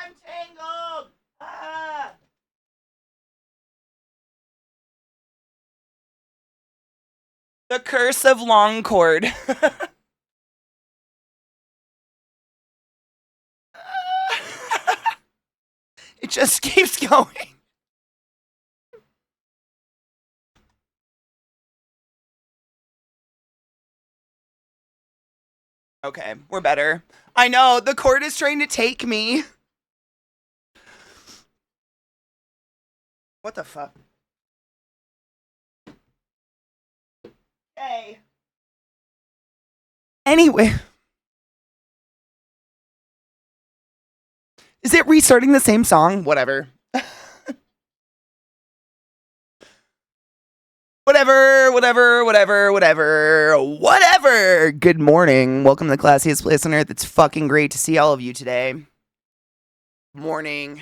I'm tangled. Ah. The curse of long cord. It just keeps going. Okay, we're better. I know, the cord is trying to take me. What the fuck? Hey. Anyway. Is it restarting the same song? Whatever. Whatever. Good morning. Welcome to the classiest place on earth. It's fucking great to see all of you today. Morning.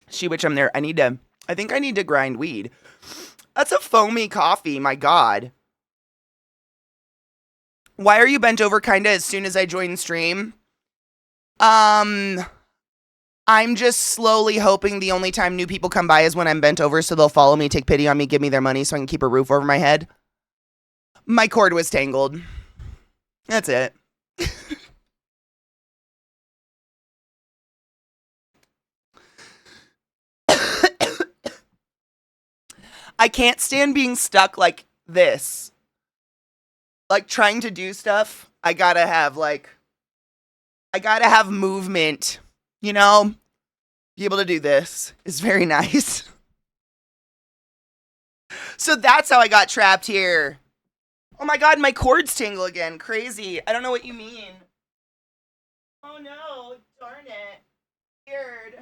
She witch, I'm there. I think I need to grind weed. That's a foamy coffee, my god. Why are you bent over kinda as soon as I join stream? I'm just slowly hoping the only time new people come by is when I'm bent over, so they'll follow me, take pity on me, give me their money so I can keep a roof over my head. My cord was tangled. That's it. I can't stand being stuck like this. Like trying to do stuff, I gotta have movement, you know? Be able to do this is very nice. So that's how I got trapped here. Oh my god, my cords tingle again. Crazy. I don't know what you mean. Oh no, darn it. Weird.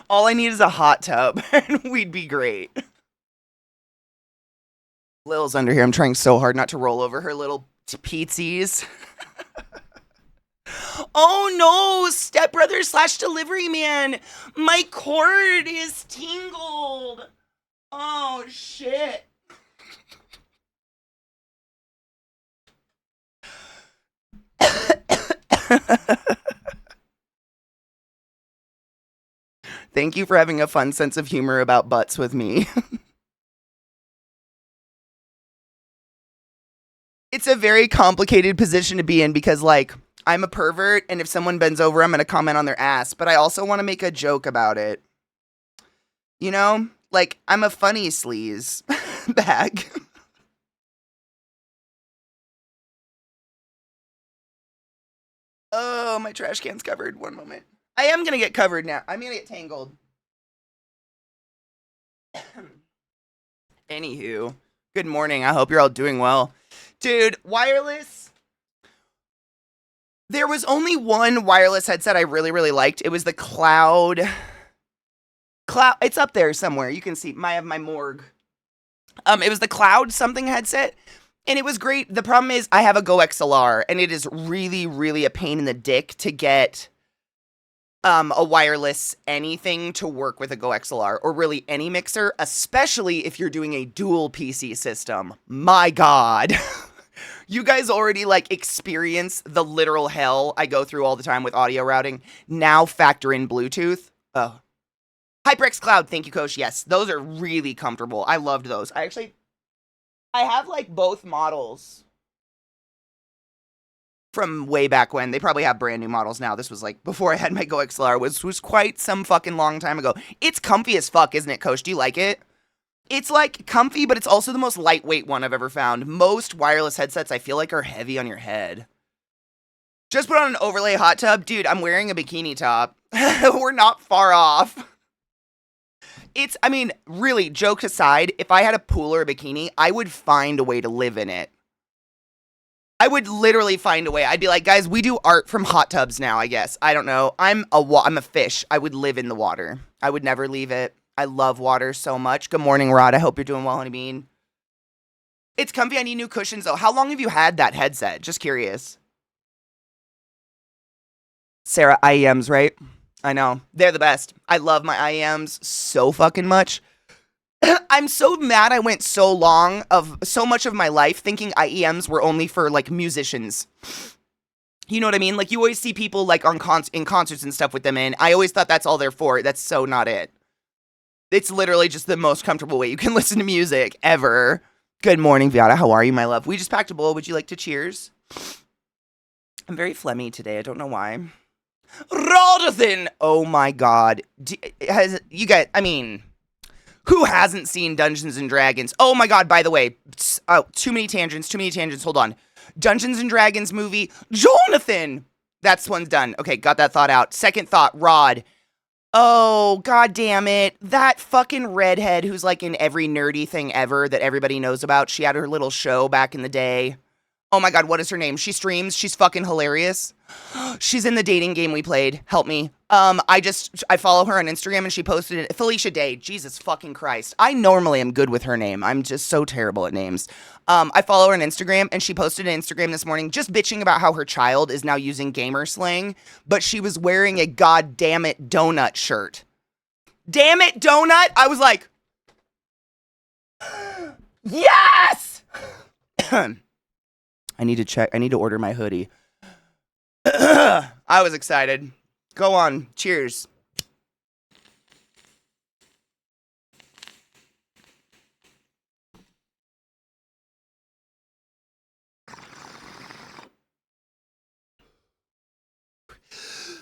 All I need is a hot tub and we'd be great. Lil's under here. I'm trying so hard not to roll over her little pizzies. Oh no, stepbrother / delivery man. My cord is tingled. Oh shit. Thank you for having a fun sense of humor about butts with me. It's a very complicated position to be in because, like, I'm a pervert, and if someone bends over, I'm going to comment on their ass, but I also want to make a joke about it. You know? Like, I'm a funny sleaze bag. Oh, my trash can's covered. One moment. I am going to get covered now. I'm going to get tangled. Anywho, good morning. I hope you're all doing well. Dude, wireless. There was only one wireless headset I really, really liked. It was the Cloud. It's up there somewhere. You can see. I have my morgue. It was the Cloud something headset, and it was great. The problem is I have a Go XLR, and it is really, really a pain in the dick to get a wireless anything to work with a Go XLR, or really any mixer, especially if you're doing a dual PC system. My god. You guys already, like, experience the literal hell I go through all the time with audio routing. Now factor in Bluetooth. Oh. HyperX Cloud, thank you, Coach. Yes, those are really comfortable. I loved those. I have, like, both models from way back when. They probably have brand new models now. This was, like, before I had my Go XLR, which was quite some fucking long time ago. It's comfy as fuck, isn't it, Coach? Do you like it? It's, like, comfy, but it's also the most lightweight one I've ever found. Most wireless headsets, I feel like, are heavy on your head. Just put on an overlay hot tub. Dude, I'm wearing a bikini top. We're not far off. I mean, really, jokes aside, if I had a pool or a bikini, I would find a way to live in it. I would literally find a way. I'd be like, guys, we do art from hot tubs now, I guess. I don't know. I'm a fish. I would live in the water. I would never leave it. I love water so much. Good morning, Rod. I hope you're doing well, honey bean. It's comfy. I need new cushions, though. How long have you had that headset? Just curious. Sarah, IEMs, right? I know. They're the best. I love my IEMs so fucking much. I'm so mad I went so much of my life thinking IEMs were only for like musicians. You know what I mean? Like you always see people like in concerts and stuff with them in. I always thought that's all they're for. That's so not it. It's literally just the most comfortable way you can listen to music ever. Good morning, Viata. How are you, my love? We just packed a bowl. Would you like to cheers? I'm very phlegmy today. I don't know why. Rodothin! Oh my god. Who hasn't seen Dungeons and Dragons? Oh my god, by the way. Oh, too many tangents. Hold on. Dungeons and Dragons movie. Jonathan! That's one's done. Okay, got that thought out. Second thought, Rod. Oh, god damn it. That fucking redhead who's like in every nerdy thing ever that everybody knows about. She had her little show back in the day. Oh my god, what is her name? She streams. She's fucking hilarious. She's in the dating game we played. Help me. I follow her on Instagram and she posted it. Felicia Day. Jesus fucking Christ. I normally am good with her name. I'm just so terrible at names. I follow her on Instagram and she posted an Instagram this morning just bitching about how her child is now using gamer slang, but she was wearing a goddamn it donut shirt. Damn it, donut! I was like, yes! I need to order my hoodie. I was excited. Go on. Cheers.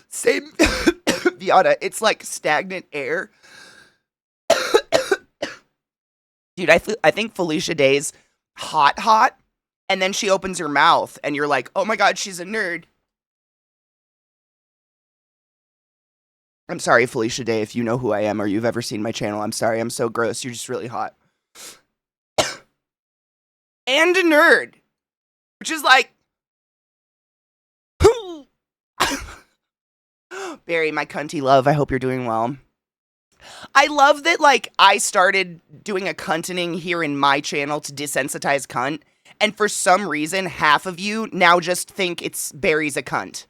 Same. Viata, it's like stagnant air. Dude, I think Felicia Day's hot. And then she opens her mouth, and you're like, oh my god, she's a nerd. I'm sorry, Felicia Day, if you know who I am or you've ever seen my channel. I'm sorry, I'm so gross. You're just really hot. And a nerd. Which is like... Barry, my cunty love, I hope you're doing well. I love that, like, I started doing a cunting here in my channel to desensitize cunt. And for some reason, half of you now just think Barry's a cunt.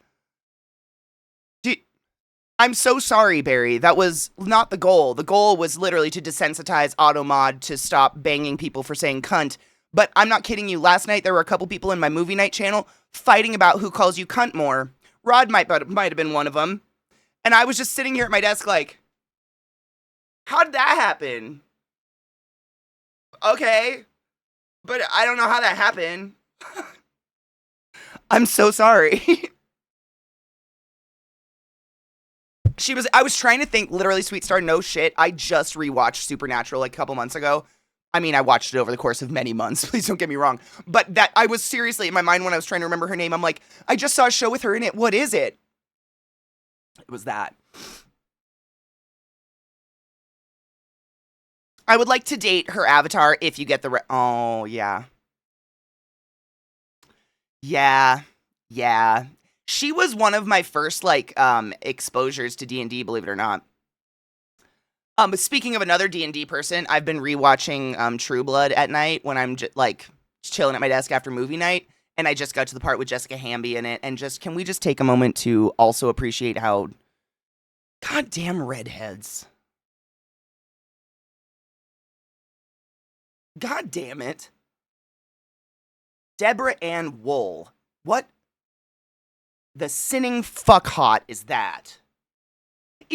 I'm so sorry, Barry. That was not the goal. The goal was literally to desensitize Automod to stop banging people for saying cunt. But I'm not kidding you. Last night, there were a couple people in my movie night channel fighting about who calls you cunt more. Rod might have been one of them. And I was just sitting here at my desk like, how did that happen? Okay. But I don't know how that happened. I'm so sorry. I was trying to think, literally, Sweet Star, no shit. I just rewatched Supernatural like a couple months ago. I mean, I watched it over the course of many months. Please don't get me wrong. But that, I was seriously, in my mind when I was trying to remember her name, I'm like, I just saw a show with her in it. What is it? It was that. I would like to date her avatar if you get the oh, yeah. Yeah. She was one of my first, like, exposures to D&D, believe it or not. But speaking of another D&D person, I've been rewatching True Blood at night when I'm just, like, chilling at my desk after movie night. And I just got to the part with Jessica Hamby in it. And can we just take a moment to also appreciate how goddamn redheads. God damn it. Deborah Ann Wool. What the sinning fuck hot is that?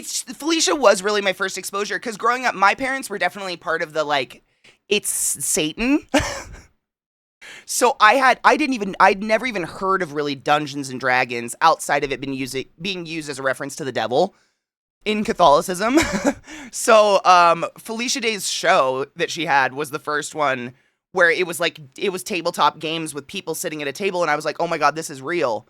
Felicia was really my first exposure, because growing up, my parents were definitely part of the, like, it's Satan. So I'd never even heard of really Dungeons and Dragons outside of it being used as a reference to the devil in Catholicism. So Felicia Day's show that she had was the first one where it was tabletop games with people sitting at a table, and I was like, oh my god, this is real.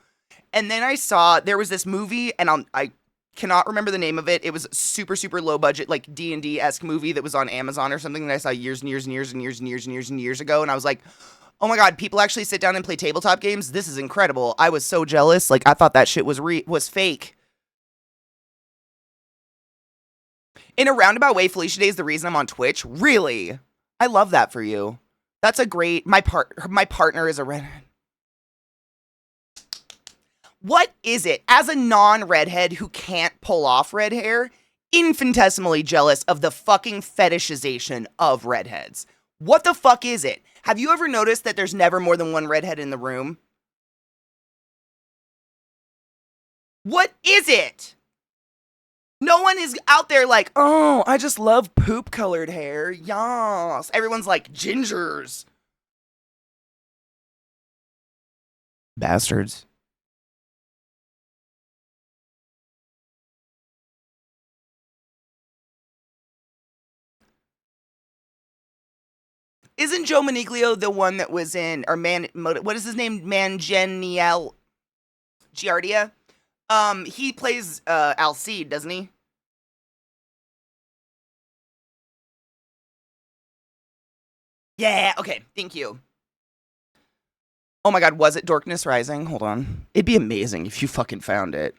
And then I saw there was this movie, and I cannot remember the name of it. It was super, super low budget, like D&D-esque movie that was on Amazon or something that I saw years and years and years and years and years and years and years ago. And I was like, oh my god, people actually sit down and play tabletop games? This is incredible. I was so jealous. Like, I thought that shit was fake. In a roundabout way, Felicia Day is the reason I'm on Twitch. Really? I love that for you. That's a great... My partner is a redhead. What is it? As a non-redhead who can't pull off red hair, infinitesimally jealous of the fucking fetishization of redheads. What the fuck is it? Have you ever noticed that there's never more than one redhead in the room? What is it? No one is out there like, oh, I just love poop colored hair. Yas. Everyone's like, gingers. Bastards. Isn't Joe Maniglio the one that was in, or what is his name? Mangeniel Giardia? He plays Alcide, doesn't he? Yeah, okay, thank you. Oh my god, was it Darkness Rising? Hold on. It'd be amazing if you fucking found it.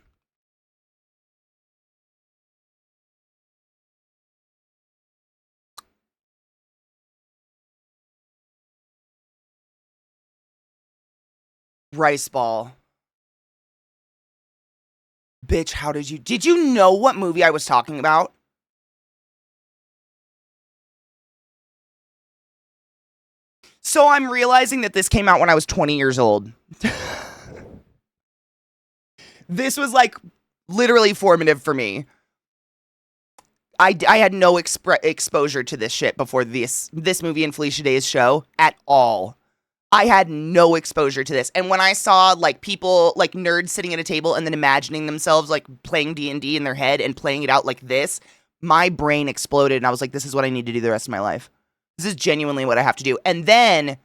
Rice Ball. Bitch, how did you know what movie I was talking about? So I'm realizing that this came out when I was 20 years old. This was like literally formative for me. I had no exposure to this shit before this movie and Felicia Day's show at all. I had no exposure to this. And when I saw like people, like nerds sitting at a table and then imagining themselves like playing D&D in their head and playing it out like this, my brain exploded and I was like, this is what I need to do the rest of my life. This is genuinely what I have to do. And then,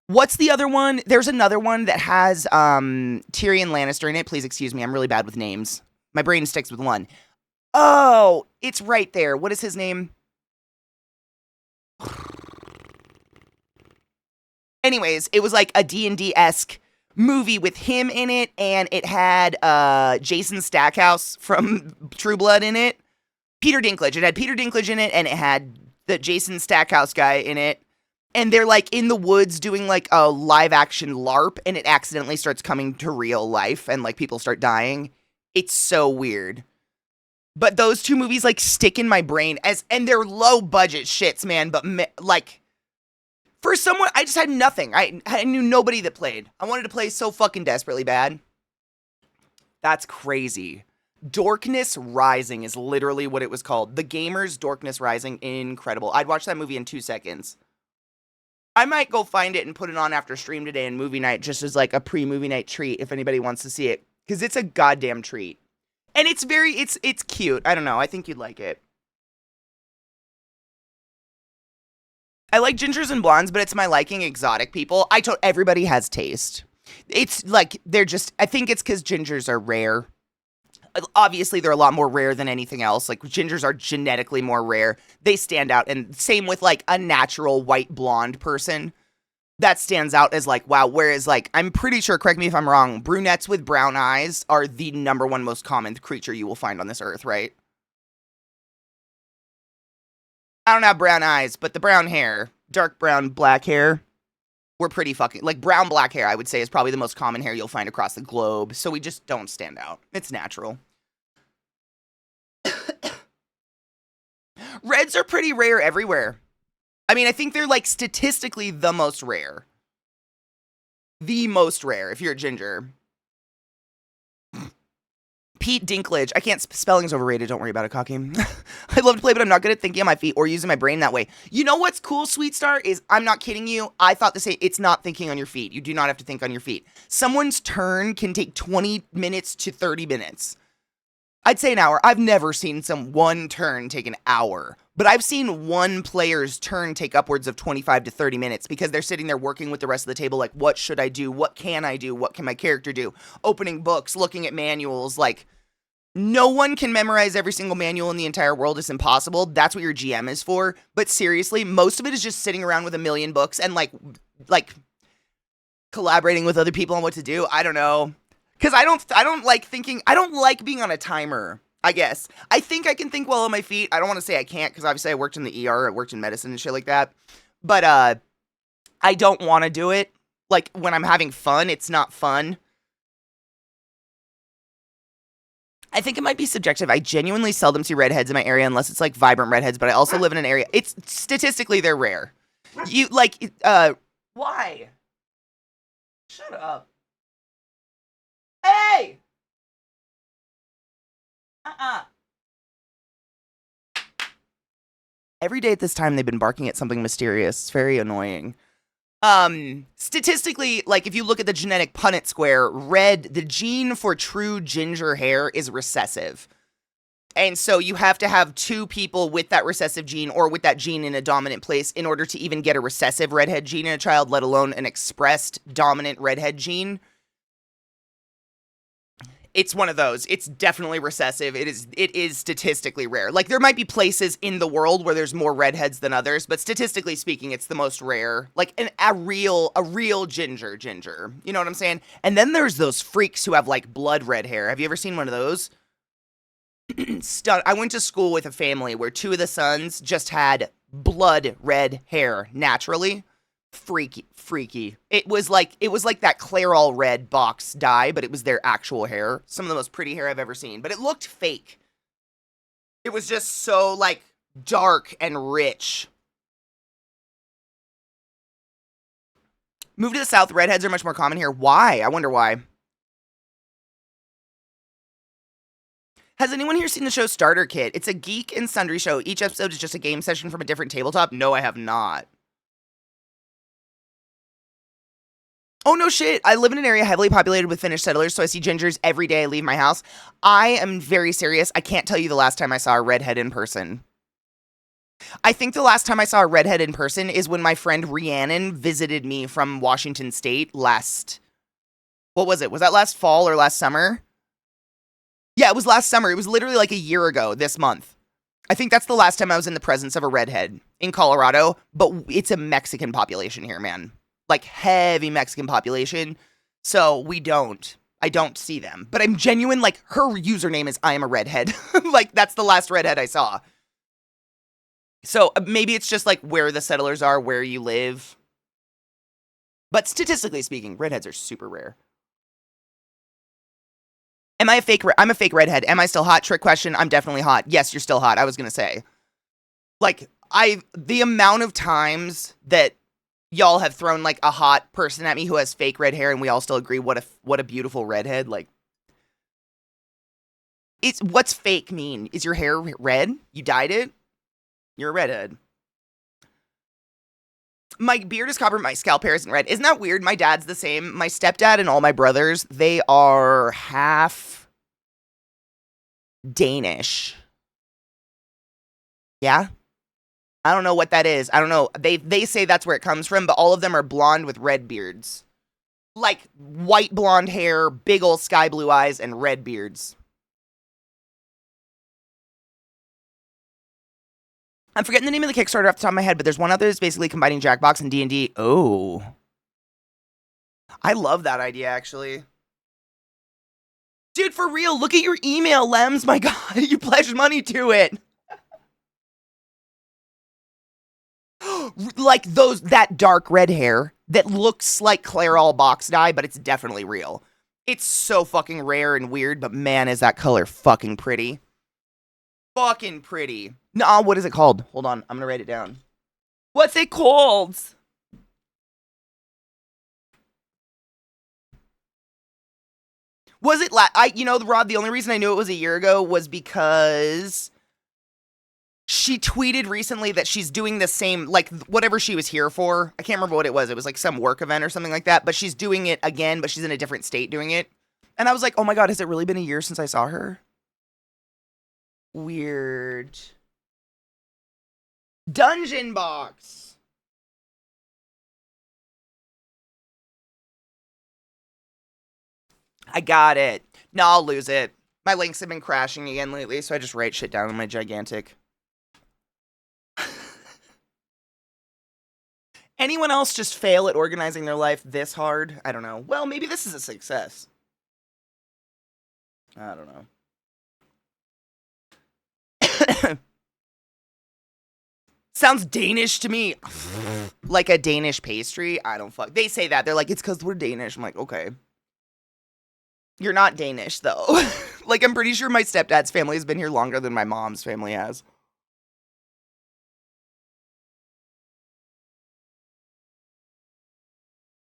what's the other one? There's another one that has Tyrion Lannister in it. Please excuse me, I'm really bad with names. My brain sticks with one. Oh, it's right there. What is his name? Anyways, it was like a D&D-esque movie with him in it, and it had Jason Stackhouse from True Blood in it. Peter Dinklage. It had Peter Dinklage in it, and it had the Jason Stackhouse guy in it. And they're like in the woods doing like a live-action LARP, and it accidentally starts coming to real life, and like people start dying. It's so weird. But those two movies like stick in my brain and they're low-budget shits, man, but like... For someone, I just had nothing. I knew nobody that played. I wanted to play so fucking desperately bad. That's crazy. Darkness Rising is literally what it was called. The Gamers Darkness Rising. Incredible. I'd watch that movie in 2 seconds. I might go find it and put it on after stream today and movie night just as like a pre-movie night treat if anybody wants to see it. Because it's a goddamn treat. And it's cute. I don't know. I think you'd like it. I like gingers and blondes, but it's my liking exotic people. Everybody has taste. It's like, I think it's because gingers are rare. Obviously, they're a lot more rare than anything else. Like, gingers are genetically more rare. They stand out. And same with, like, a natural white blonde person. That stands out as, like, wow. Whereas, like, I'm pretty sure, correct me if I'm wrong, brunettes with brown eyes are the number one most common creature you will find on this earth, right? I don't have brown eyes, but the brown hair, dark brown, black hair, we're pretty fucking... Like, brown, black hair, I would say, is probably the most common hair you'll find across the globe. So we just don't stand out. It's natural. Reds are pretty rare everywhere. I mean, I think they're, like, statistically the most rare. The most rare, if you're a ginger. Pete Dinklage. I can't... Spelling's overrated. Don't worry about it, Cocky. I love to play, but I'm not good at thinking on my feet or using my brain that way. You know what's cool, Sweet Star, is... I'm not kidding you. I thought the same... It's not thinking on your feet. You do not have to think on your feet. Someone's turn can take 20 minutes to 30 minutes. I'd say an hour. I've never seen one turn take an hour. But I've seen one player's turn take upwards of 25 to 30 minutes because they're sitting there working with the rest of the table like, what should I do? What can I do? What can my character do? Opening books, looking at manuals. Like, no one can memorize every single manual in the entire world. It's impossible. That's what your GM is for. But seriously, most of it is just sitting around with a million books and like collaborating with other people on what to do. I don't know. Because I don't like thinking, I don't like being on a timer, I guess. I think I can think well on my feet. I don't want to say I can't, because obviously I worked in the ER, I worked in medicine and shit like that. But I don't want to do it. Like, when I'm having fun, it's not fun. I think it might be subjective. I genuinely seldom see redheads in my area unless it's like vibrant redheads, but I also live in an area. It's statistically they're rare. You like why? Shut up. Hey! Uh-uh. Every day at this time they've been barking at something mysterious. It's very annoying. Statistically, like if you look at the genetic Punnett square, the gene for true ginger hair is recessive. And so you have to have two people with that recessive gene or with that gene in a dominant place in order to even get a recessive redhead gene in a child, let alone an expressed dominant redhead gene. It's one of those. It's definitely recessive. It is statistically rare. Like there might be places in the world where there's more redheads than others, but statistically speaking, it's the most rare. Like a real ginger. You know what I'm saying? And then there's those freaks who have like blood red hair. Have you ever seen one of those? I went to school with a family where two of the sons just had blood red hair naturally. Freaky. It was like that Clairol red box dye, but it was their actual hair. Some of the most pretty hair I've ever seen, but it looked fake. It was just so like dark and rich. Move to the south, redheads are much more common here. Why? I wonder why. Has anyone here seen the show Starter Kit? It's a geek and sundry show. Each episode is just a game session from a different tabletop. No, I have not. Oh, no shit. I live in an area heavily populated with Finnish settlers, so I see gingers every day I leave my house. I am very serious. I can't tell you the last time I saw a redhead in person. I think the last time I saw a redhead in person is when my friend Rhiannon visited me from Washington State what was it? Was that last fall or last summer? Yeah, it was last summer. It was literally like a year ago this month. I think that's the last time I was in the presence of a redhead in Colorado, but it's a Mexican population here, man. Like heavy Mexican population. So I don't see them, but I'm genuine. Like her username is I am a redhead. Like that's the last redhead I saw. So maybe it's just like where the settlers are, where you live. But statistically speaking, redheads are super rare. I'm a fake redhead. Am I still hot? Trick question. I'm definitely hot. Yes, you're still hot. I was going to say. Like the amount of times that y'all have thrown like a hot person at me who has fake red hair and we all still agree what a beautiful redhead. Like what's fake mean? Is your hair red? You dyed it? You're a redhead. My beard is copper, my scalp hair isn't red. Isn't that weird? My dad's the same. My stepdad and all my brothers, they are half Danish. Yeah? I don't know what that is. I don't know. They say that's where it comes from, but all of them are blonde with red beards. Like white blonde hair, big old sky blue eyes, and red beards. I'm forgetting the name of the Kickstarter off the top of my head, but there's one other that's basically combining Jackbox and D&D. Oh. I love that idea, actually. Dude, for real, look at your email, Lems. My God, you pledged money to it. Like that dark red hair that looks like Clairol box dye, but it's definitely real. It's so fucking rare and weird, but man, is that color fucking pretty. Fucking pretty. Nah, what is it called? Hold on, I'm gonna write it down. What's it called? Was it Rod, the only reason I knew it was a year ago was because she tweeted recently that she's doing the same, like, whatever she was here for. I can't remember what it was. It was like some work event or something like that, but she's doing it again, but she's in a different state doing it. And I was like, oh my God, has it really been a year since I saw her? Weird. Dungeon Box. I got it. No, I'll lose it. My links have been crashing again lately, so I just write shit down on my gigantic. Anyone else just fail at organizing their life this hard? I don't know. Well, maybe this is a success. I don't know. Sounds Danish to me. Like a Danish pastry. I don't fuck. They say that. They're like, it's because we're Danish. I'm like, okay. You're not Danish, though. Like, I'm pretty sure my stepdad's family has been here longer than my mom's family has.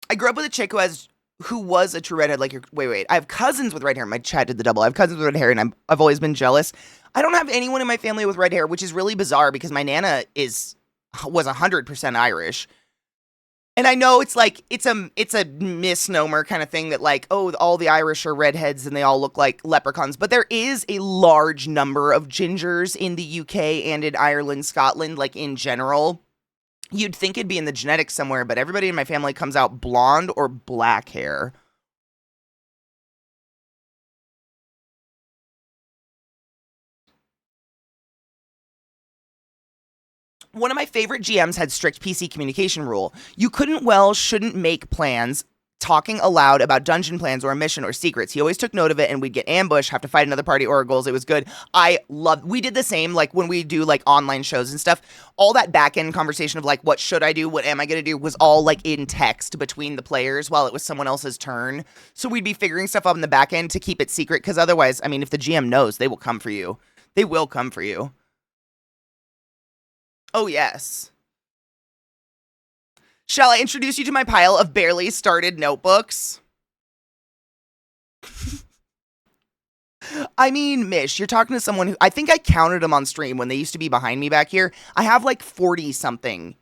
I grew up with a chick who was a true redhead. Like, wait. I have cousins with red hair. My chat did the double. I have cousins with red hair, and I've always been jealous. I don't have anyone in my family with red hair, which is really bizarre because my nana was 100% Irish. And I know it's like it's a misnomer kind of thing that like, oh, all the Irish are redheads and they all look like leprechauns, but there is a large number of gingers in the UK and in Ireland, Scotland, like in general. You'd think it'd be in the genetics somewhere, but everybody in my family comes out blonde or black hair. One of my favorite GMs had strict PC communication rule. You shouldn't make plans talking aloud about dungeon plans or a mission or secrets. He always took note of it, and we'd get ambushed, have to fight another party or our goals. It was good. We did the same, like when we do like online shows and stuff, all that back end conversation of like, what should I do? What am I going to do? Was all like in text between the players while it was someone else's turn. So we'd be figuring stuff up in the back end to keep it secret. Cause otherwise, I mean, if the GM knows, they will come for you. They will come for you. Oh, yes. Shall I introduce you to my pile of barely started notebooks? I mean, Mish, you're talking to someone who, I think I counted them on stream when they used to be behind me back here. I have like 40 something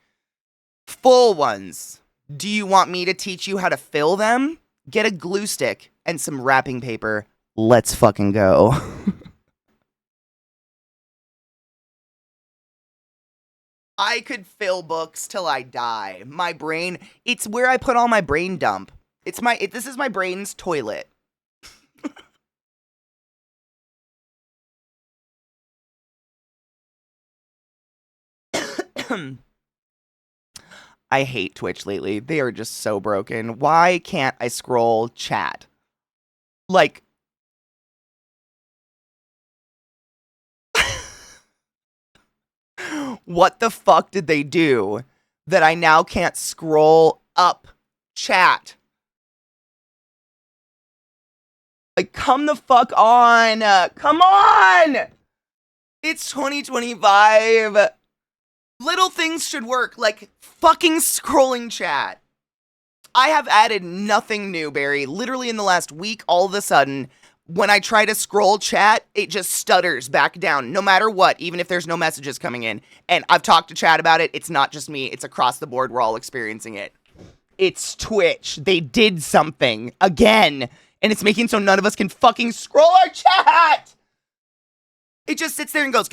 full ones. Do you want me to teach you how to fill them? Get a glue stick and some wrapping paper. Let's fucking go. I could fill books till I die. My brain, it's where I put all my brain dump. This is my brain's toilet. I hate Twitch lately. They are just so broken. Why can't I scroll chat? Like, what the fuck did they do that I now can't scroll up chat? Like, come the fuck on. Come on. It's 2025. Little things should work, like fucking scrolling chat. I have added nothing new, Barry. Literally in the last week, all of a sudden, when I try to scroll chat, it just stutters back down, no matter what, even if there's no messages coming in. And I've talked to chat about it. It's not just me. It's across the board. We're all experiencing it. It's Twitch. They did something again, and it's making so none of us can fucking scroll our chat. It just sits there and goes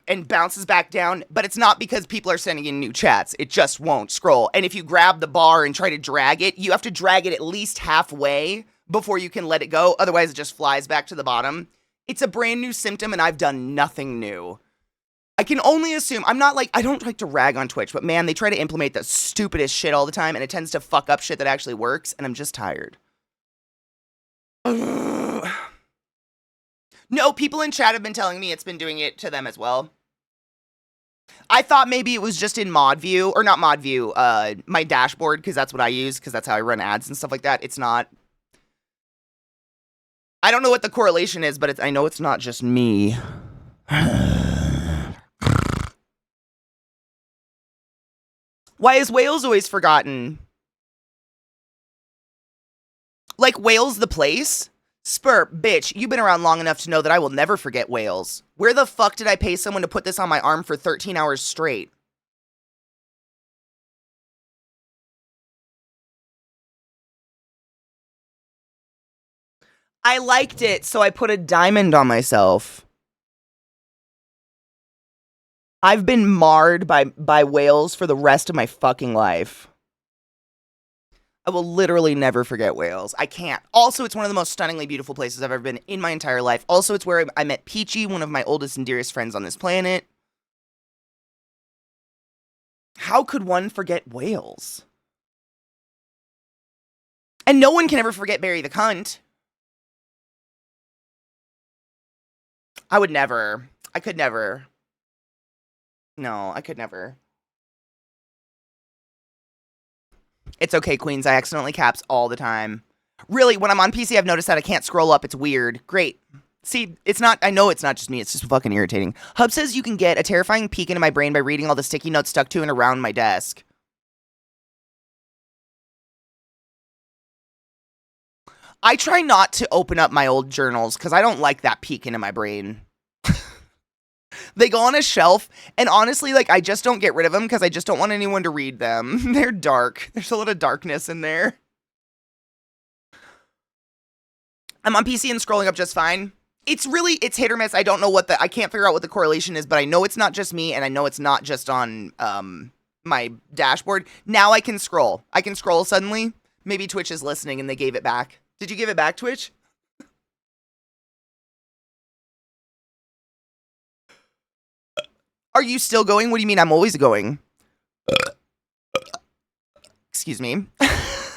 and bounces back down, but it's not because people are sending in new chats. It just won't scroll. And if you grab the bar and try to drag it, you have to drag it at least halfway before you can let it go. Otherwise, it just flies back to the bottom. It's a brand new symptom, and I've done nothing new. I can only assume, I don't like to rag on Twitch, but man, they try to implement the stupidest shit all the time, and it tends to fuck up shit that actually works, and I'm just tired. No, people in chat have been telling me it's been doing it to them as well. I thought maybe it was just in mod view, or not mod view, my dashboard, because that's what I use, because that's how I run ads and stuff like that. It's not. I don't know what the correlation is, but I know it's not just me. Why is Wales always forgotten? Like Wales the place? Spur, bitch, you've been around long enough to know that I will never forget Wales. Where the fuck did I pay someone to put this on my arm for 13 hours straight? I liked it, so I put a diamond on myself. I've been marred by Wales for the rest of my fucking life. I will literally never forget Wales. I can't. Also, it's one of the most stunningly beautiful places I've ever been in my entire life. Also, it's where I met Peachy, one of my oldest and dearest friends on this planet. How could one forget Wales? And no one can ever forget Barry the Cunt. I would never. I could never. No, I could never. It's okay, Queens. I accidentally caps all the time. Really, when I'm on PC, I've noticed that I can't scroll up. It's weird. Great. See, it's not, I know it's not just me, it's just fucking irritating. Hub says you can get a terrifying peek into my brain by reading all the sticky notes stuck to and around my desk. I try not to open up my old journals because I don't like that peek into my brain. They go on a shelf, and honestly, like, I just don't get rid of them because I just don't want anyone to read them. They're dark. There's a lot of darkness in there. I'm on PC and scrolling up just fine. It's hit or miss. I don't know I can't figure out what the correlation is, but I know it's not just me, and I know it's not just on my dashboard. Now I can scroll. I can scroll suddenly. Maybe Twitch is listening and they gave it back. Did you give it back, Twitch? Are you still going? What do you mean I'm always going? Excuse me.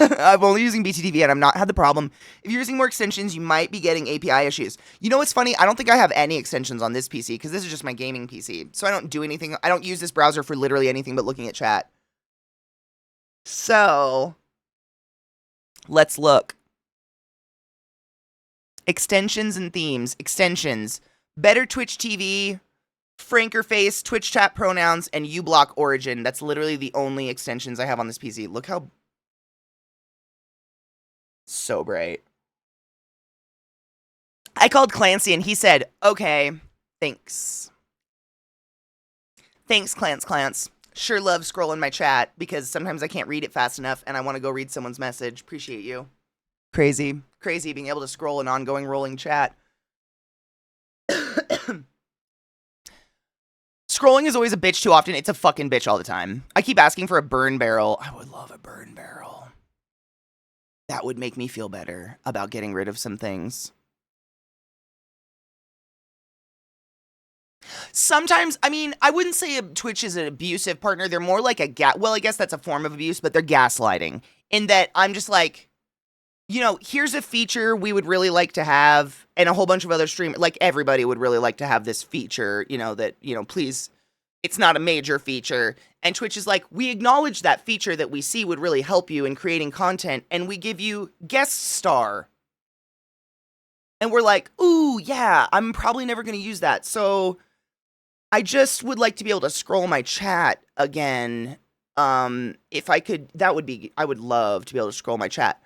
I'm only using BTTV and I've not had the problem. If you're using more extensions, you might be getting API issues. You know what's funny? I don't think I have any extensions on this PC because this is just my gaming PC. So I don't do anything. I don't use this browser for literally anything but looking at chat. So let's look. Extensions and themes. Extensions. Better Twitch TV, Franker Face, Twitch chat pronouns, and uBlock Origin. That's literally the only extensions I have on this PC. Look how so bright. I called Clancy and he said, okay, thanks. Thanks, Clance. Sure love scrolling my chat because sometimes I can't read it fast enough and I want to go read someone's message. Appreciate you. Crazy being able to scroll an ongoing rolling chat. Scrolling is always a bitch too often. It's a fucking bitch all the time. I keep asking for a burn barrel. I would love a burn barrel. That would make me feel better about getting rid of some things. Sometimes, I mean, I wouldn't say Twitch is an abusive partner. They're more like well, I guess that's a form of abuse, but they're gaslighting. In that I'm just like, you know, here's a feature we would really like to have, and a whole bunch of other streamers, like everybody would really like to have this feature, you know, that, you know, please, it's not a major feature. And Twitch is like, we acknowledge that feature that we see would really help you in creating content, and we give you guest star. And we're like, ooh, yeah, I'm probably never going to use that. So I just would like to be able to scroll my chat again. If I could, I would love to be able to scroll my chat.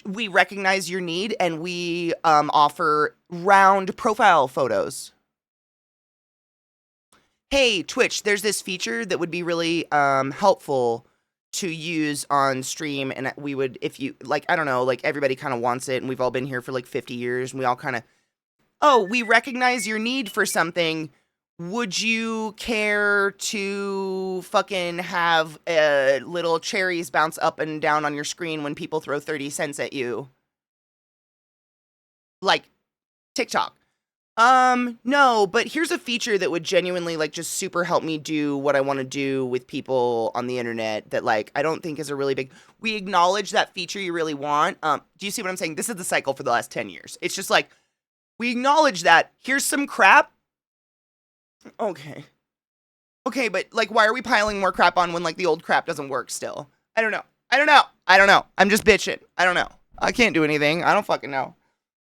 We recognize your need and we offer round profile photos. Hey, Twitch, there's this feature that would be really helpful to use on stream, and we would, if you, like, I don't know, like, everybody kind of wants it, and we've all been here for, like, 50 years, and we all kind of, oh, we recognize your need for something. Would you care to fucking have little cherries bounce up and down on your screen when people throw 30 cents at you? Like, TikTok. No, but here's a feature that would genuinely, like, just super help me do what I want to do with people on the internet that, like, I don't think is a really big... We acknowledge that feature you really want. Do you see what I'm saying? This is the cycle for the last 10 years. It's just like, we acknowledge that. Here's some crap. Okay, but, like, why are we piling more crap on when, like, the old crap doesn't work still? I don't know. I'm just bitching. I don't know. I can't do anything. I don't fucking know.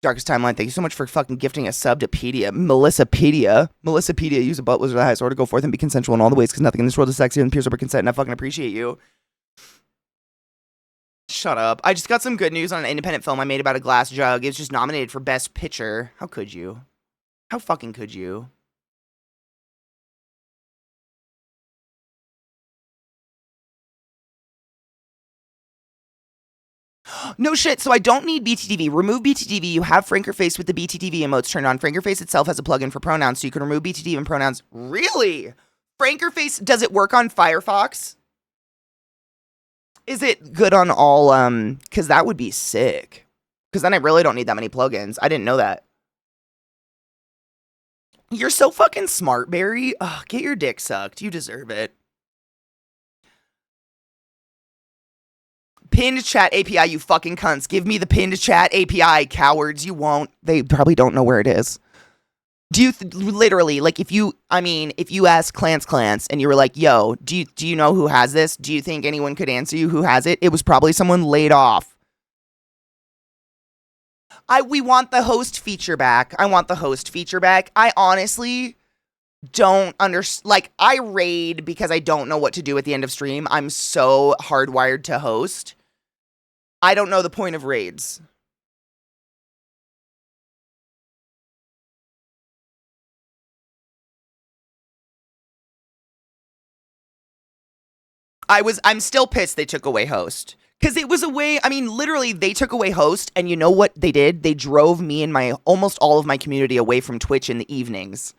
Darkest Timeline, thank you so much for fucking gifting a sub to Pedia. Melissapedia, use a butt wizard of the highest order, go forth and be consensual in all the ways, because nothing in this world is sexy and peers over consent, and I fucking appreciate you. Shut up. I just got some good news on an independent film I made about a glass jug. It was just nominated for Best Picture. How could you? How fucking could you? No shit, so I don't need BTTV. Remove BTTV. You have Franker Face with the BTTV emotes turned on. Franker Face itself has a plugin for pronouns, so you can remove BTTV and pronouns. Really? Franker Face, does it work on Firefox? Is it good on all, because that would be sick. Because then I really don't need that many plugins. I didn't know that. You're so fucking smart, Barry. Ugh, get your dick sucked. You deserve it. Pinned chat API, you fucking cunts. Give me the pinned chat API, cowards. You won't. They probably don't know where it is. Do you literally, like, if you ask Clance and you were like, yo, do you know who has this? Do you think anyone could answer you who has it? It was probably someone laid off. We want the host feature back. I want the host feature back. I honestly don't like, I raid because I don't know what to do at the end of stream. I'm so hardwired to host. I don't know the point of raids. I'm still pissed they took away host. Because it was a way, I mean, literally, they took away host, and you know what they did? They drove me and almost all of my community away from Twitch in the evenings.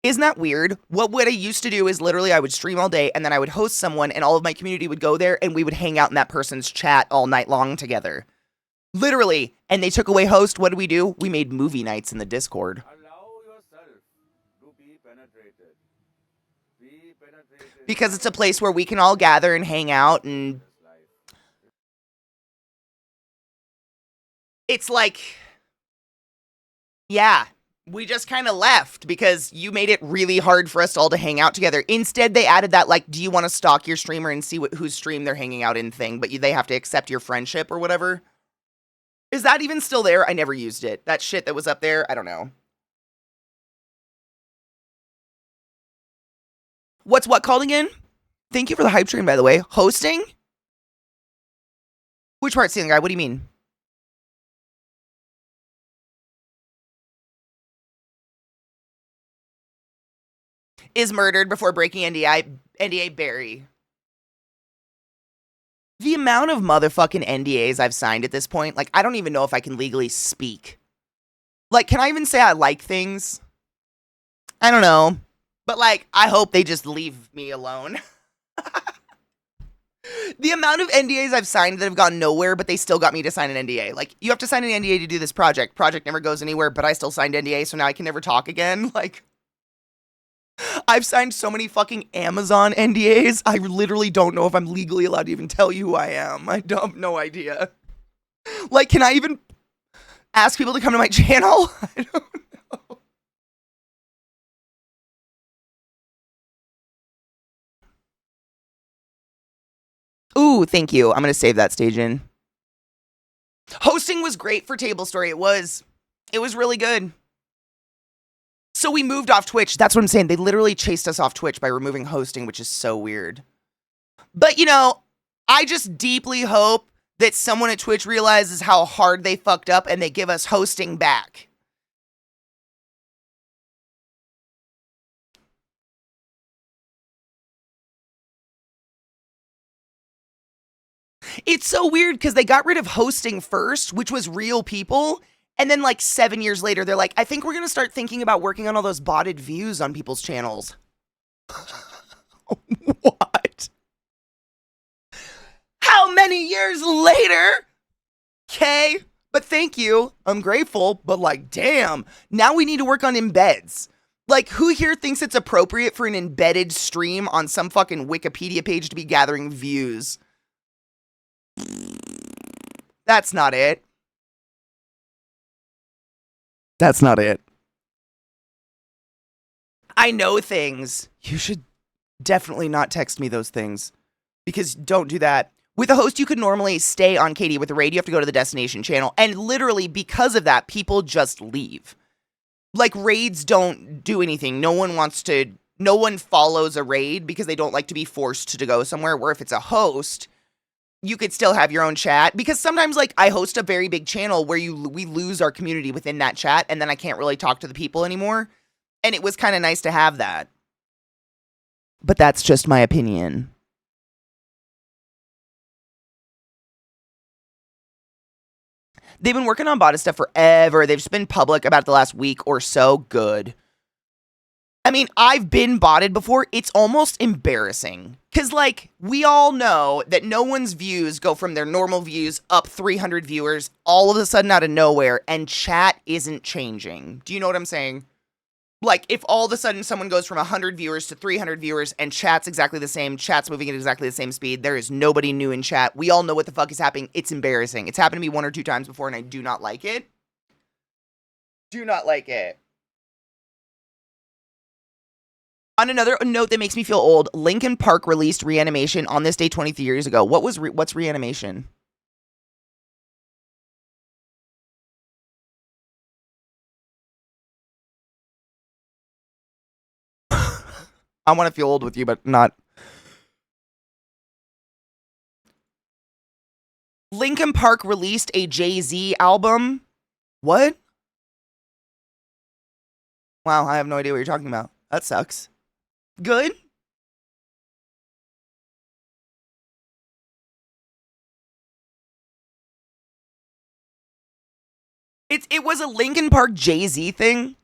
Isn't that weird? What I used to do is literally I would stream all day, and then I would host someone, and all of my community would go there, and we would hang out in that person's chat all night long together. Literally. And they took away host. What did we do? We made movie nights in the Discord. Because it's a place where we can all gather and hang out, and it's like, yeah, we just kind of left because you made it really hard for us all to hang out together. Instead, they added that, like, do you want to stalk your streamer and see whose stream they're hanging out in thing, but they have to accept your friendship or whatever. Is that even still there? I never used it. That shit that was up there, I don't know. What's what called again? Thank you for the hype train, by the way. Hosting? Which part, Ceiling Guy? What do you mean? Is murdered before breaking NDA Barry. The amount of motherfucking NDAs I've signed at this point, like, I don't even know if I can legally speak. Like, can I even say I like things? I don't know. But, like, I hope they just leave me alone. The amount of NDAs I've signed that have gone nowhere, but they still got me to sign an NDA. Like, you have to sign an NDA to do this project. Project never goes anywhere, but I still signed NDA, so now I can never talk again. Like, I've signed so many fucking Amazon NDAs, I literally don't know if I'm legally allowed to even tell you who I am. I don't have no idea. Like, can I even ask people to come to my channel? I don't know. Ooh, thank you. I'm going to save that stage in. Hosting was great for Table Story. It was really good. So we moved off Twitch. That's what I'm saying. They literally chased us off Twitch by removing hosting, which is so weird. But, you know, I just deeply hope that someone at Twitch realizes how hard they fucked up and they give us hosting back. It's so weird because they got rid of hosting first, which was real people. And then, like, 7 years later, they're like, I think we're going to start thinking about working on all those botted views on people's channels. What? How many years later? Okay, but thank you. I'm grateful, but, like, damn. Now we need to work on embeds. Like, who here thinks it's appropriate for an embedded stream on some fucking Wikipedia page to be gathering views? That's not it. That's not it. I know things. You should definitely not text me those things. Because don't do that. With a host, you could normally stay on Katie. With a raid, you have to go to the destination channel. And literally, because of that, people just leave. Like, raids don't do anything. No one follows a raid because they don't like to be forced to go somewhere. Where if it's a host, you could still have your own chat, because sometimes, like, I host a very big channel where we lose our community within that chat, and then I can't really talk to the people anymore, and it was kind of nice to have that. But that's just my opinion. They've been working on botted stuff forever. They've just been public about it the last week or so. Good. I mean, I've been botted before. It's almost embarrassing. Because, like, we all know that no one's views go from their normal views up 300 viewers all of a sudden out of nowhere, and chat isn't changing. Do you know what I'm saying? Like, if all of a sudden someone goes from 100 viewers to 300 viewers and chat's exactly the same, chat's moving at exactly the same speed, there is nobody new in chat. We all know what the fuck is happening. It's embarrassing. It's happened to me 1 or 2 times before, and I do not like it. Do not like it. On another note that makes me feel old, Linkin Park released Reanimation on this day 23 years ago. What's Reanimation? I want to feel old with you, but not. Linkin Park released a Jay-Z album. What? Wow, I have no idea what you're talking about. That sucks. Good? It was a Linkin Park Jay-Z thing.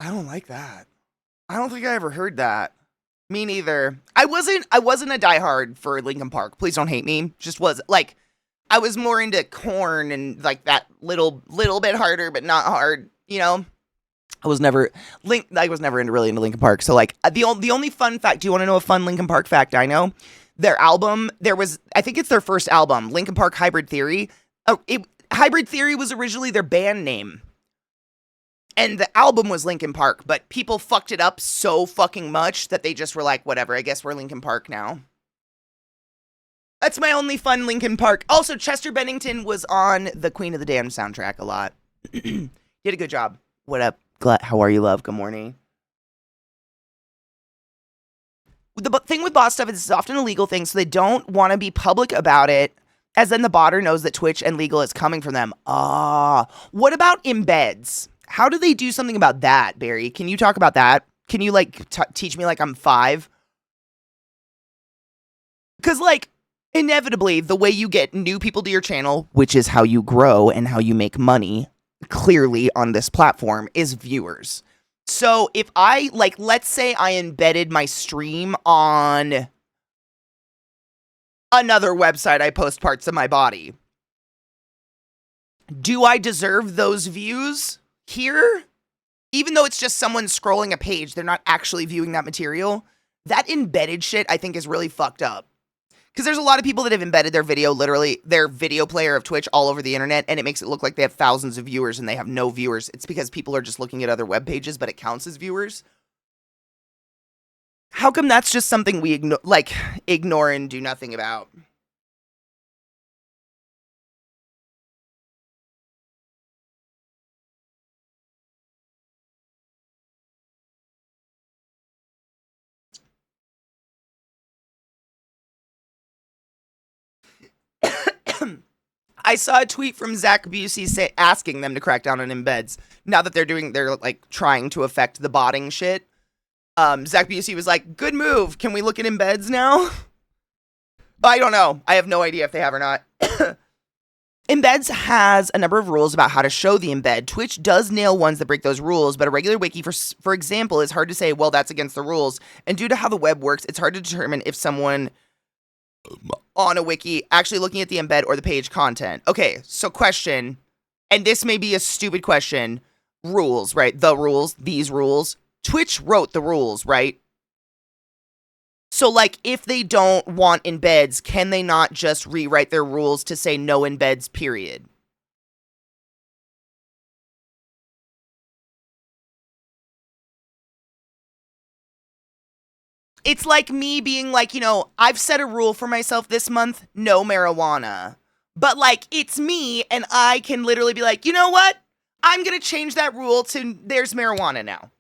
I don't like that. I don't think I ever heard that. Me neither. I wasn't a diehard for Linkin Park. Please don't hate me. Just was like I was more into Corn and like that little bit harder, but not hard. I was never really into Linkin Park. So like the only fun fact. Do you want to know a fun Linkin Park fact? I know their album. I think it's their first album, Linkin Park Hybrid Theory. Hybrid Theory was originally their band name. And the album was Linkin Park, but people fucked it up so fucking much that they just were like, whatever, I guess we're Linkin Park now. That's my only fun Linkin Park. Also, Chester Bennington was on the Queen of the Damned soundtrack a lot. Did a good job. What up, how are you, love? Good morning. The thing with bot stuff is it's often a legal thing, so they don't want to be public about it, as then the botter knows that Twitch and legal is coming from them. What about embeds? How do they do something about that, Barry? Can you talk about that? Can you, like, teach me like I'm 5? Because, like, inevitably, the way you get new people to your channel, which is how you grow and how you make money, clearly on this platform, is viewers. So if I, like, let's say I embedded my stream on another website I post parts of my body, do I deserve those views here? Even though it's just someone scrolling a page, they're not actually viewing that material. That embedded shit, I think, is really fucked up. Because there's a lot of people that have embedded their video, literally, their video player of Twitch all over the internet, and it makes it look like they have thousands of viewers and they have no viewers. It's because people are just looking at other web pages, but it counts as viewers. How come that's just something we ignore and do nothing about? I saw a tweet from Zach Busey asking them to crack down on embeds. Now that they're like trying to affect the botting shit. Zach Busey was like, good move. Can we look at embeds now? I don't know. I have no idea if they have or not. Embeds has a number of rules about how to show the embed. Twitch does nail ones that break those rules, but a regular wiki, for example, is hard to say, well, that's against the rules. And due to how the web works, it's hard to determine if someone on a wiki actually looking at the embed or the page content. Okay, so question, and this may be a stupid question. Rules, right? The rules, these rules. Twitch wrote the rules, right? So, like, if they don't want embeds, can they not just rewrite their rules to say no embeds, period? It's like me being like, I've set a rule for myself this month, no marijuana. But, like, it's me, and I can literally be like, you know what? I'm going to change that rule to there's marijuana now.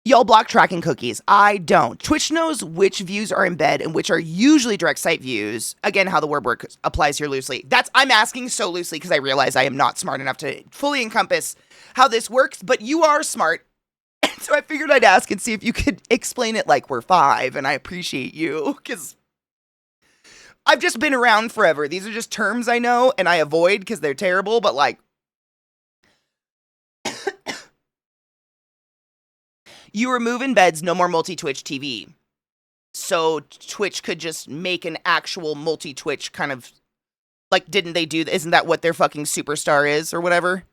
Y'all block tracking cookies. I don't. Twitch knows which views are embed and which are usually direct site views. Again, how the word work applies here loosely. I'm asking so loosely because I realize I am not smart enough to fully encompass how this works, but you are smart. So I figured I'd ask and see if you could explain it like we're 5, and I appreciate you because I've just been around forever. These are just terms I know and I avoid because they're terrible, but like, you remove embeds, no more multi-Twitch TV. So Twitch could just make an actual multi-Twitch kind of, like, didn't they do, isn't that what their fucking superstar is or whatever?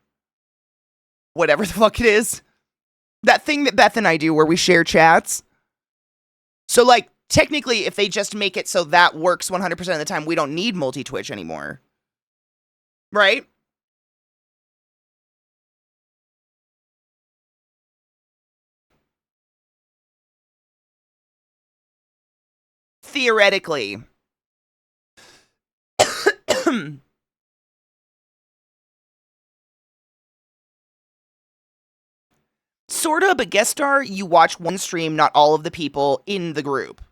Whatever the fuck it is. That thing that Beth and I do where we share chats. So, like, technically, if they just make it so that works 100% of the time, we don't need multi-Twitch anymore. Right? Theoretically. Sorta, but guest star, you watch one stream, not all of the people in the group.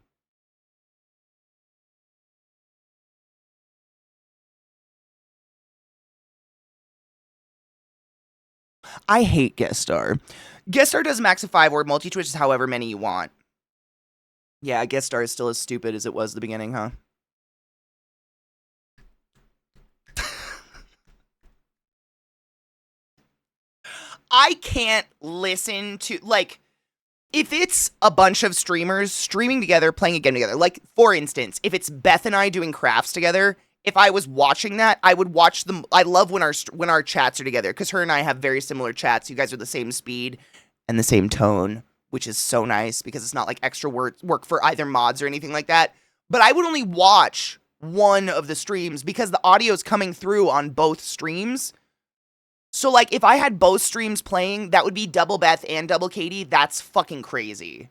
I hate guest star. Guest star does max of 5 or multi-twitch is however many you want. Yeah, guest star is still as stupid as it was at the beginning, huh? I can't listen to, like, if it's a bunch of streamers streaming together, playing a game together, like, for instance, if it's Beth and I doing crafts together, if I was watching that, I would watch them. I love when our chats are together, because her and I have very similar chats. You guys are the same speed and the same tone, which is so nice, because it's not like extra work for either mods or anything like that. But I would only watch one of the streams, because the audio is coming through on both streams. So, like, if I had both streams playing, that would be double Beth and double Katie. That's fucking crazy.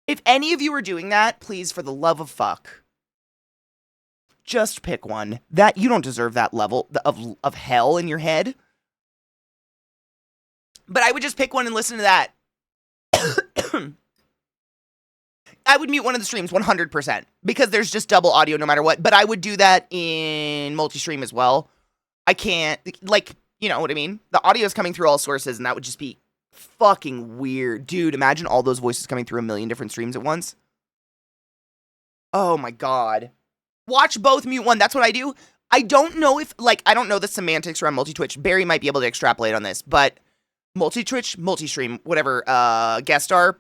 If any of you are doing that, please, for the love of fuck, just pick one. That, you don't deserve that level of hell in your head. But I would just pick one and listen to that. I would mute one of the streams 100%, because there's just double audio no matter what. But I would do that in multi-stream as well. I can't, like, you know what I mean? The audio is coming through all sources, and that would just be fucking weird. Dude, imagine all those voices coming through a million different streams at once. Oh my god. Watch both, mute one. That's what I do. I don't know if, like, I don't know the semantics around multi-twitch. Barry might be able to extrapolate on this, but multi-twitch, multi-stream, whatever, guest star.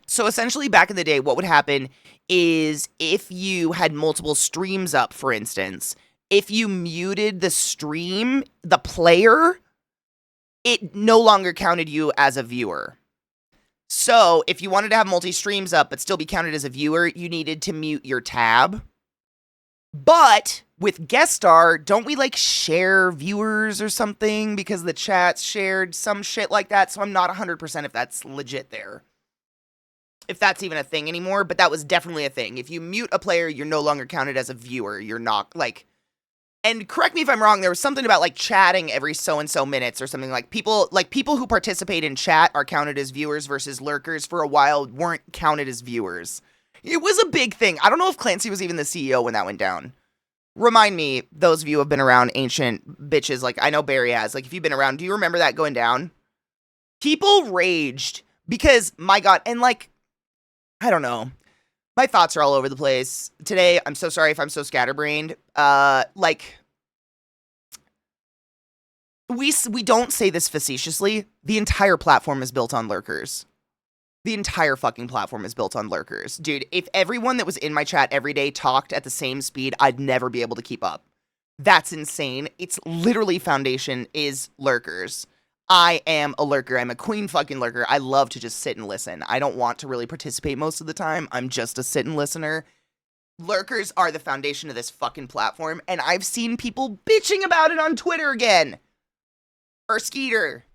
So essentially, back in the day, what would happen is if you had multiple streams up, for instance, if you muted the stream, the player, it no longer counted you as a viewer. So if you wanted to have multi-streams up but still be counted as a viewer, you needed to mute your tab. But with guest star, don't we like share viewers or something because the chat's shared, some shit like that? So I'm not 100% if that's legit there. If that's even a thing anymore, but that was definitely a thing. If you mute a player, you're no longer counted as a viewer. You're not, like, and correct me if I'm wrong, there was something about, like, chatting every so-and-so minutes or something. Like, people who participate in chat are counted as viewers versus lurkers for a while weren't counted as viewers. It was a big thing. I don't know if Clancy was even the CEO when that went down. Remind me, those of you who have been around ancient bitches, like, I know Barry has. Like, if you've been around, do you remember that going down? People raged because, my god, and, like, I don't know. My thoughts are all over the place today. I'm so sorry if I'm so scatterbrained. Like, we don't say this facetiously. The entire platform is built on lurkers. The entire fucking platform is built on lurkers. Dude, if everyone that was in my chat every day talked at the same speed, I'd never be able to keep up. That's insane. It's literally foundation is lurkers. I am a lurker. I'm a queen fucking lurker. I love to just sit and listen. I don't want to really participate most of the time. I'm just a sit and listener. Lurkers are the foundation of this fucking platform, and I've seen people bitching about it on Twitter again. Or Skeeter.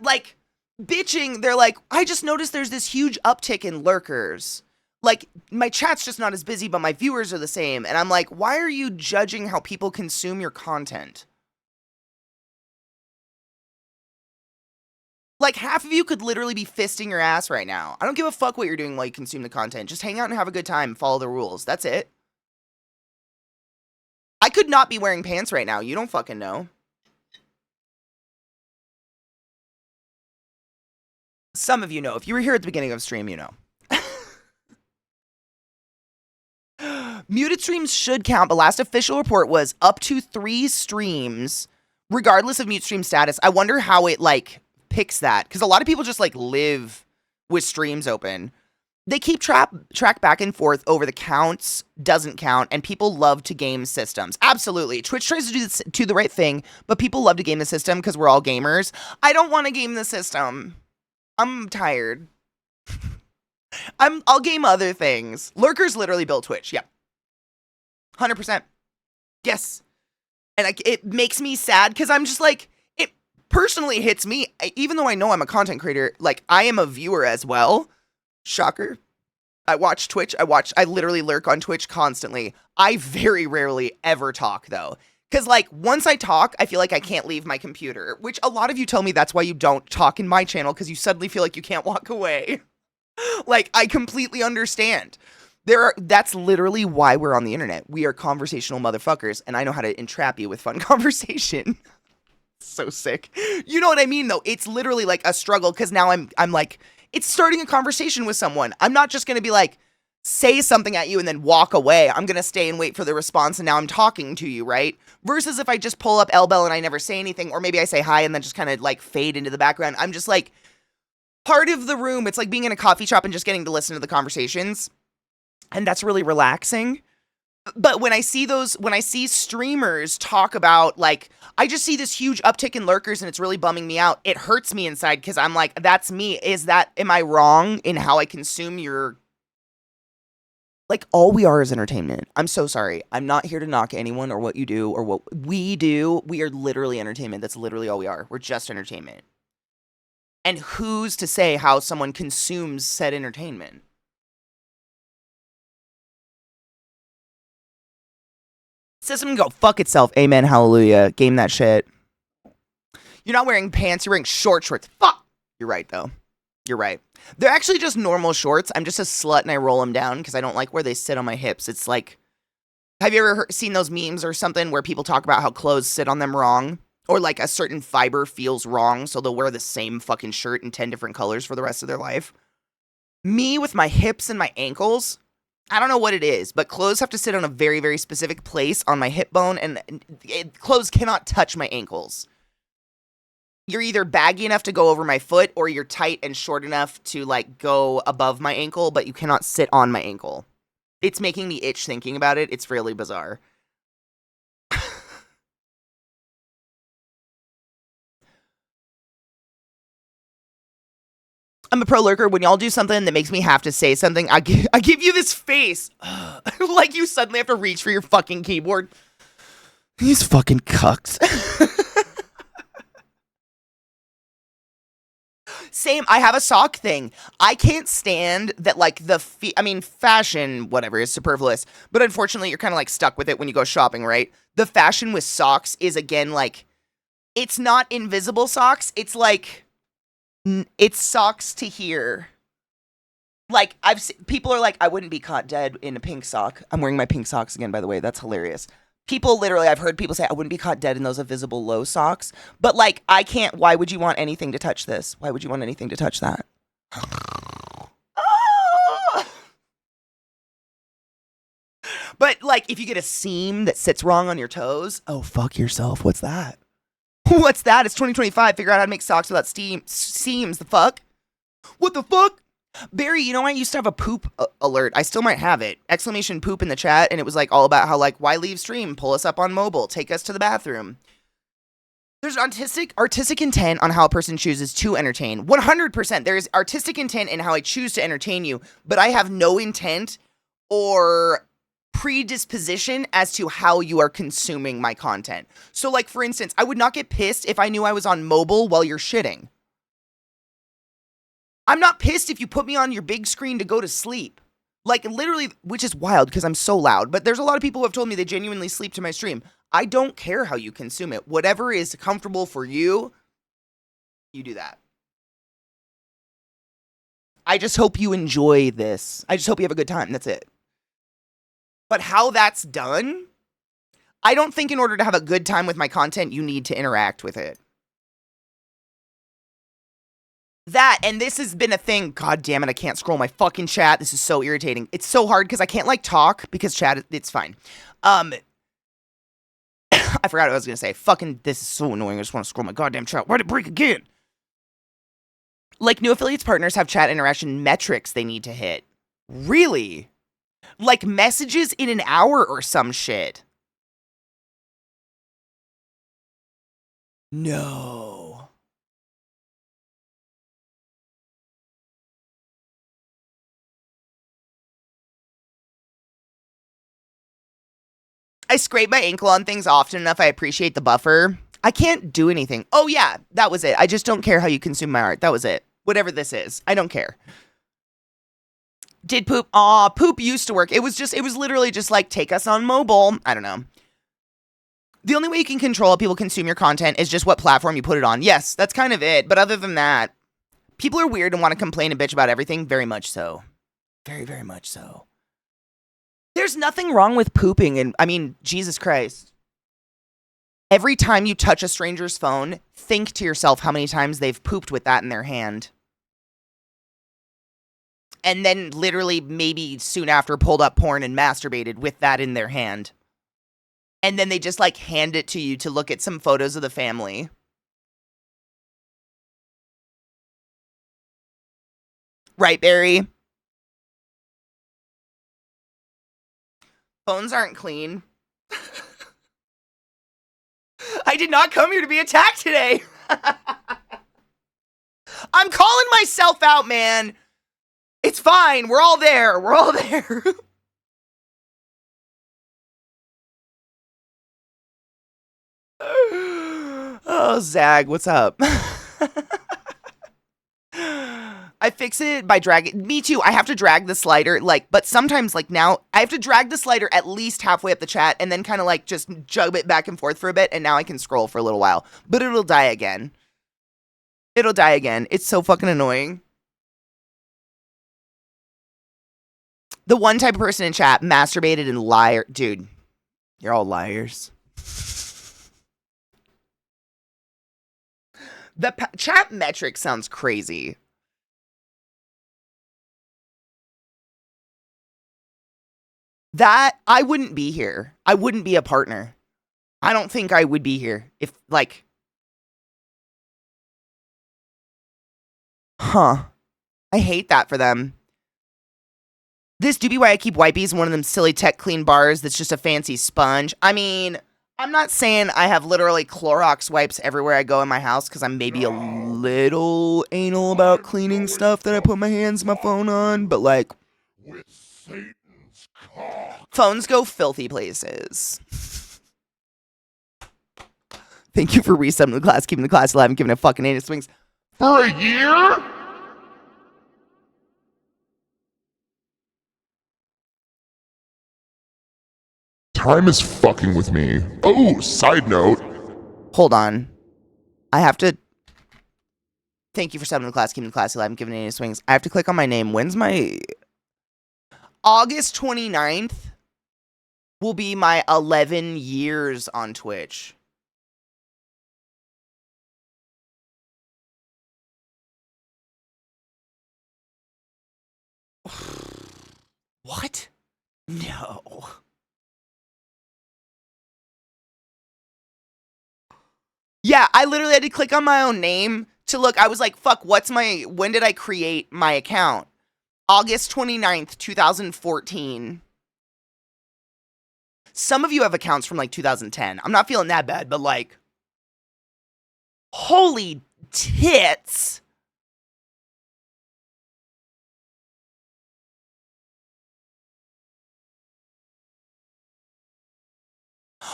Like, bitching, they're like, I just noticed there's this huge uptick in lurkers. Like, my chat's just not as busy, but my viewers are the same. And I'm like, why are you judging how people consume your content? Like, half of you could literally be fisting your ass right now. I don't give a fuck what you're doing while you consume the content. Just hang out and have a good time and follow the rules. That's it. I could not be wearing pants right now. You don't fucking know. Some of you know. If you were here at the beginning of stream, you know. Muted streams should count. The last official report was up to 3 streams, regardless of mute stream status. I wonder how it, like, picks that, because a lot of people just, like, live with streams open. They keep track back and forth over the counts, doesn't count, and people love to game systems. Absolutely. Twitch tries to do the right thing, but people love to game the system because we're all gamers. I don't want to game the system. I'm tired. I'll game other things. Lurkers literally built Twitch. Yeah. 100%. Yes. And like it makes me sad because I'm just like, it personally hits me, even though I know I'm a content creator, like I am a viewer as well. Shocker. I watch Twitch. I literally lurk on Twitch constantly. I very rarely ever talk though. Cause like once I talk, I feel like I can't leave my computer, which a lot of you tell me that's why you don't talk in my channel, because you suddenly feel like you can't walk away. Like I completely understand. That's literally why we're on the internet. We are conversational motherfuckers, and I know how to entrap you with fun conversation. So sick. You know what I mean though? It's literally like a struggle because now I'm like, it's starting a conversation with someone. I'm not just gonna be like, say something at you and then walk away. I'm gonna stay and wait for the response, and now I'm talking to you, right? Versus if I just pull up L Bell and I never say anything, or maybe I say hi and then just kind of like fade into the background. I'm just like part of the room. It's like being in a coffee shop and just getting to listen to the conversations. And that's really relaxing. But when I see streamers talk about, like, I just see this huge uptick in lurkers and it's really bumming me out. It hurts me inside because I'm like, that's me. Am I wrong in how I consume your, like, all we are is entertainment. I'm so sorry. I'm not here to knock anyone or what you do or what we do. We are literally entertainment. That's literally all we are. We're just entertainment. And who's to say how someone consumes said entertainment? System go fuck itself. Amen. Hallelujah. Game that shit. You're not wearing pants. You're wearing shorts. Fuck. You're right, though. You're right. They're actually just normal shorts. I'm just a slut and I roll them down because I don't like where they sit on my hips. It's like, have you ever seen those memes or something where people talk about how clothes sit on them wrong? Or like a certain fiber feels wrong, so they'll wear the same fucking shirt in 10 different colors for the rest of their life? Me with my hips and my ankles, I don't know what it is, but clothes have to sit on a very, very specific place on my hip bone, and clothes cannot touch my ankles. You're either baggy enough to go over my foot, or you're tight and short enough to, like, go above my ankle, but you cannot sit on my ankle. It's making me itch thinking about it. It's really bizarre. I'm a pro lurker. When y'all do something that makes me have to say something, I give you this face. Like you suddenly have to reach for your fucking keyboard. These fucking cucks. Same, I have a sock thing. I can't stand that, like, fashion, whatever, is superfluous. But unfortunately, you're kind of, like, stuck with it when you go shopping, right? The fashion with socks is, again, like, it's not invisible socks. It's, like, it's socks to here. Like, people are like, I wouldn't be caught dead in a pink sock. I'm wearing my pink socks again, by the way. That's hilarious. People literally, I've heard people say, I wouldn't be caught dead in those invisible low socks. But, like, I can't. Why would you want anything to touch this? Why would you want anything to touch that? But, like, if you get a seam that sits wrong on your toes, oh, fuck yourself. What's that? What's that? It's 2025. Figure out how to make socks without seams. The fuck? What the fuck? Barry, you know, I used to have a poop alert. I still might have it. Exclamation poop in the chat. And it was like all about how, like, why leave stream? Pull us up on mobile. Take us to the bathroom. There's artistic intent on how a person chooses to entertain. 100%. There is artistic intent in how I choose to entertain you. But I have no intent or predisposition as to how you are consuming my content. So, like, for instance, I would not get pissed if I knew I was on mobile while you're shitting. I'm not pissed if you put me on your big screen to go to sleep. Like, literally, which is wild because I'm so loud, but there's a lot of people who have told me they genuinely sleep to my stream. I don't care how you consume it. Whatever is comfortable for you, you do that. I just hope you enjoy this. I just hope you have a good time. That's it. But how that's done, I don't think in order to have a good time with my content, you need to interact with it. That, and this has been a thing. God damn it, I can't scroll my fucking chat. This is so irritating. It's so hard because I can't, like, talk because chat, it's fine. I forgot what I was going to say. Fucking, this is so annoying. I just want to scroll my goddamn chat. Why'd it break again? Like, new affiliates partners have chat interaction metrics they need to hit. Really? Like, messages in an hour or some shit. No. I scrape my ankle on things often enough. I appreciate the buffer. I can't do anything. Oh, yeah, that was it. I just don't care how you consume my art. That was it. Whatever this is, I don't care. Did poop? Aw, poop used to work. It was literally just like, take us on mobile. I don't know. The only way you can control how people consume your content is just what platform you put it on. Yes, that's kind of it. But other than that, people are weird and want to complain and bitch about everything. Very much so. Very, very much so. There's nothing wrong with pooping. And I mean, Jesus Christ. Every time you touch a stranger's phone, think to yourself how many times they've pooped with that in their hand. And then literally maybe soon after pulled up porn and masturbated with that in their hand. And then they just like hand it to you to look at some photos of the family. Right, Barry? Phones aren't clean. I did not come here to be attacked today. I'm calling myself out, man. It's fine. We're all there. We're all there. Oh, Zag, what's up? I fix it by dragging. Me too. I have to drag the slider, like, but sometimes, like now, I have to drag the slider at least halfway up the chat and then kind of like just jug it back and forth for a bit, and now I can scroll for a little while. But it'll die again. It'll die again. It's so fucking annoying. The one type of person in chat, masturbated and liar. Dude, you're all liars. The chat metric sounds crazy. That, I wouldn't be here. I wouldn't be a partner. I don't think I would be here if, like... Huh. I hate that for them. This do be why I keep wipies in one of them silly tech clean bars that's just a fancy sponge. I mean, I'm not saying I have literally Clorox wipes everywhere I go in my house because I'm maybe a little anal about cleaning stuff that I put my hands and my phone on, but like... Phones go filthy places. Thank you for resubbing the class, keeping the class alive, and giving a fucking 8 swings. For a year? Time is fucking with me. Oh, side note. Hold on. I have to... Thank you for subbing the class, keeping the class alive, and giving 8 swings. I have to click on my name. When's my... August 29th will be my 11 years on Twitch. What? No. Yeah, I literally had to click on my own name to look. I was like, fuck, when did I create my account? August 29th, 2014. Some of you have accounts from like 2010. I'm not feeling that bad, but like, holy tits.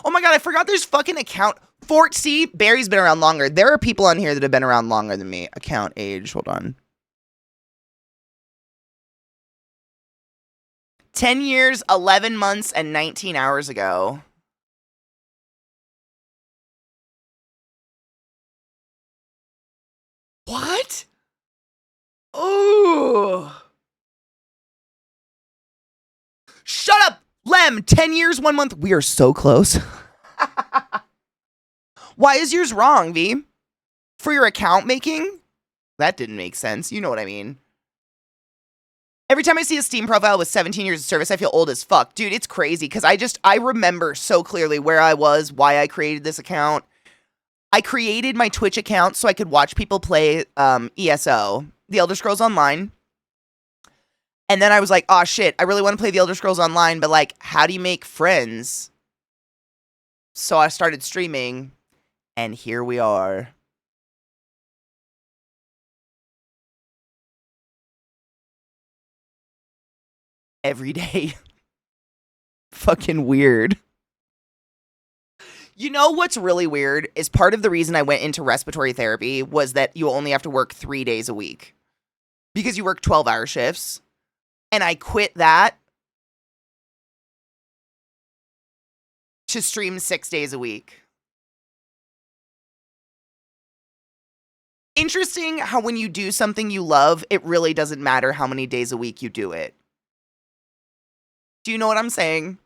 Oh my god, I forgot there's fucking account. Fort C, Barry's been around longer. There are people on here that have been around longer than me. Account age, hold on. 10 years, 11 months, and 19 hours ago. What? Ooh. Shut up, Lem. 10 years, 1 month. We are so close. Why is yours wrong, V? For your account making? That didn't make sense. You know what I mean. Every time I see a Steam profile with 17 years of service, I feel old as fuck. Dude, it's crazy because I remember so clearly where I was, why I created this account. I created my Twitch account so I could watch people play ESO, The Elder Scrolls Online. And then I was like, oh shit, I really want to play The Elder Scrolls Online, but like, how do you make friends? So I started streaming, and here we are. Every day. Fucking weird. You know what's really weird is part of the reason I went into respiratory therapy was that you only have to work 3 days a week because you work 12-hour shifts. And I quit that to stream 6 days a week. Interesting how when you do something you love, it really doesn't matter how many days a week you do it. Do you know what I'm saying?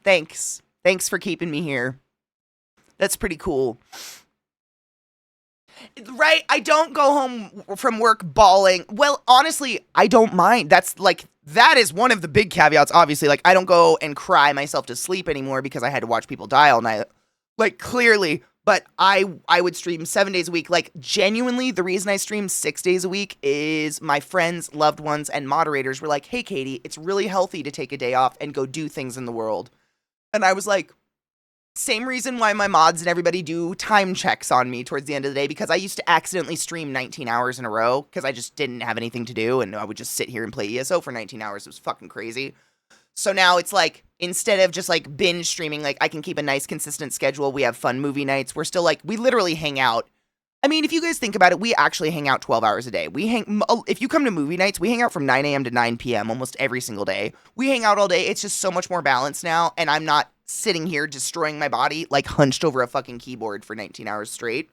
Thanks. Thanks for keeping me here. That's pretty cool. Right? I don't go home from work bawling. Well, honestly, I don't mind. That is one of the big caveats, obviously. Like, I don't go and cry myself to sleep anymore because I had to watch people die all night. Like, clearly. But I would stream 7 days a week. Like, genuinely, the reason I stream 6 days a week is my friends, loved ones, and moderators were like, hey, Katie, it's really healthy to take a day off and go do things in the world. And I was like, same reason why my mods and everybody do time checks on me towards the end of the day, because I used to accidentally stream 19 hours in a row because I just didn't have anything to do, and I would just sit here and play ESO for 19 hours. It was fucking crazy. So now it's like, instead of just like binge streaming, like I can keep a nice consistent schedule. We have fun movie nights. We're still like, we literally hang out. I mean, if you guys think about it, we actually hang out 12 hours a day. If you come to movie nights, we hang out from 9 a.m. to 9 p.m. almost every single day. We hang out all day. It's just so much more balanced now, and I'm not sitting here destroying my body, like hunched over a fucking keyboard for 19 hours straight.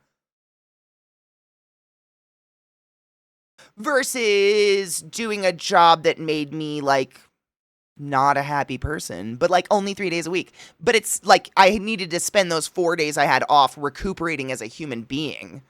Versus doing a job that made me, like, not a happy person, but, like, only 3 days a week. But it's, like, I needed to spend those 4 days I had off recuperating as a human being.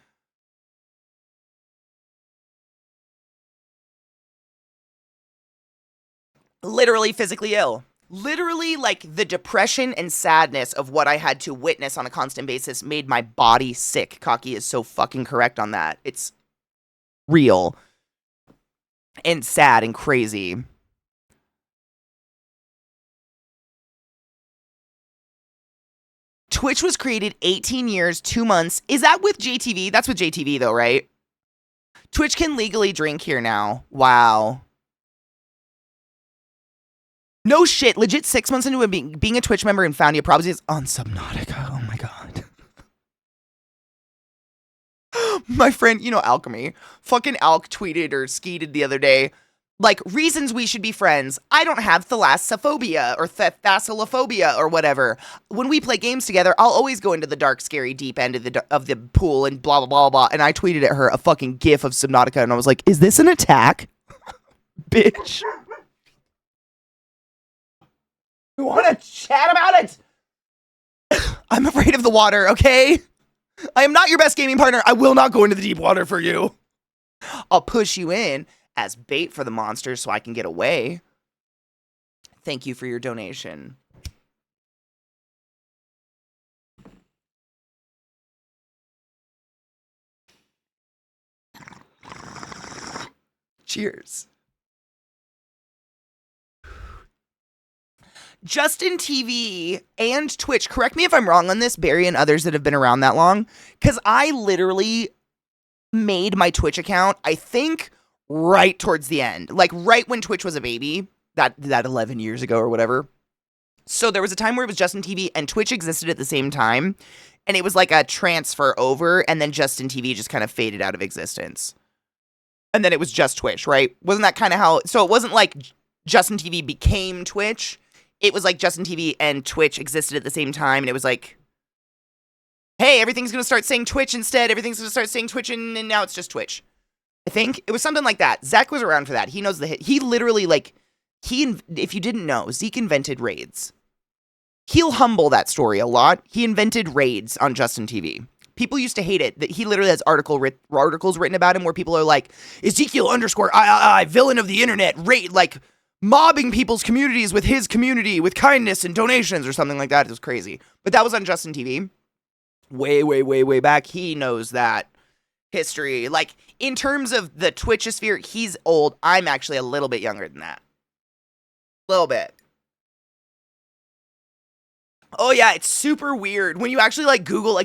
Literally physically ill. Literally, like, the depression and sadness of what I had to witness on a constant basis made my body sick. Cocky is so fucking correct on that. It's real. And sad and crazy. Twitch was created 18 years, 2 months. Is that with JTV? That's with JTV, though, right? Twitch can legally drink here now. Wow. No shit, legit 6 months into being a Twitch member and found you probably is on Subnautica. Oh my god. My friend, you know, Alchemy. Fucking Alk tweeted or skeeted the other day, like, reasons we should be friends. I don't have thalassophobia or thalassophobia or whatever. When we play games together, I'll always go into the dark, scary, deep end of the pool and blah, blah, blah, blah. And I tweeted at her a fucking gif of Subnautica, and I was like, is this an attack? Bitch. We want to chat about it. I'm afraid of the water, okay? I am not your best gaming partner. I will not go into the deep water for you. I'll push you in as bait for the monsters so I can get away. Thank you for your donation. Cheers. Justin TV and Twitch, correct me if I'm wrong on this, Barry and others that have been around that long, because I literally made my Twitch account, I think, right towards the end. Like, right when Twitch was a baby, that 11 years ago or whatever. So there was a time where it was Justin TV and Twitch existed at the same time, and it was like a transfer over, and then Justin TV just kind of faded out of existence. And then it was just Twitch, right? Wasn't that kind of how... So it wasn't like Justin TV became Twitch. It was like Justin TV and Twitch existed at the same time, and it was like, hey, everything's going to start saying Twitch instead. Everything's going to start saying Twitch, and now it's just Twitch. I think it was something like that. Zach was around for that. He knows the hit. He literally, like, if you didn't know, Zeke invented raids. He'll humble that story a lot. He invented raids on Justin TV. People used to hate it. That he literally has articles written about him where people are like, Ezekiel _ villain of the internet, raid, like, mobbing people's communities with his community with kindness and donations or something like that. It was crazy. But that was on Justin TV. Way, way, way, way back. He knows that history. Like, in terms of the Twitchosphere, he's old. I'm actually a little bit younger than that. A little bit. Oh yeah, it's super weird when you actually like Google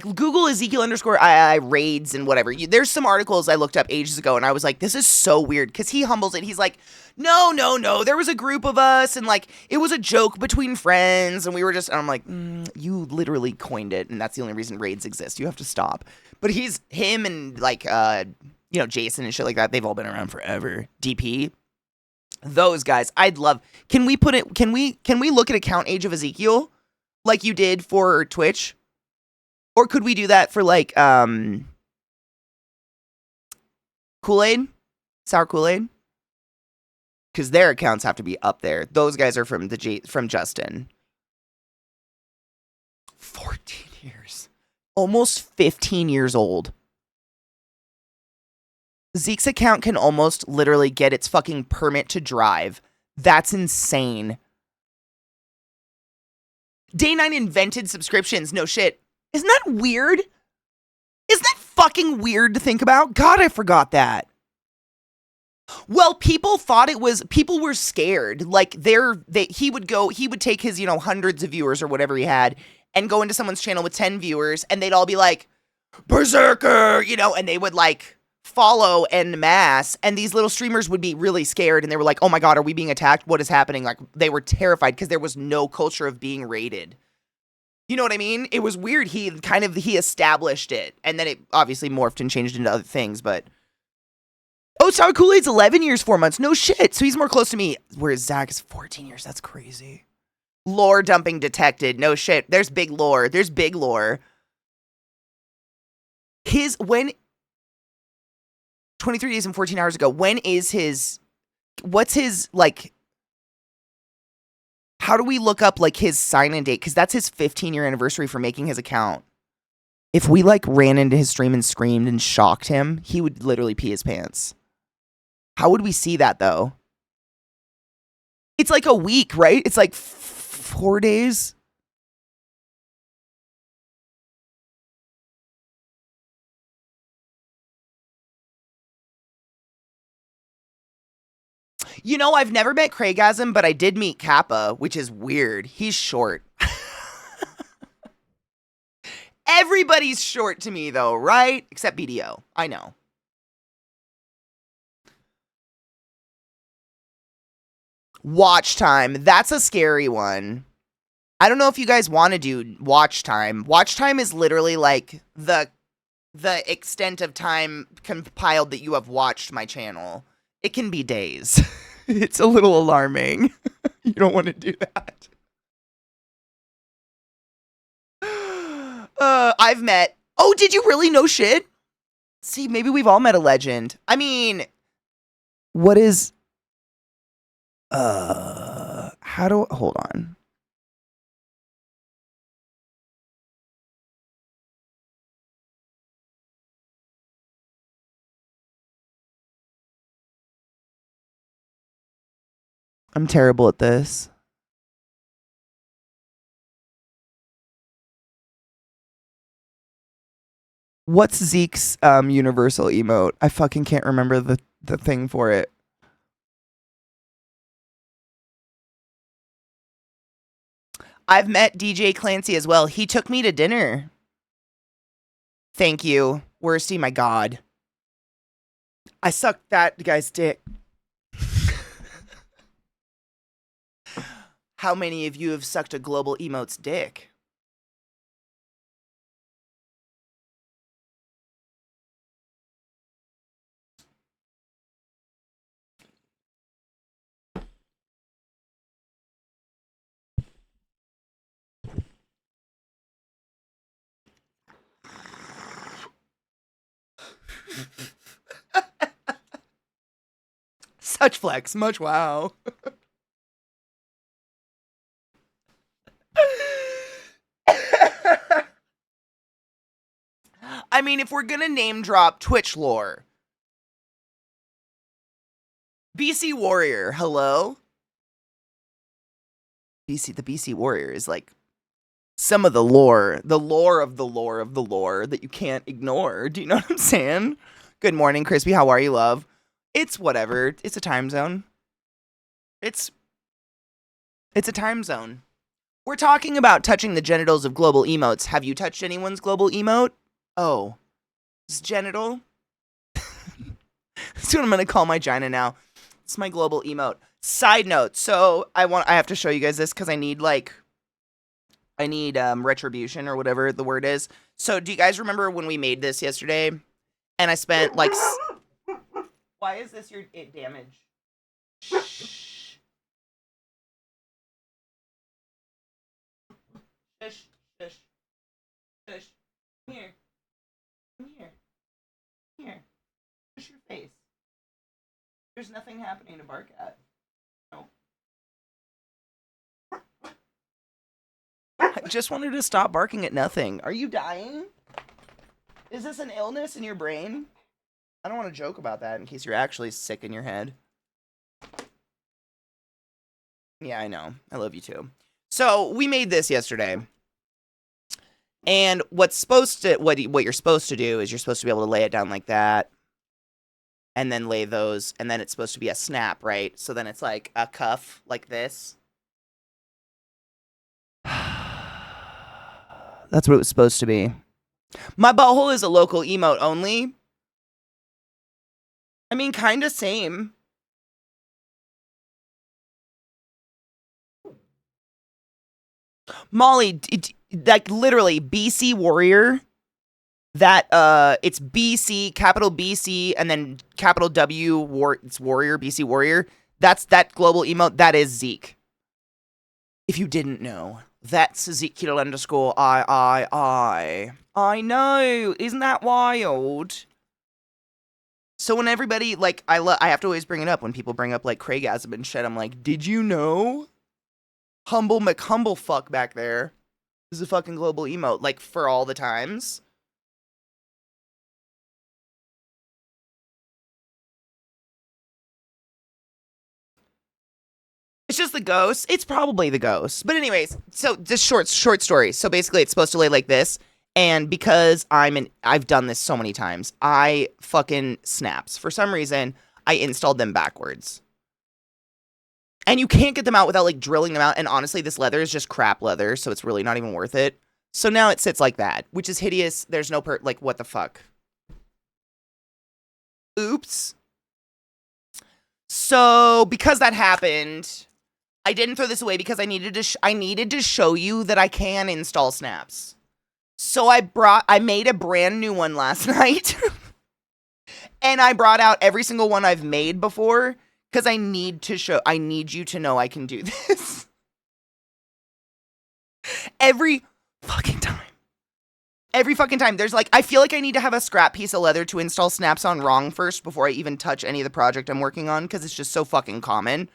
Ezekiel underscore I raids and whatever. There's some articles I looked up ages ago and I was like, this is so weird because he humbles it. He's like, no, no, no. There was a group of us and like it was a joke between friends and we were just. And I'm like, you literally coined it and that's the only reason raids exist. You have to stop. But him and like Jason and shit like that. They've all been around forever. DP. Those guys, I'd love. Can we put it? Can we look at account age of Ezekiel? Like you did for Twitch? Or could we do that for like Kool-Aid? Sour Kool-Aid? Because their accounts have to be up there. Those guys are from from Justin. 14 years. Almost 15 years old. Zeke's account can almost literally get its fucking permit to drive. That's insane. Day 9 invented subscriptions. No shit. Isn't that weird? Isn't that fucking weird to think about? God, I forgot that. Well, people were scared. Like he would take his, hundreds of viewers or whatever he had and go into someone's channel with 10 viewers and they'd all be like, Berserker, and they would like follow en masse, and these little streamers would be really scared and they were like, oh my god, are we being attacked? What is happening? Like they were terrified because there was no culture of being raided. You know what I mean? It was weird. He established it and then it obviously morphed and changed into other things. But Sour Kool-Aid's 11 years 4 months. No shit. So he's more close to me, whereas Zach is 14 years. That's crazy. Lore dumping detected. No shit. There's big lore. 23 days and 14 hours ago, what's his, like, how do we look up, like, his sign-in date? Because that's his 15-year anniversary for making his account. If we, like, ran into his stream and screamed and shocked him, he would literally pee his pants. How would we see that, though? It's like a week, right? It's like 4 days? I've never met Craigasm, but I did meet Kappa, which is weird. He's short. Everybody's short to me, though, right? Except BDO. I know. Watch time. That's a scary one. I don't know if you guys want to do watch time. Watch time is literally like the extent of time compiled that you have watched my channel. It can be days. It's a little alarming. You don't want to do that. I've met... Oh, did you really know shit? See, maybe we've all met a legend. I mean... What is... How do... Hold on. I'm terrible at this. What's Zeke's universal emote? I fucking can't remember the thing for it. I've met DJ Clancy as well. He took me to dinner. Thank you. Worsty, my god. I sucked that guy's dick. How many of you have sucked a global emote's dick? Such flex, much wow. I mean, if we're gonna name drop Twitch lore, BC Warrior, hello? The BC Warrior is like some of the lore of the lore of the lore that you can't ignore. Do you know what I'm saying? Good morning, Crispy. How are you, love? It's whatever. It's a time zone. It's a time zone. We're talking about touching the genitals of global emotes. Have you touched anyone's global emote? Oh, it's genital. That's what I'm gonna call my gina now. It's my global emote. Side note. So I have to show you guys this because I need retribution or whatever the word is. So do you guys remember when we made this yesterday? And I spent like. Why is this your damage? Shh. Shush, shush, shush. Come here. Come here. Come here. Shush your face. There's nothing happening to bark at. No. I just wanted to stop barking at nothing. Are you dying? Is this an illness in your brain? I don't want to joke about that in case you're actually sick in your head. Yeah, I know. I love you too. So we made this yesterday, and what you're supposed to do is you're supposed to be able to lay it down like that, and then lay those, and then it's supposed to be a snap, right? So then it's like a cuff like this. That's what it was supposed to be. My butthole is a local emote only. I mean, kind of same. Molly, like literally BC Warrior. That it's BC, capital BC, and then capital W. It's Warrior, BC Warrior. That's that global emote. That is Zeke. If you didn't know, that's Ezekiel _ I. I know, isn't that wild? So when everybody like I have to always bring it up when people bring up like Craigasm and shit. I'm like, did you know? Humble McHumblefuck back there is a fucking global emote, like for all the times. It's just the ghost. It's probably the ghost. But anyways, so this short story. So basically it's supposed to lay like this. And because I've done this so many times, I fucking snaps. For some reason, I installed them backwards. And you can't get them out without like drilling them out. And honestly, this leather is just crap leather, so it's really not even worth it. So now it sits like that, which is hideous. There's no like, what the fuck? Oops. So because that happened, I didn't throw this away because I needed to show you that I can install snaps. So I made a brand new one last night. And I brought out every single one I've made before. Because I need you to know I can do this. Every fucking time. There's like, I feel like I need to have a scrap piece of leather to install snaps on wrong first before I even touch any of the project I'm working on. Because it's just so fucking common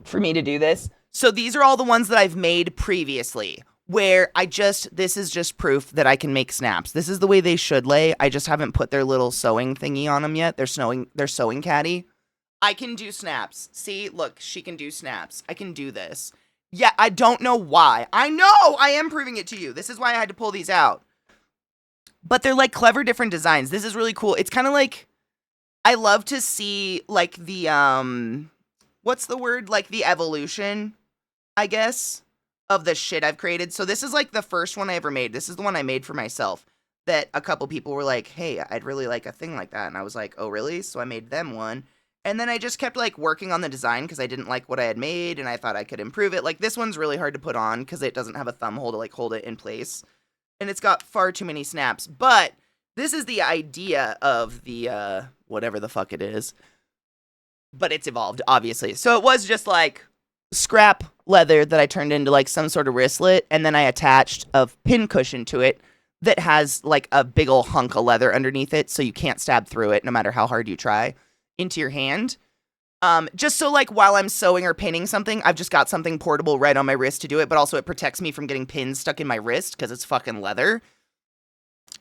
for me to do this. So these are all the ones that I've made previously. Where this is just proof that I can make snaps. This is the way they should lay. I just haven't put their little sewing thingy on them yet. They're sewing caddy. I can do snaps. See, look, she can do snaps. I can do this. Yeah, I don't know why. I know I am proving it to you. This is why I had to pull these out. But they're like clever different designs. This is really cool. It's kind of like, I love to see like the, what's the word? Like the evolution, I guess, of the shit I've created. So this is like the first one I ever made. This is the one I made for myself. That a couple people were like, hey, I'd really like a thing like that. And I was like, oh, really? So I made them one. And then I just kept like working on the design because I didn't like what I had made and I thought I could improve it. Like this one's really hard to put on because it doesn't have a thumb hole to like hold it in place. And it's got far too many snaps. But this is the idea of the whatever the fuck it is. But it's evolved, obviously. So it was just like scrap leather that I turned into like some sort of wristlet. And then I attached a pin cushion to it that has like a big ol' hunk of leather underneath it. So you can't stab through it no matter how hard you try. Into your hand. Just so like while I'm sewing or pinning something, I've just got something portable right on my wrist to do it, but also it protects me from getting pins stuck in my wrist because it's fucking leather.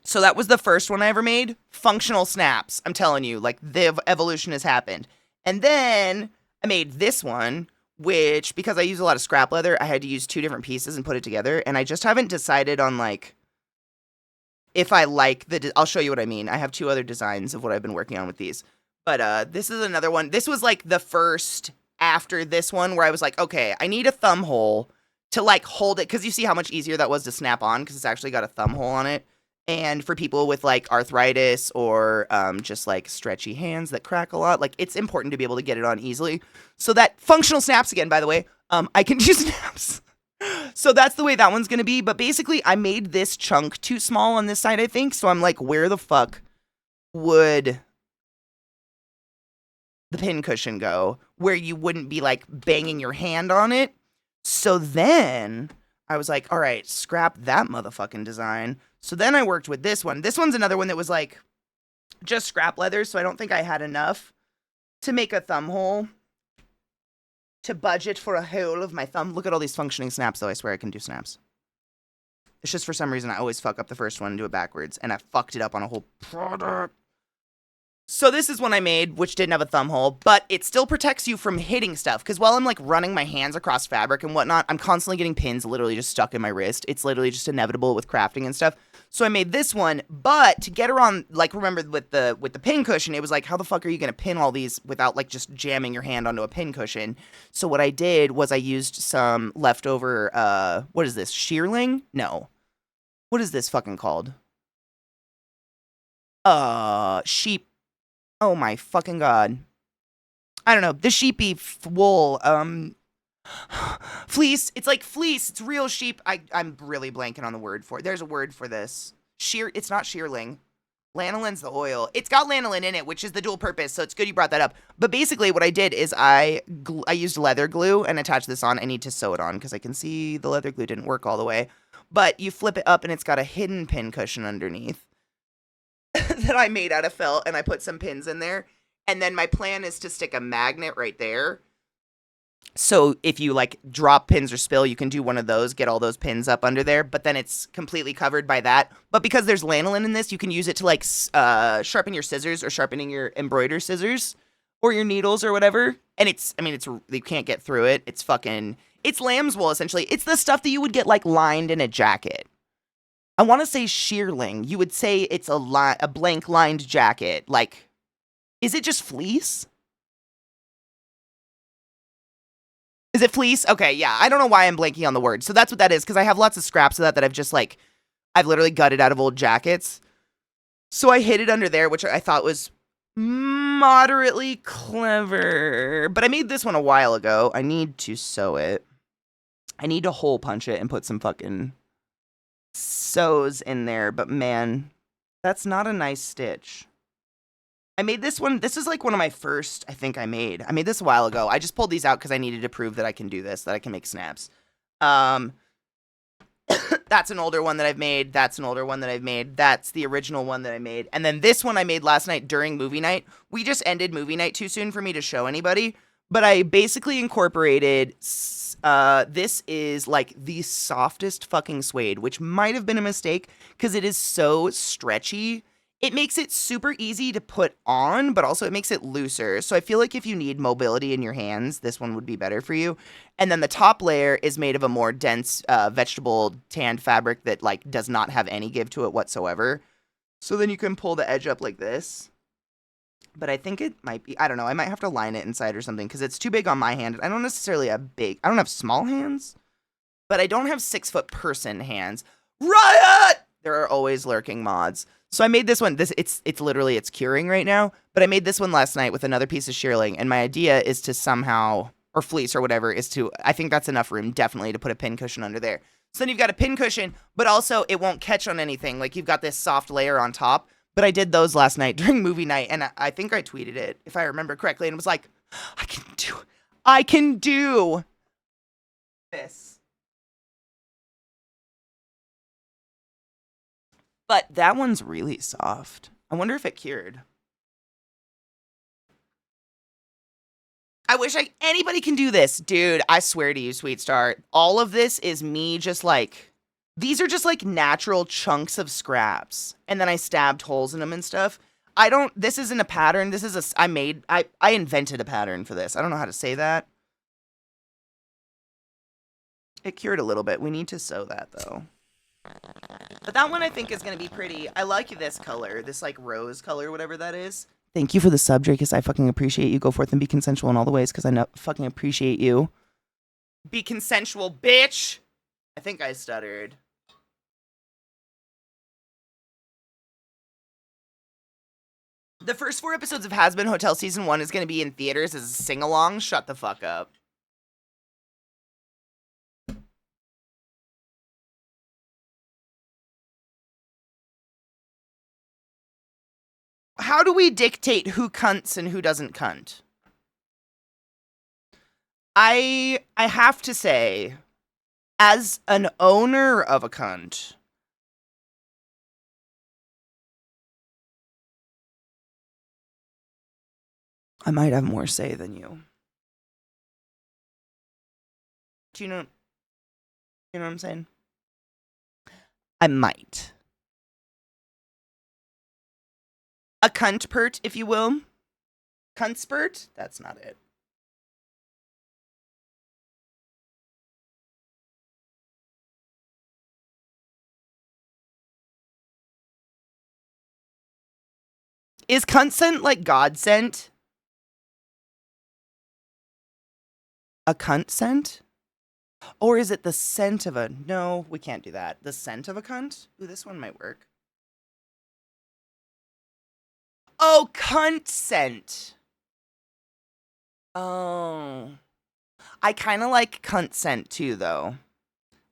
So that was the first one I ever made. Functional snaps. I'm telling you, like the evolution has happened. And then I made this one, which because I use a lot of scrap leather, I had to use 2 different pieces and put it together. And I just haven't decided on like, if I like I'll show you what I mean. I have 2 other designs of what I've been working on with these. But this is another one. This was like the first after this one where I was like, okay, I need a thumb hole to like hold it, because you see how much easier that was to snap on because it's actually got a thumb hole on it. And for people with like arthritis or just like stretchy hands that crack a lot, like it's important to be able to get it on easily. So that functional snaps again, by the way, I can do snaps. So that's the way that one's going to be. But basically, I made this chunk too small on this side, I think. So I'm like, where the fuck would the pin cushion go where you wouldn't be like banging your hand on it? So then I was like, all right, scrap that motherfucking design. So then I worked with this one. This one's another one that was like just scrap leather. So I don't think I had enough to make a thumb hole to budget for a hole of my thumb. Look at all these functioning snaps, though. I swear I can do snaps. It's just for some reason I always fuck up the first one and do it backwards, and I fucked it up on a whole product. So this is one I made, which didn't have a thumb hole, but it still protects you from hitting stuff, because while I'm like running my hands across fabric and whatnot, I'm constantly getting pins literally just stuck in my wrist. It's literally just inevitable with crafting and stuff. So I made this one, but to get her on, like, remember with the pin cushion, it was like, how the fuck are you going to pin all these without, like, just jamming your hand onto a pin cushion? So what I did was I used some leftover, what is this, shearling? No. What is this fucking called? Sheep. Oh my fucking god. I don't know, the sheepy wool, fleece. It's like fleece. It's real sheep. I'm really blanking on the word for it. There's a word for this. It's not shearling. Lanolin's the oil. It's got lanolin in it, which is the dual purpose, so it's good you brought that up. But basically what I did is I used leather glue and attached this on. I need to sew it on because I can see the leather glue didn't work all the way. But you flip it up and it's got a hidden pin cushion underneath that I made out of felt, and I put some pins in there. And then my plan is to stick a magnet right there. So if you like drop pins or spill, you can do one of those, get all those pins up under there, but then it's completely covered by that. But because there's lanolin in this, you can use it to like sharpen your scissors or sharpening your embroider scissors or your needles or whatever. And you can't get through it. It's lamb's wool essentially. It's the stuff that you would get like lined in a jacket. I want to say shearling. You would say it's a blank lined jacket. Like, is it just fleece? Is it fleece? Okay, yeah. I don't know why I'm blanking on the word. So that's what that is, because I have lots of scraps of that I've just like, I've literally gutted out of old jackets. So I hid it under there, which I thought was moderately clever. But I made this one a while ago. I need to sew it. I need to hole punch it and put some fucking sews in there. But man, that's not a nice stitch. I made this one. This is like one of my first, I think I made this a while ago. I just pulled these out because I needed to prove that I can do this, that I can make snaps. That's an older one that I've made. That's an older one that I've made. That's the original one that I made. And then this one I made last night during movie night. We just ended movie night too soon for me to show anybody. But I basically incorporated, this is like the softest fucking suede, which might have been a mistake because it is so stretchy. It makes it super easy to put on, but also it makes it looser. So I feel like if you need mobility in your hands, this one would be better for you. And then the top layer is made of a more dense vegetable tanned fabric that like does not have any give to it whatsoever. So then you can pull the edge up like this. But I think it might be, I don't know, I might have to line it inside or something because it's too big on my hand. I don't necessarily have I don't have small hands, but I don't have 6-foot person hands. Riot! There are always lurking mods. So I made this one. It's literally, it's curing right now. But I made this one last night with another piece of shearling. And my idea is to somehow, or fleece or whatever, I think that's enough room definitely to put a pin cushion under there. So then you've got a pin cushion, but also it won't catch on anything. Like you've got this soft layer on top. But I did those last night during movie night. And I think I tweeted it, if I remember correctly. And it was like, I can do this. But that one's really soft. I wonder if it cured. I wish anybody can do this. Dude, I swear to you, Sweet Star, all of this is me just like, these are just like natural chunks of scraps. And then I stabbed holes in them and stuff. This isn't a pattern. This is I invented a pattern for this. I don't know how to say that. It cured a little bit. We need to sew that though. But that one I think is going to be pretty. I like this color, this like rose color, whatever that is. Thank you for the sub, Drake, because I fucking appreciate you. Go forth and be consensual in all the ways because I fucking appreciate you. Be consensual, bitch. I think I stuttered. The first 4 episodes of Has Been Hotel Season 1 is going to be in theaters as a sing-along. Shut the fuck up. How do we dictate who cunts and who doesn't cunt? I have to say, as an owner of a cunt, I might have more say than you. Do you know what I'm saying? I might. A cunt pert, if you will. Cunt spurt? That's not it. Is cunt scent like God scent? A cunt scent? Or is it the scent of a... No, we can't do that. The scent of a cunt? Ooh, this one might work. Oh, cunt scent. Oh. I kind of like cunt scent too, though.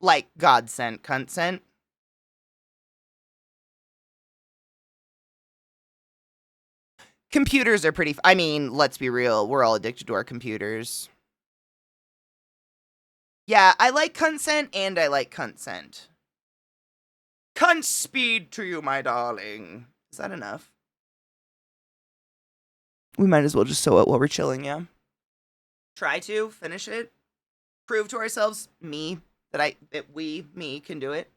Like God scent, cunt scent. Computers are pretty... I mean, let's be real. We're all addicted to our computers. Yeah, I like cunt scent and I like cunt scent. Cunt speed to you, my darling. Is that enough? We might as well just sew it while we're chilling, yeah? Try to finish it. Prove to ourselves, me, that me can do it.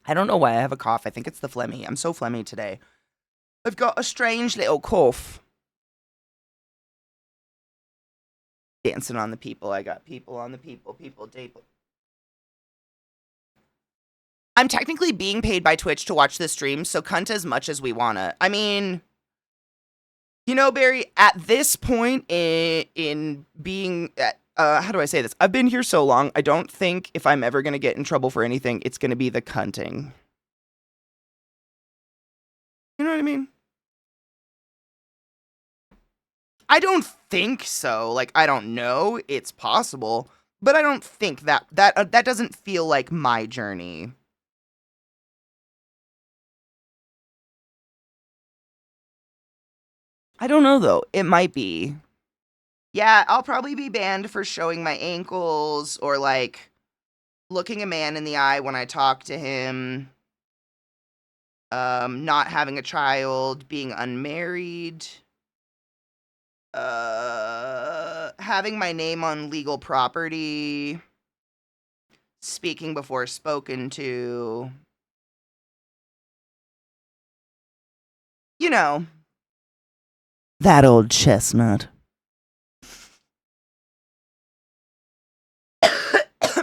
I don't know why I have a cough. I think it's the phlegmy. I'm so phlegmy today. I've got a strange little cough. Dancing on the people. I got people on the people. I'm technically being paid by Twitch to watch this stream, so cunt as much as we wanna. I mean, you know, Barry, at this point in being... how do I say this? I've been here so long, I don't think if I'm ever gonna get in trouble for anything, it's gonna be the cunting. You know what I mean? I don't think so. Like, I don't know. It's possible. But I don't think that doesn't feel like my journey. I don't know, though. It might be. Yeah, I'll probably be banned for showing my ankles or, like, looking a man in the eye when I talk to him. Not having a child, being unmarried. Having my name on legal property. Speaking before spoken to. You know. That old chestnut.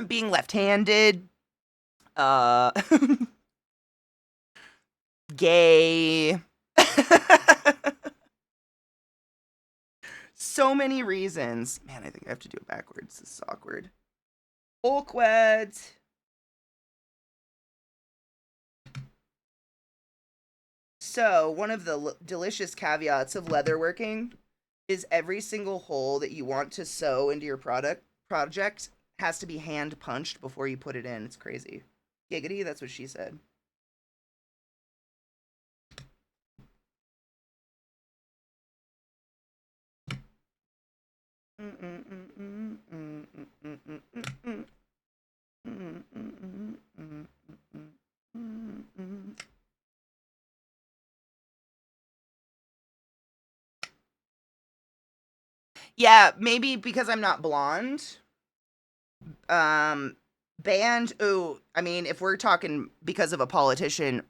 Being left-handed. Gay. So many reasons. Man, I think I have to do it backwards. This is awkward. Awkward. So, one of the delicious caveats of leatherworking is every single hole that you want to sew into your project has to be hand punched before you put it in. It's crazy. Giggity, that's what she said. Yeah, maybe because I'm not blonde. Banned. Ooh, I mean, if we're talking because of a politician,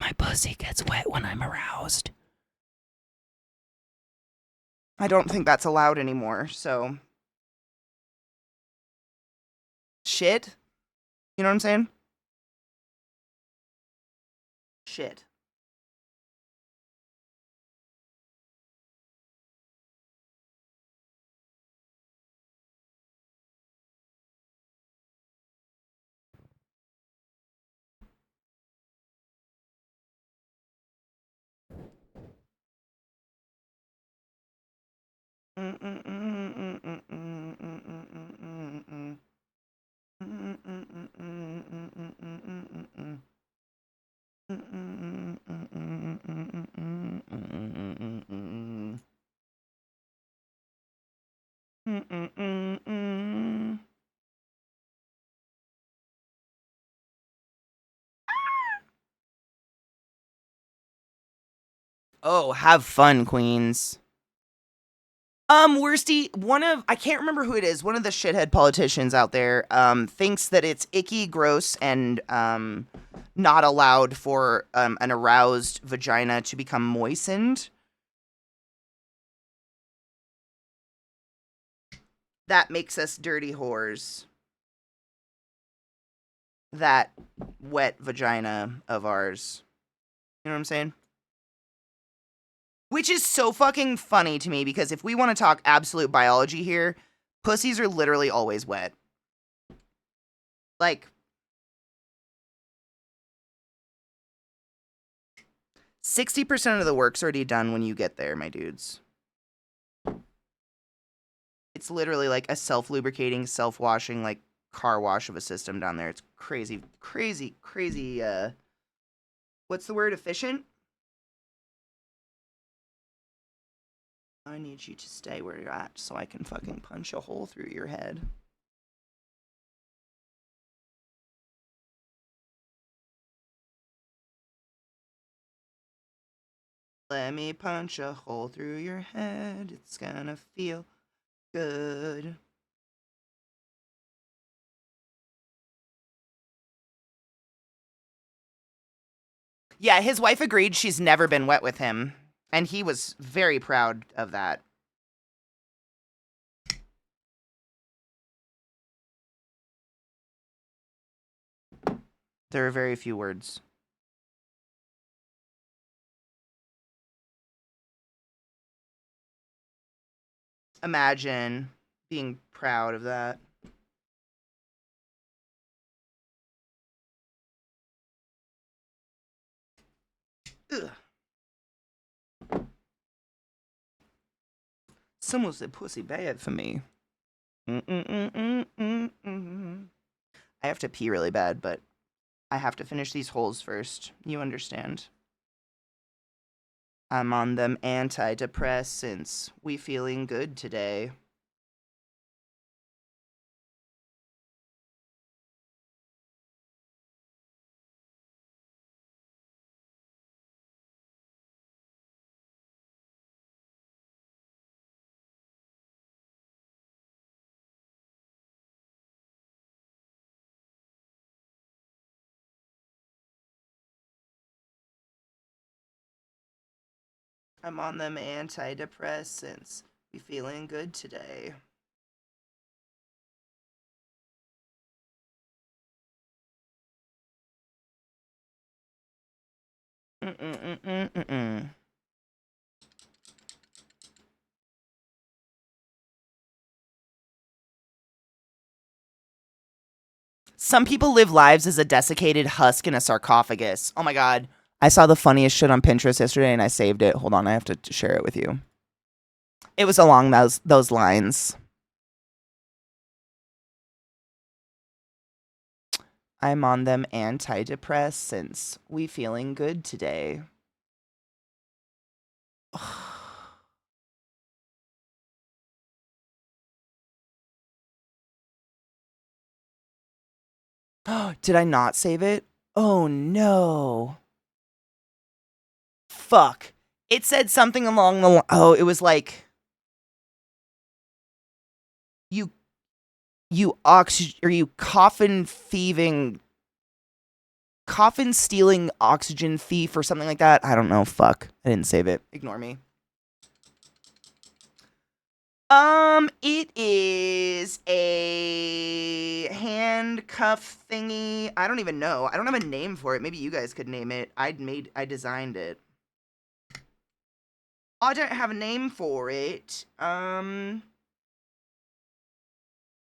my pussy gets wet when I'm aroused. I don't think that's allowed anymore, so. Shit? You know what I'm saying? Shit. Mm-mm-mm-mm. Oh, have fun, queens. Worsty, I can't remember who it is, one of the shithead politicians out there, thinks that it's icky, gross, and, not allowed for, an aroused vagina to become moistened. That makes us dirty whores. That wet vagina of ours. You know what I'm saying? Which is so fucking funny to me because if we want to talk absolute biology here, pussies are literally always wet. Like, 60% of the work's already done when you get there, my dudes. It's literally like a self-lubricating, self-washing, like, car wash of a system down there. It's crazy, crazy, crazy, what's the word? Efficient? I need you to stay where you're at so I can fucking punch a hole through your head. Let me punch a hole through your head. It's gonna feel good. Yeah, his wife agreed she's never been wet with him, and he was very proud of that. There are very few words. Imagine being proud of that. Ugh. Someone said pussy bad for me. Mm-mm-mm-mm-mm-mm. I have to pee really bad, but I have to finish these holes first. You understand. I'm on them antidepressants. We feeling good today. I'm on them antidepressants. We feeling good today. Mm-mm-mm-mm-mm. Some people live lives as a desiccated husk in a sarcophagus. Oh my god. I saw the funniest shit on Pinterest yesterday and I saved it. Hold on, I have to share it with you. It was along those lines. I'm on them antidepressants. We feeling good today. Did I not save it? Oh no. Fuck. It said something along the oh, it was like you you coffin stealing oxygen thief or something like that. I don't know. Fuck. I didn't save it. Ignore me. It is a handcuff thingy. I don't even know. I don't have a name for it. Maybe you guys could name it. I designed it. I don't have a name for it.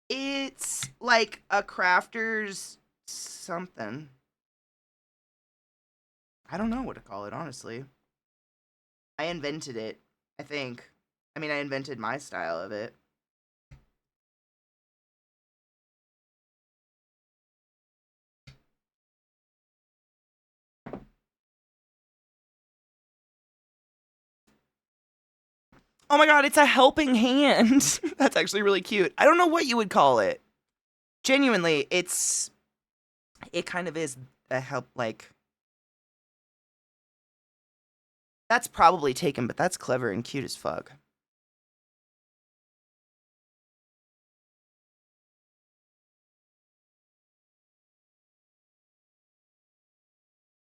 It's like a crafter's something. I don't know what to call it, honestly. I invented it, I think. I mean, I invented my style of it. Oh my god, it's a helping hand. That's actually really cute. I don't know what you would call it. Genuinely, it kind of is a help, like, that's probably taken, but that's clever and cute as fuck.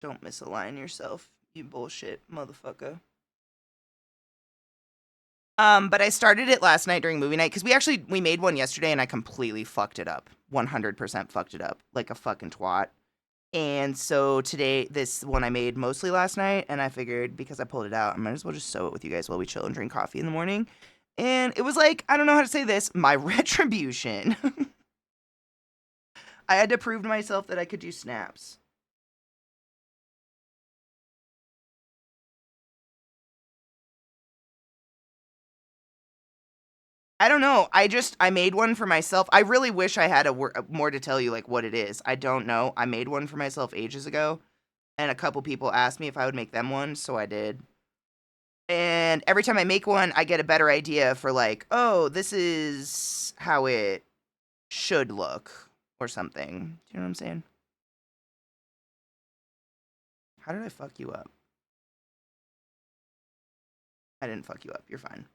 Don't misalign yourself, you bullshit motherfucker. But I started it last night during movie night because we made one yesterday and I completely fucked it up. 100% fucked it up like a fucking twat. And so today, this one I made mostly last night, and I figured because I pulled it out, I might as well just sew it with you guys while we chill and drink coffee in the morning. And it was like, I don't know how to say this, my retribution. I had to prove to myself that I could do snaps. I don't know. I made one for myself. I really wish I had more to tell you, like what it is. I don't know. I made one for myself ages ago, and a couple people asked me if I would make them one, so I did. And every time I make one, I get a better idea for like, oh, this is how it should look or something. Do you know what I'm saying? How did I fuck you up? I didn't fuck you up. You're fine.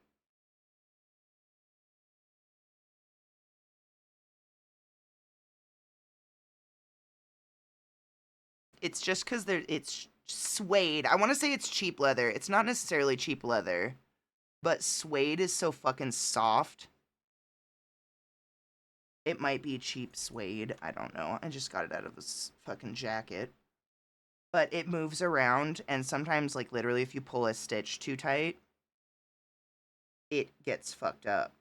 It's just because it's suede. I want to say it's cheap leather. It's not necessarily cheap leather, but suede is so fucking soft. It might be cheap suede. I don't know. I just got it out of this fucking jacket. But it moves around, and sometimes, like, literally, if you pull a stitch too tight, it gets fucked up.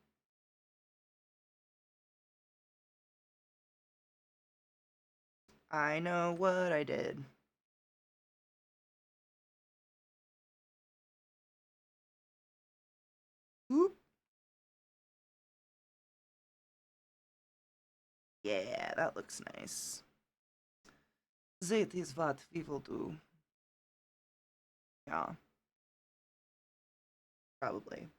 I know what I did. Oop. Yeah, that looks nice. That is what we will do. Yeah. Probably.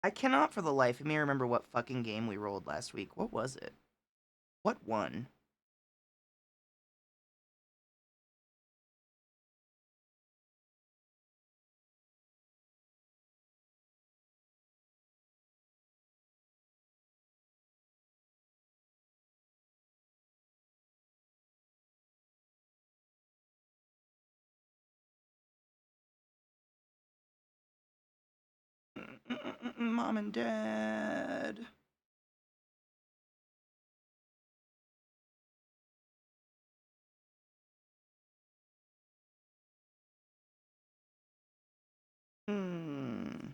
I cannot for the life of me remember what fucking game we rolled last week. What was it? What won? Mom and Dad. Hmm.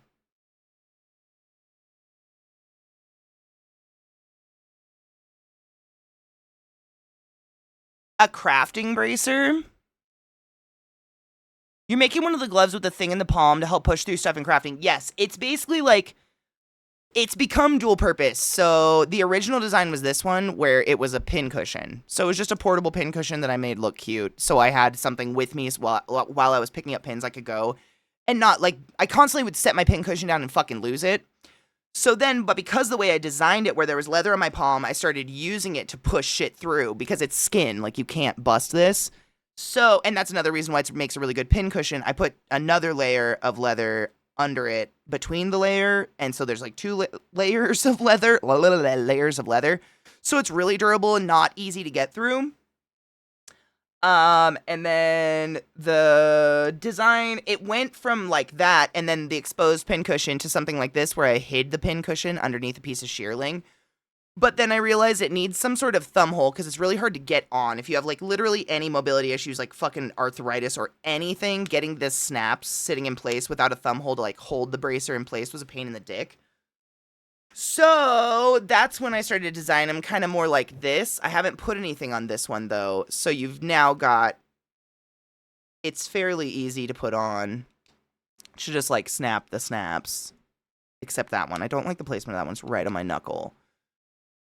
A crafting bracer? You're making one of the gloves with the thing in the palm to help push through stuff in crafting. Yes, it's basically like it's become dual purpose. So the original design was this one where it was a pin cushion. So it was just a portable pin cushion that I made look cute. So I had something with me while I was picking up pins I could go and not like I constantly would set my pin cushion down and fucking lose it. So then, but because the way I designed it, where there was leather on my palm, I started using it to push shit through because it's skin. Like, you can't bust this. So, and that's another reason why it makes a really good pin cushion. I put another layer of leather under it between the layer. And so there's like two layers of leather, layers of leather. So it's really durable and not easy to get through. And then the design, it went from like that and then the exposed pincushion to something like this where I hid the pincushion underneath a piece of shearling. But then I realized it needs some sort of thumb hole because it's really hard to get on. If you have like literally any mobility issues like fucking arthritis or anything, getting this snaps sitting in place without a thumb hole to like hold the bracer in place was a pain in the dick. So that's when I started to design them kind of more like this. I haven't put anything on this one though. So you've now got, it's fairly easy to put on. Should just like snap the snaps. except that one. I don't like the placement of that one. It's right on my knuckle.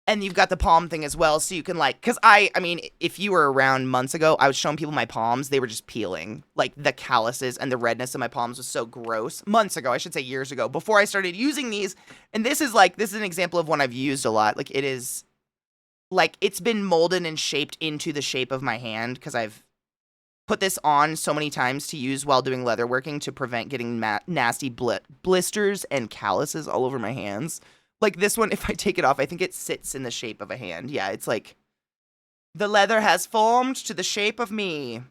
And you've got the palm thing as well, so you can like, because I mean, if you were around months ago, I was showing people my palms, they were just peeling. Like, the calluses and the redness of my palms was so gross. Months ago, I should say years ago, before I started using these. And this is an example of one I've used a lot. Like, it is, like, it's been molded and shaped into the shape of my hand, because I've put this on so many times to use while doing leatherworking to prevent getting nasty blisters and calluses all over my hands. Like, this one, if I take it off, I think it sits in the shape of a hand. Yeah, it's like, the leather has formed to the shape of me.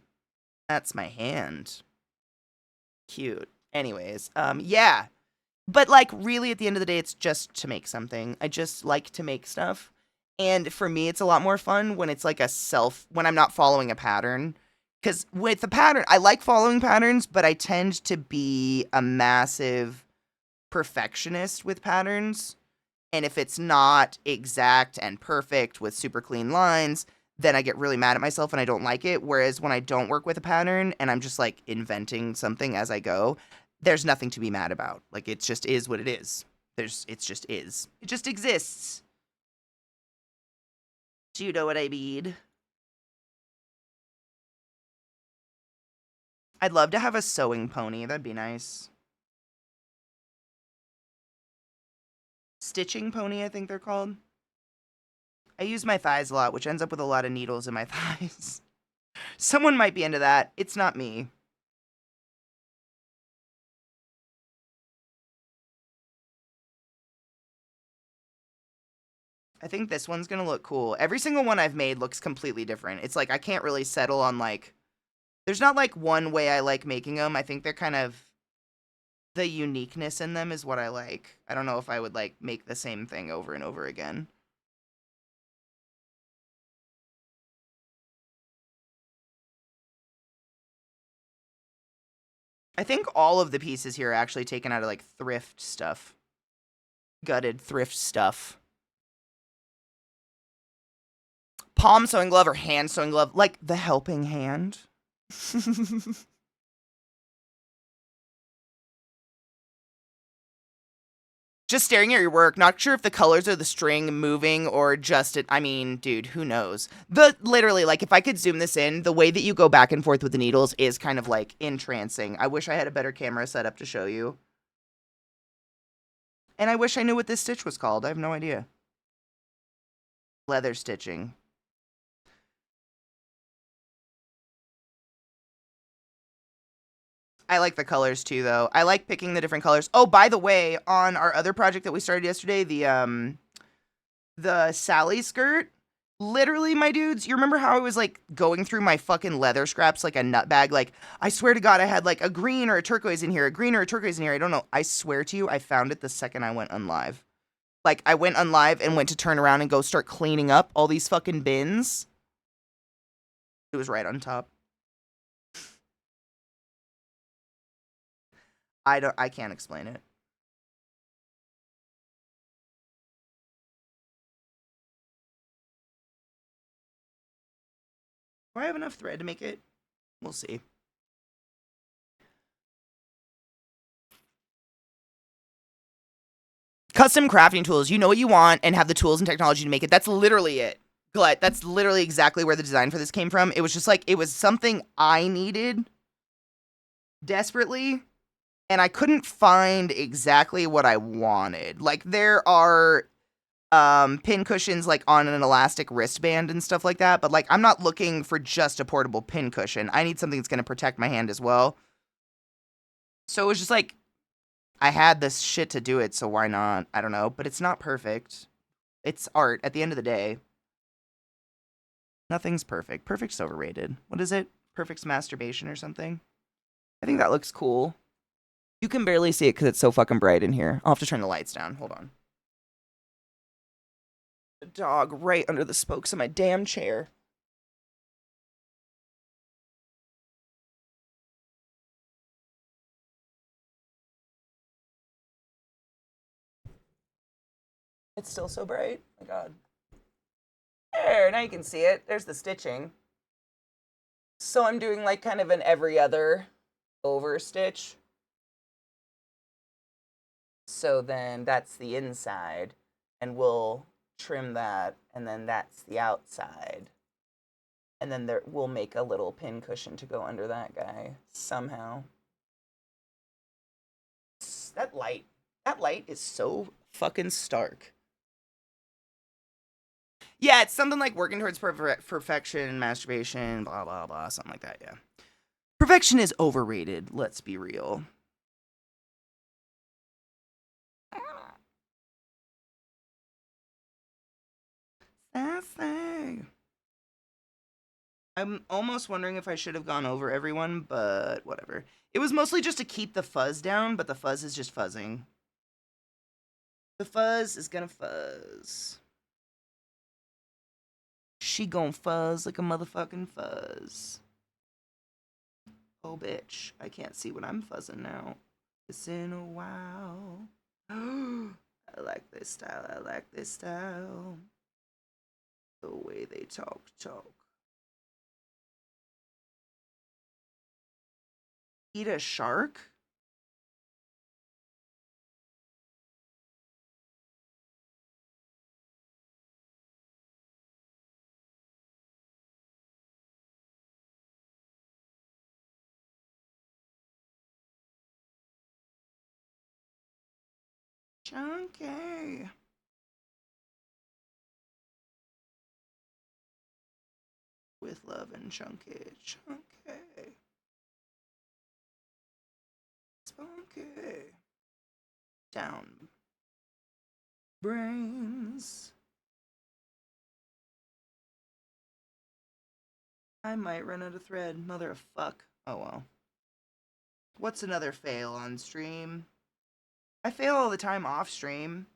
That's my hand. Cute. Anyways, yeah. But, like, really, at the end of the day, it's just to make something. I just like to make stuff. And for me, it's a lot more fun when it's like when I'm not following a pattern. Because with a pattern, I like following patterns, but I tend to be a massive perfectionist with patterns. And if it's not exact and perfect with super clean lines, then I get really mad at myself and I don't like it. Whereas when I don't work with a pattern and I'm just like inventing something as I go, there's nothing to be mad about. Like, it just is what it is. It just is. It just exists. Do you know what I mean? I'd love to have a sewing pony. That'd be nice. Stitching pony, I think they're called. I use my thighs a lot, which ends up with a lot of needles in my thighs. Someone might be into that. It's not me. I think this one's gonna look cool. Every single one I've made looks completely different. It's like, I can't really settle on, like, there's not, like, one way I like making them. I think they're kind of, the uniqueness in them is what I like. I don't know if I would, like, make the same thing over and over again. I think all of the pieces here are actually taken out of, like, thrift stuff. Gutted thrift stuff. Palm sewing glove or hand sewing glove, like the helping hand. Just staring at your work, not sure if the colors are the string moving or just it. I mean, dude, who knows? Literally, like, if I could zoom this in, the way that you go back and forth with the needles is kind of like entrancing. I wish I had a better camera set up to show you. And I wish I knew what this stitch was called. I have no idea. Leather stitching. I like the colors too, though. I like picking the different colors. Oh, by the way, on our other project that we started yesterday, the Sally skirt, literally, my dudes, you remember how I was, like, going through my fucking leather scraps like a nut bag? Like, I swear to God, I had, like, a green or a turquoise in here, a green or a turquoise in here. I don't know. I swear to you, I found it the second I went unlive. Like, I went unlive and went to turn around and go start cleaning up all these fucking bins. It was right on top. I can't explain it. Do I have enough thread to make it? We'll see. Custom crafting tools. You know what you want and have the tools and technology to make it. That's literally it. Glut, that's literally exactly where the design for this came from. It was just like, it was something I needed desperately, and I couldn't find exactly what I wanted. Like, there are pin cushions, like, on an elastic wristband and stuff like that, but, like, I'm not looking for just a portable pin cushion. I need something that's going to protect my hand as well. So it was just like, I had this shit to do it, so why not? I don't know, but it's not perfect. It's art at the end of the day. Nothing's perfect. Perfect's overrated. What is it? Perfect's masturbation or something? I think that looks cool. You can barely see it because it's so fucking bright in here. I'll have to turn the lights down. Hold on. The dog right under the spokes of my damn chair. It's still so bright. Oh my God. There, now you can see it. There's the stitching. So I'm doing, like, kind of an every other over stitch. So then that's the inside, and we'll trim that, and then that's the outside. And then we'll make a little pin cushion to go under that guy somehow. That light is so fucking stark. Yeah, it's something like working towards perfection, masturbation, blah, blah, blah, something like that, yeah. Perfection is overrated, let's be real. Sassy. I'm almost wondering if I should have gone over everyone, but whatever. It was mostly just to keep the fuzz down, but the fuzz is just fuzzing. The fuzz is gonna fuzz. She gon' fuzz like a motherfucking fuzz. Oh, bitch. I can't see what I'm fuzzing now. It's in a while. I like this style. I like this style. The way they talk. Eat a shark? Chunky. With love and chunky. Chunky. Spunky. Down. Brains. I might run out of thread. Mother of fuck. Oh well. What's another fail on stream? I fail all the time off stream.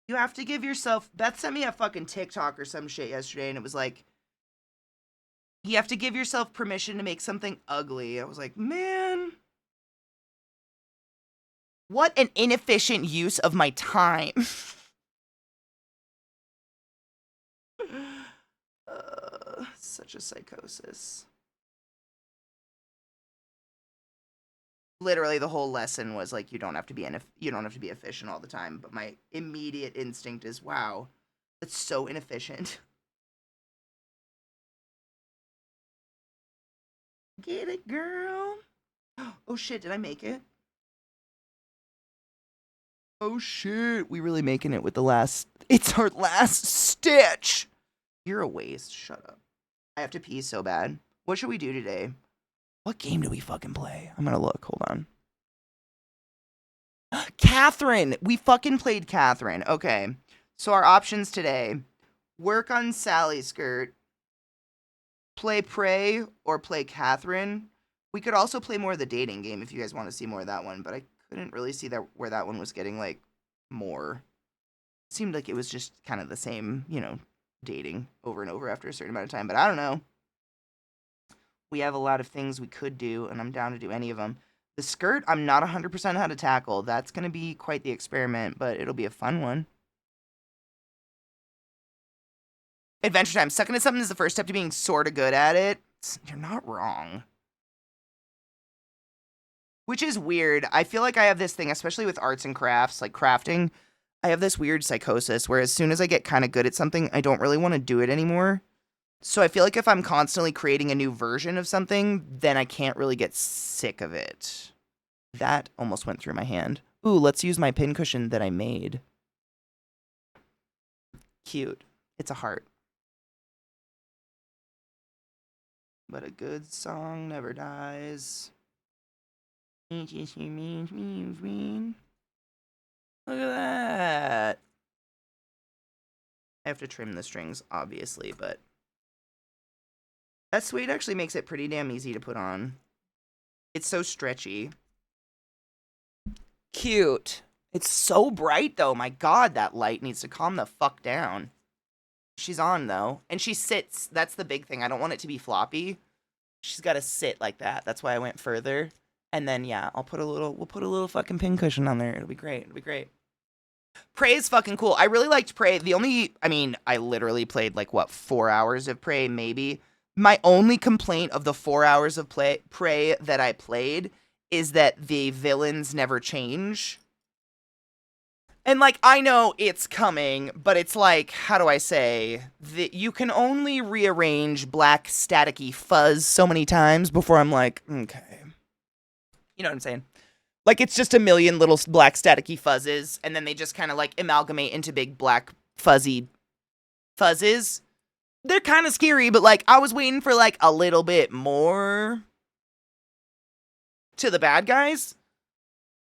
You have to give yourself... Beth sent me a fucking TikTok or some shit yesterday, and it was like, you have to give yourself permission to make something ugly. I was like, man... What an inefficient use of my time. Such a psychosis. Literally the whole lesson was like, you don't have to be efficient all the time, but my immediate instinct is, wow, that's so inefficient. Get it, girl. Oh shit, did I make it? Oh shit, we really making it with the last... It's our last stitch! You're a waste, shut up. I have to pee so bad. What should we do today? What game do we fucking play? I'm gonna look, hold on. Catherine! We fucking played Catherine. Okay, so our options today. Work on Sally's skirt. Play Prey or play Catherine. We could also play more of the dating game if you guys want to see more of that one, but I couldn't really see that where that one was getting, like, more. It seemed like it was just kind of the same, you know, dating over and over after a certain amount of time, but I don't know. We have a lot of things we could do, and I'm down to do any of them. The skirt, I'm not 100% how to tackle. That's going to be quite the experiment, but it'll be a fun one. Adventure time. Sucking at something is the first step to being sort of good at it. You're not wrong. Which is weird. I feel like I have this thing, especially with arts and crafts, like crafting. I have this weird psychosis where as soon as I get kind of good at something, I don't really want to do it anymore. So I feel like if I'm constantly creating a new version of something, then I can't really get sick of it. That almost went through my hand. Ooh, let's use my pincushion that I made. Cute. It's a heart. But a good song never dies. Look at that. I have to trim the strings, obviously, but that suede actually makes it pretty damn easy to put on. It's so stretchy. Cute. It's so bright, though. My God, that light needs to calm the fuck down. She's on, though. And she sits. That's the big thing. I don't want it to be floppy. She's got to sit like that. That's why I went further. And then, yeah, we'll put a little fucking pincushion on there. It'll be great. It'll be great. Prey is fucking cool. I really liked Prey. I literally played, 4 hours of Prey, maybe. My only complaint of the 4 hours of Prey that I played is that the villains never change. And, like, I know it's coming, but it's like, how do I say? That you can only rearrange black staticky fuzz so many times before I'm like, okay. You know what I'm saying? Like, it's just a million little black staticky fuzzes, and then they just kind of, like, amalgamate into big black fuzzy fuzzes. They're kind of scary, but, like, I was waiting for, like, a little bit more to the bad guys.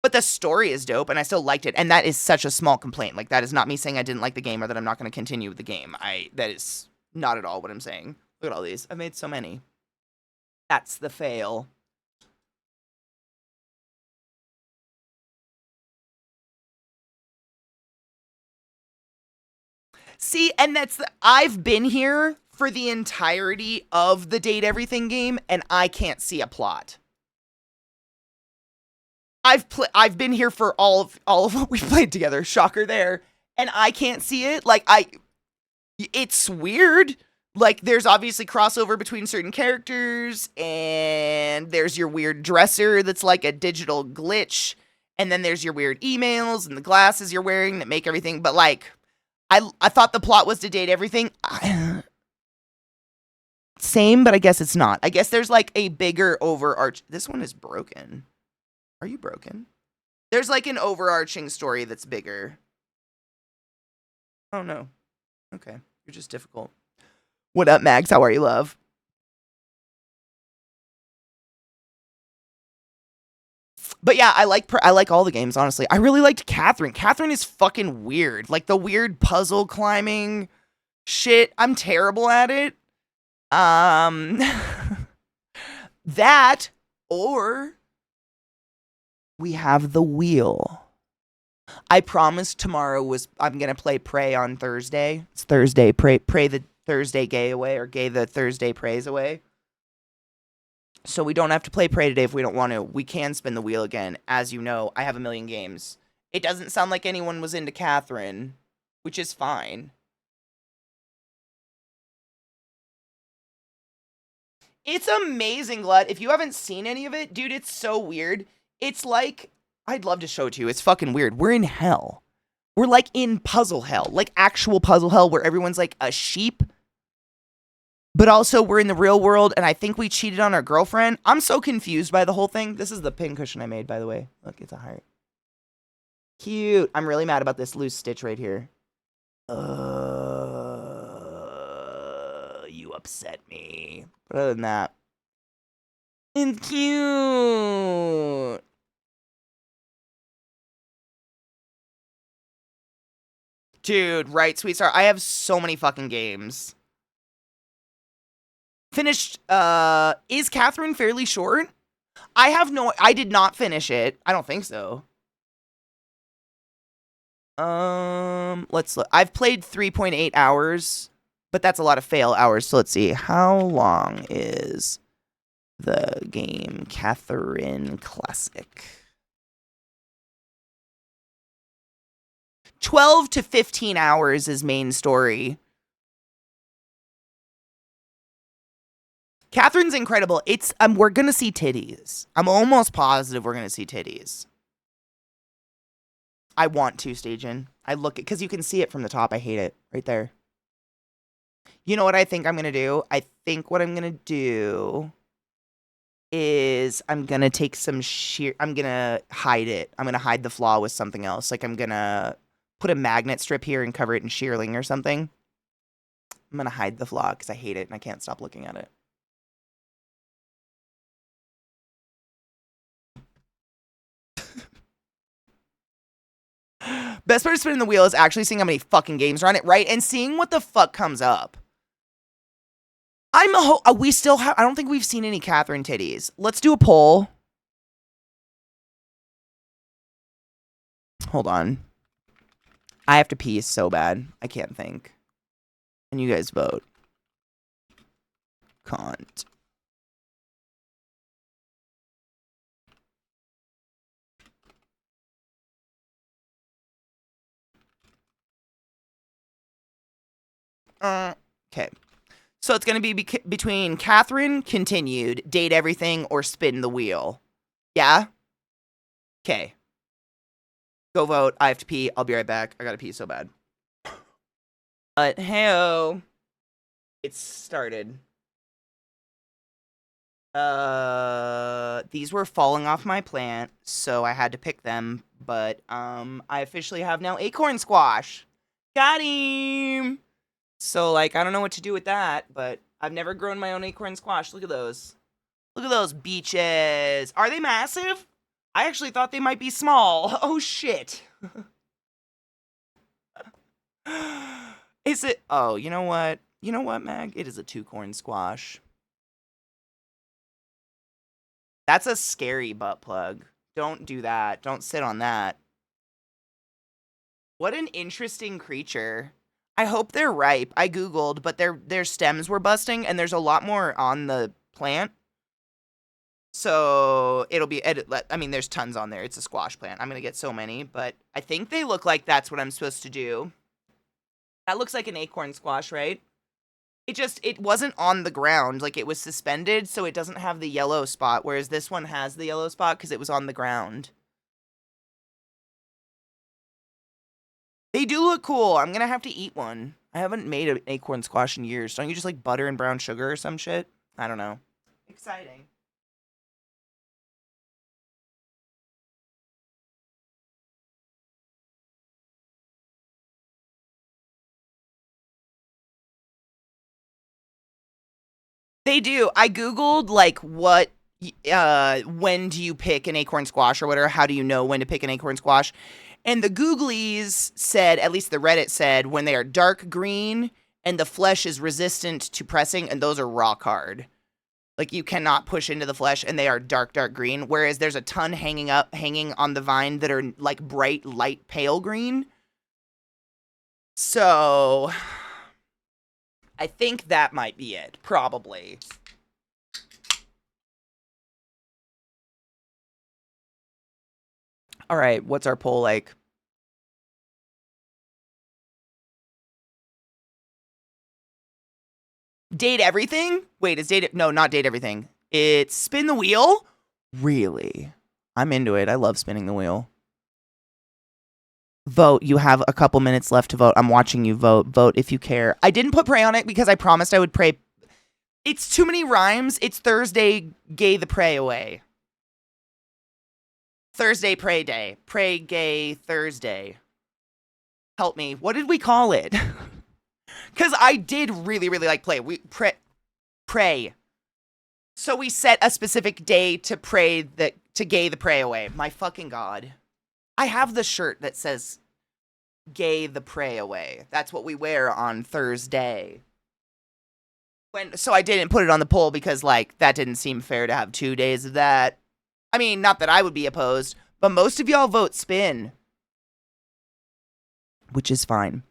But the story is dope, and I still liked it, and that is such a small complaint. Like, that is not me saying I didn't like the game or that I'm not going to continue with the game. That is not at all what I'm saying. Look at all these. I've made so many. That's the fail. See, and I've been here for the entirety of the Date Everything game, and I can't see a plot. I've been here for all of what we played together. Shocker there. And I can't see it. Like, it's weird. Like, there's obviously crossover between certain characters, and there's your weird dresser that's like a digital glitch, and then there's your weird emails and the glasses you're wearing that make everything. But, like, I thought the plot was to date everything. Same, but I guess it's not. I guess there's, like, a bigger overarch. This one is broken. Are you broken? There's, like, an overarching story that's bigger. Oh, no. Okay. You're just difficult. What up, Mags? How are you, love? But yeah, I like all the games, honestly. I really liked Catherine. Catherine is fucking weird. Like, the weird puzzle climbing shit. I'm terrible at it. That, or we have the wheel. I promised tomorrow I'm gonna play Prey on Thursday. It's Thursday. Pray the Thursday gay away, or gay the Thursday praise away. So we don't have to play Prey today if we don't want to. We can spin the wheel again. As you know, I have a million games. It doesn't sound like anyone was into Catherine, which is fine. It's amazing, Glut. If you haven't seen any of it, dude, it's so weird. It's like, I'd love to show it to you. It's fucking weird. We're in hell. We're like in puzzle hell, like actual puzzle hell where everyone's like a sheep. But also we're in the real world, and I think we cheated on our girlfriend. I'm so confused by the whole thing. This is the pincushion I made, by the way. Look, it's a heart. Cute. I'm really mad about this loose stitch right here. You upset me. But other than that, it's cute. Dude, right, Sweet Star. I have so many fucking games. Finished, is Catherine fairly short? I did not finish it. I don't think so. Let's look. I've played 3.8 hours, but that's a lot of fail hours. So let's see. How long is the game Catherine Classic? 12 to 15 hours is main story. Catherine's incredible. It's we're gonna see titties. I'm almost positive we're gonna see titties. I want to, Stajan. I look at, because you can see it from the top. I hate it right there. You know what I think I'm gonna do? I think what I'm gonna do is I'm gonna take some sheer. I'm gonna hide it. I'm gonna hide the flaw with something else. Like, I'm gonna put a magnet strip here and cover it in shearling or something. I'm gonna hide the flaw because I hate it and I can't stop looking at it. Best part of spinning the wheel is actually seeing how many fucking games are on it, right? And seeing what the fuck comes up. We still have, I don't think we've seen any Catherine titties. Let's do a poll. Hold on. I have to pee so bad. I can't think. And you guys vote. Can't. Okay. So it's going to be between Catherine, continued, date everything, or spin the wheel. Yeah? Okay. Go vote. I have to pee. I'll be right back. I gotta pee so bad. But hey, it's started. These were falling off my plant, so I had to pick them. But I officially have now acorn squash. Got him. So like, I don't know what to do with that, but I've never grown my own acorn squash. Look at those. Look at those beaches. Are they massive? I actually thought they might be small. Oh shit. Is it? Oh, you know what? You know what, Mag? It is a 2-corn squash. That's a scary butt plug. Don't do that. Don't sit on that. What an interesting creature. I hope they're ripe. I googled, but their stems were busting, and there's a lot more on the plant. So it'll be I mean, there's tons on there. It's a squash plant. I'm gonna get so many, but I think they look like that's what I'm supposed to do. That looks like an acorn squash, right? It wasn't on the ground, like it was suspended, so it doesn't have the yellow spot, whereas this one has the yellow spot because it was on the ground. They do look cool. I'm gonna have to eat one. I haven't made an acorn squash in years. Don't you just like butter and brown sugar or some shit? I don't know. Exciting. They do. I googled like when do you pick an acorn squash or whatever? How do you know when to pick an acorn squash? And the Googlies said, at least the Reddit said, when they are dark green and the flesh is resistant to pressing, and those are rock hard. Like you cannot push into the flesh, and they are dark green. Whereas there's a ton hanging on the vine that are like bright, light, pale green. So I think that might be it, probably. All right, what's our poll like? Date everything? Wait, is date... No, not date everything. It's spin the wheel? Really? I'm into it. I love spinning the wheel. Vote. You have a couple minutes left to vote. I'm watching you vote. Vote if you care. I didn't put pray on it because I promised I would pray. It's too many rhymes. It's Thursday, gay the pray away. Thursday, pray day. Pray gay Thursday. Help me. What did we call it? Because I did really, really like play. We pray. So we set a specific day to pray to gay the pray away. My fucking God. I have the shirt that says gay the pray away. That's what we wear on Thursday. So I didn't put it on the poll because like that didn't seem fair to have 2 days of that. I mean, not that I would be opposed, but most of y'all vote spin. Which is fine.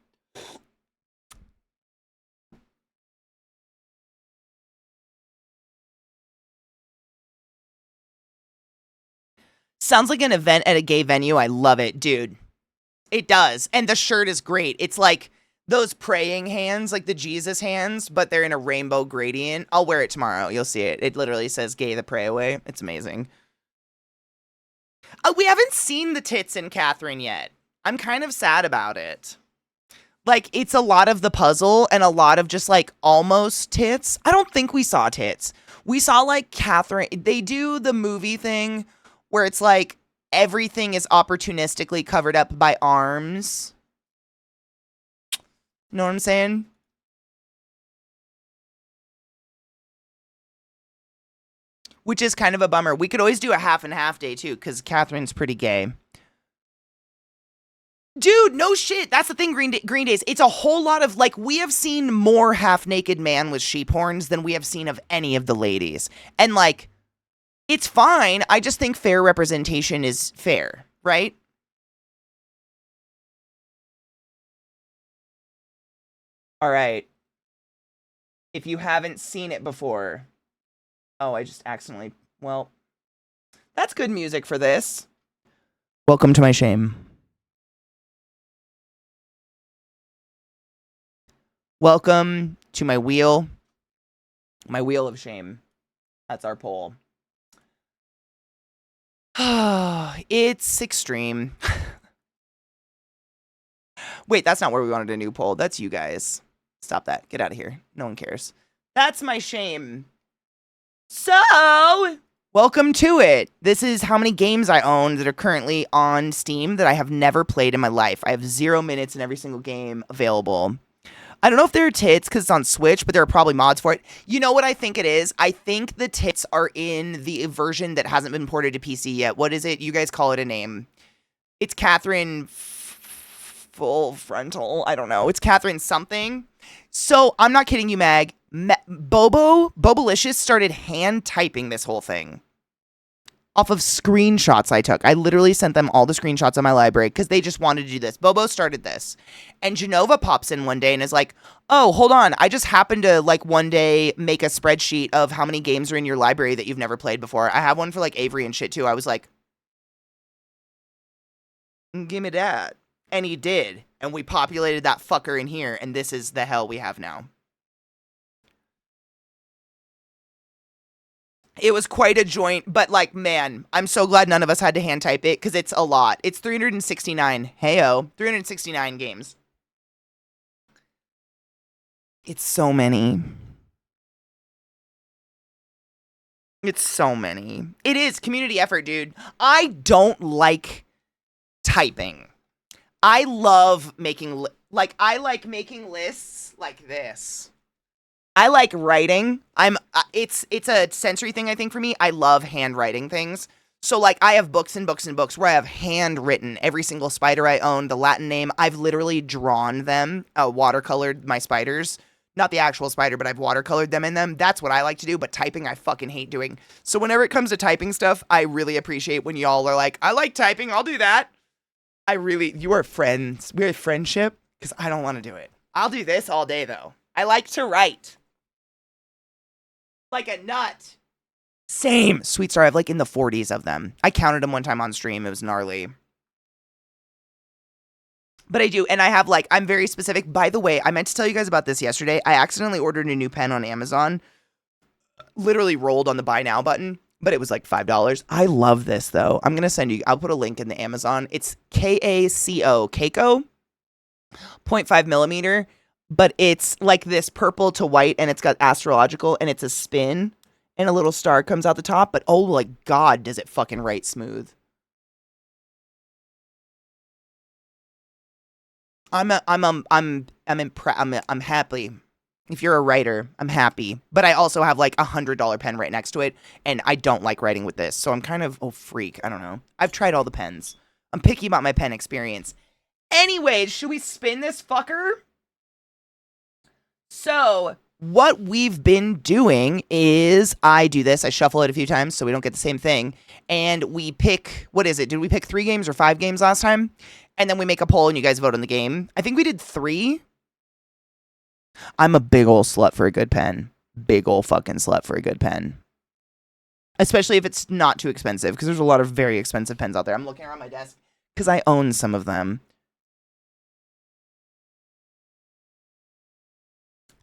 Sounds like an event at a gay venue. I love it, dude. It does. And the shirt is great. It's like those praying hands, like the Jesus hands, but they're in a rainbow gradient. I'll wear it tomorrow. You'll see it. It literally says gay the pray away. It's amazing. We haven't seen the tits in Catherine yet. I'm kind of sad about it. Like, it's a lot of the puzzle and a lot of just like almost tits. I don't think we saw tits. We saw like Catherine. They do the movie thing where it's like everything is opportunistically covered up by arms. You know what I'm saying? Which is kind of a bummer. We could always do a half and half day too, because Catherine's pretty gay. Dude, no shit. That's the thing, Green Days. It's a whole lot of, like, we have seen more half-naked man with sheep horns than we have seen of any of the ladies. And, like, it's fine. I just think fair representation is fair, right? All right. If you haven't seen it before. Oh, I just accidentally. Well, that's good music for this. Welcome to my shame. Welcome to my wheel of shame. That's our poll. It's extreme. Wait, that's not where we wanted a new poll. That's you guys. Stop that. Get out of here. No one cares. That's my shame. So, welcome to it. This is how many games I own that are currently on Steam that I have never played in my life. I have 0 minutes in every single game available. I don't know if they're tits because it's on Switch, but there are probably mods for it. You know what I think it is? I think the tits are in the version that hasn't been ported to PC yet. What is it? You guys call it a name. It's Catherine Full Frontal. I don't know. It's Catherine something. So I'm not kidding you, Mag. Bobolicious started hand typing this whole thing off of screenshots I took. I literally sent them all the screenshots of my library because they just wanted to do this. Bobo started this. And Genova pops in one day and is like, oh, hold on. I just happened to, like, one day make a spreadsheet of how many games are in your library that you've never played before. I have one for, like, Avery and shit, too. I was like, give me that. And he did. And we populated that fucker in here. And this is the hell we have now. It was quite a joint, but like, man, I'm so glad none of us had to hand type it because it's a lot. It's 369. Heyo, 369 games. It's so many. It's so many. It is community effort, dude. I don't like typing. I love making, I like making lists like this. I like writing. It's a sensory thing, I think, for me. I love handwriting things. So, like, I have books and books and books where I have handwritten every single spider I own, the Latin name. I've literally drawn them, watercolored my spiders. Not the actual spider, but I've watercolored them in them. That's what I like to do, but typing I fucking hate doing. So whenever it comes to typing stuff, I really appreciate when y'all are like, I like typing, I'll do that. You are friends. We're a friendship, because I don't want to do it. I'll do this all day, though. I like to write. Like a nut. Same. Sweet Star, I have like in the 40s of them. I counted them one time on stream. It was gnarly. But I do. And I have like, I'm very specific. By the way, I meant to tell you guys about this yesterday. I accidentally ordered a new pen on Amazon. Literally rolled on the buy now button. But it was like $5. I love this though. I'm going to send you, I'll put a link in the Amazon. It's KACO, Keiko. 0.5 millimeter. But it's like this purple to white, and it's got astrological, and it's a spin, and a little star comes out the top. But oh, like God, does it fucking write smooth? I'm happy. If you're a writer, I'm happy. But I also have like $100 pen right next to it, and I don't like writing with this, so I'm kind of freak. I don't know. I've tried all the pens. I'm picky about my pen experience. Anyways, should we spin this fucker? So, what we've been doing is I do this. I shuffle it a few times so we don't get the same thing. And we pick, what is it? Did we pick 3 games or 5 games last time? And then we make a poll and you guys vote on the game. I think we did 3. I'm a big ol' slut for a good pen. Big ol' fucking slut for a good pen. Especially if it's not too expensive, because there's a lot of very expensive pens out there. I'm looking around my desk because I own some of them.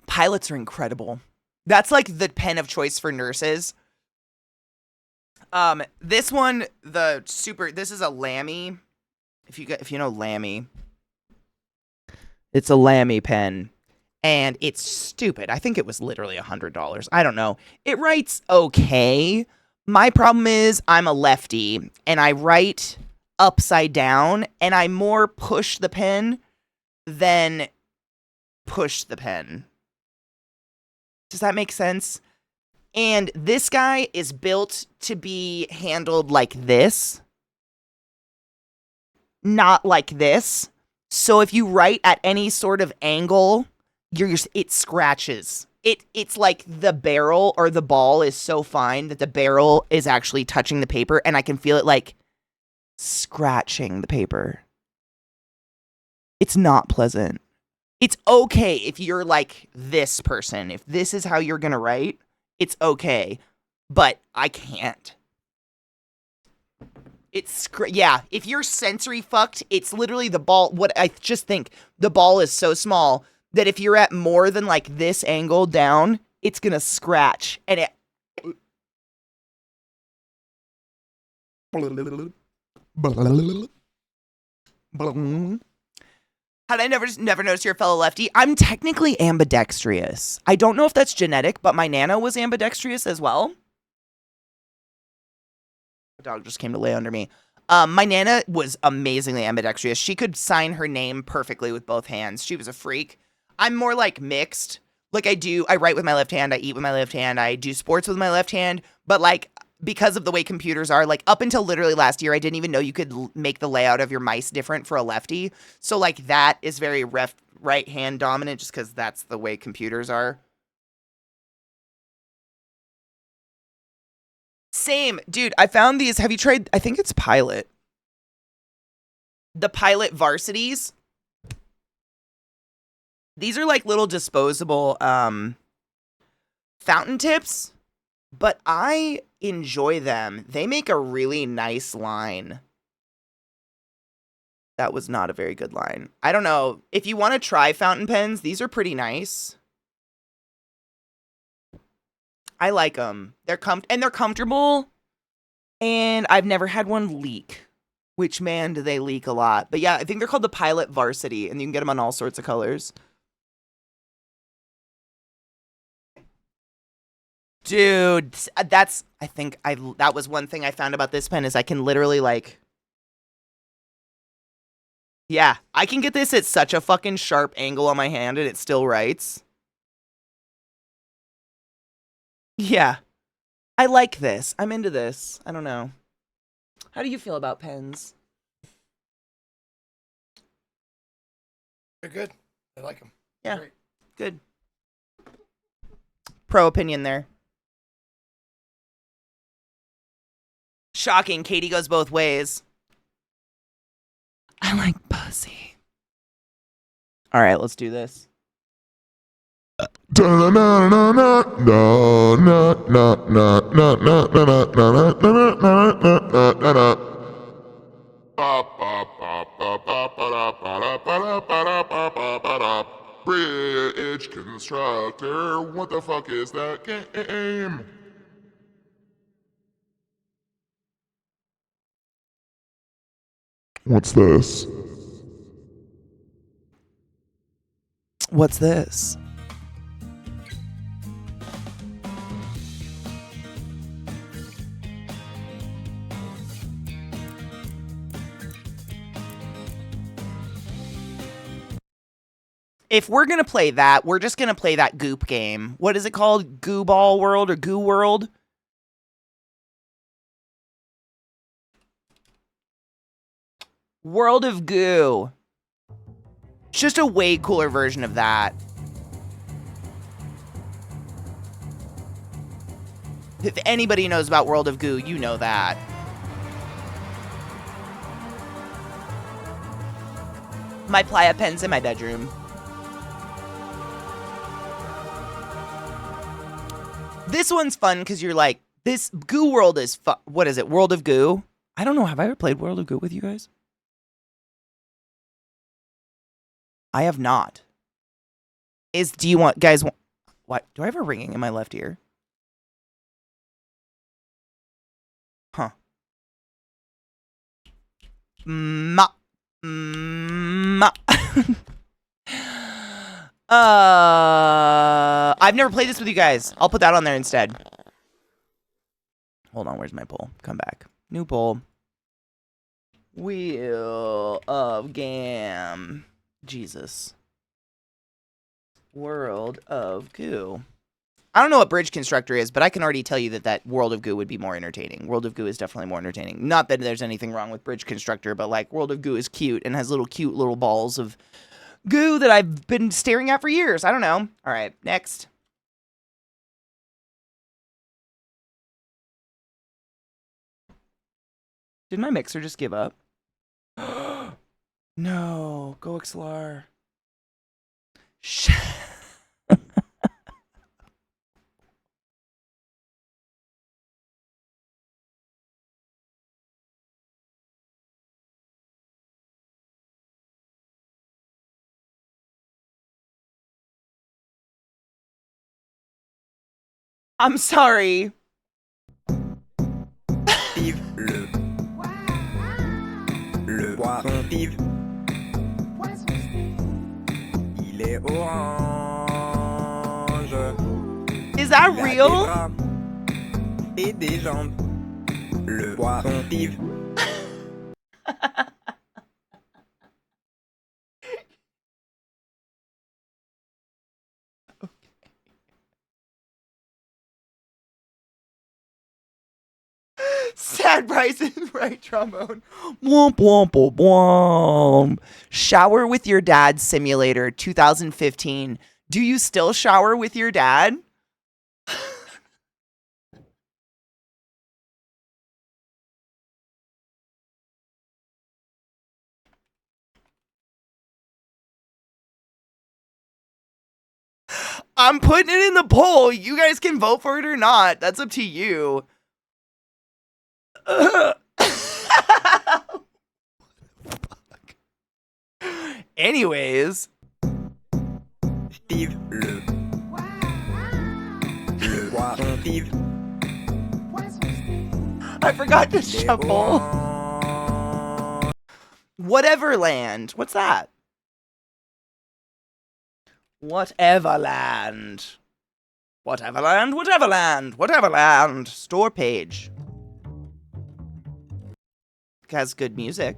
Pilots are incredible. That's like the pen of choice for nurses. This one, this is a Lamy. If you know Lamy, it's a Lamy pen, and it's stupid. I think it was literally $100. I don't know. It writes okay. My problem is I'm a lefty, and I write upside down, and I more push the pen than push the pen. Does that make sense? And this guy is built to be handled like this, not like this. So if you write at any sort of angle, it scratches. It's like the barrel or the ball is so fine that the barrel is actually touching the paper, and I can feel it like scratching the paper. It's not pleasant. It's okay if you're like this person. If this is how you're going to write, it's okay. But I can't. If you're sensory fucked, it's literally the ball. What I just think, the ball is so small that if you're at more than like this angle down, it's going to scratch. And it... Had I never noticed you're a fellow lefty? I'm technically ambidextrous. I don't know if that's genetic, but my nana was ambidextrous as well. The dog just came to lay under me. My nana was amazingly ambidextrous. She could sign her name perfectly with both hands. She was a freak. I'm more like mixed. Like I write with my left hand, I eat with my left hand, I do sports with my left hand, but like because of the way computers are, like up until literally last year, I didn't even know you could make the layout of your mice different for a lefty. So like that is very right hand dominant just because that's the way computers are. Same. Dude, I found these. Have you tried? I think it's Pilot. The Pilot Varsities. These are like little disposable fountain tips, but I enjoy them. They make a really nice line. That was not a very good line. I don't know. If you want to try fountain pens, these are pretty nice. I like them. They're comfortable, and I've never had one leak. Which, man, do they leak a lot. But yeah, I think they're called the Pilot Varsity, and you can get them on all sorts of colors. Dude, that was one thing I found about this pen is I can literally like, yeah, I can get this at such a fucking sharp angle on my hand and it still writes. Yeah, I like this. I'm into this. I don't know. How do you feel about pens? They're good. I like them. Yeah, good. Pro opinion there. Shocking. Katie goes both ways. I like pussy. All right, let's do this. Bridge constructor, what the fuck is that game? What's this? What's this? If we're going to play that, we're just going to play that goop game. What is it called? Goo Ball World or Goo World? World of Goo. It's just a way cooler version of that. If anybody knows about World of Goo, you know that. My playa pen's in my bedroom. This one's fun because you're like, this Goo World is fun. What is it? World of Goo? I don't know. Have I ever played World of Goo with you guys? I have not. Do you want, guys, what? Do I have a ringing in my left ear? Huh. I've never played this with you guys. I'll put that on there instead. Hold on, where's my poll? Come back. New poll. Wheel of Gam. Jesus. World of Goo. I don't know what Bridge Constructor is, but I can already tell you that World of Goo would be more entertaining. World of Goo is definitely more entertaining. Not that there's anything wrong with Bridge Constructor, but like World of Goo is cute and has cute little balls of goo that I've been staring at for years. I don't know. All right, next. Did my mixer just give up? No, go XLR. I'm sorry. Le bois vive. Is that real? Et des jambes. Le poisson vive. Sad Bryson, right trombone. Womp womp womp womp. Shower with your dad simulator 2015. Do you still shower with your dad? I'm putting it in the poll. You guys can vote for it or not. That's up to you. Anyways. Steve le. Le poisson vive. I forgot to shuffle. Whatever land. What's that? Whatever land. Whatever land, whatever land, whatever land. Store page. Has good music.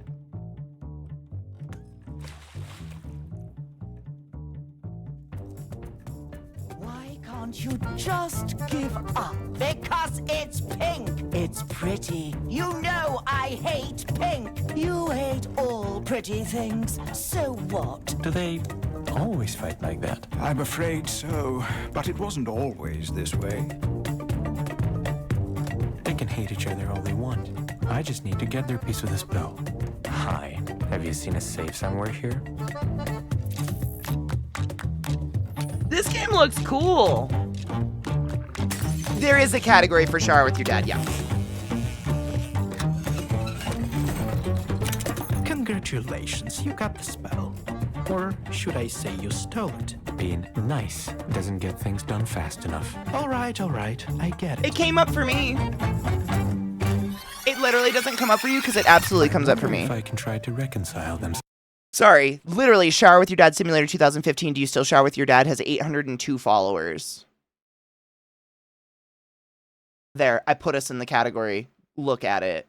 Why can't you just give up? Because it's pink. It's pretty. You know I hate pink. You hate all pretty things. So what? Do they always fight like that? I'm afraid so, but it wasn't always this way. They can hate each other all they want. I just need to get their piece of the spell. Hi, have you seen a safe somewhere here? This game looks cool. There is a category for shower with your dad, yeah. Congratulations, you got the spell. Or should I say you stole it? Being nice doesn't get things done fast enough. All right, I get it. It came up for me. It literally doesn't come up for you because it absolutely comes up for me. If I can try to reconcile them. Sorry, literally, Shower with Your Dad Simulator 2015. Do you still shower with your dad? Has 802 followers. There, I put us in the category. Look at it.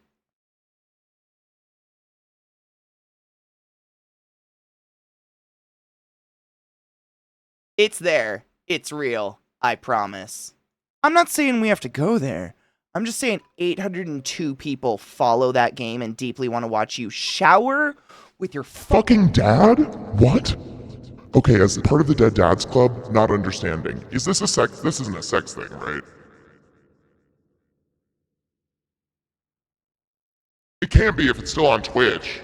It's there. It's real. I promise. I'm not saying we have to go there. I'm just saying 802 people follow that game and deeply want to watch you shower with your Fucking dad? What? Okay, as part of the Dead Dads Club, not understanding. Is this a sex? This isn't a sex thing, right? It can't be if it's still on Twitch.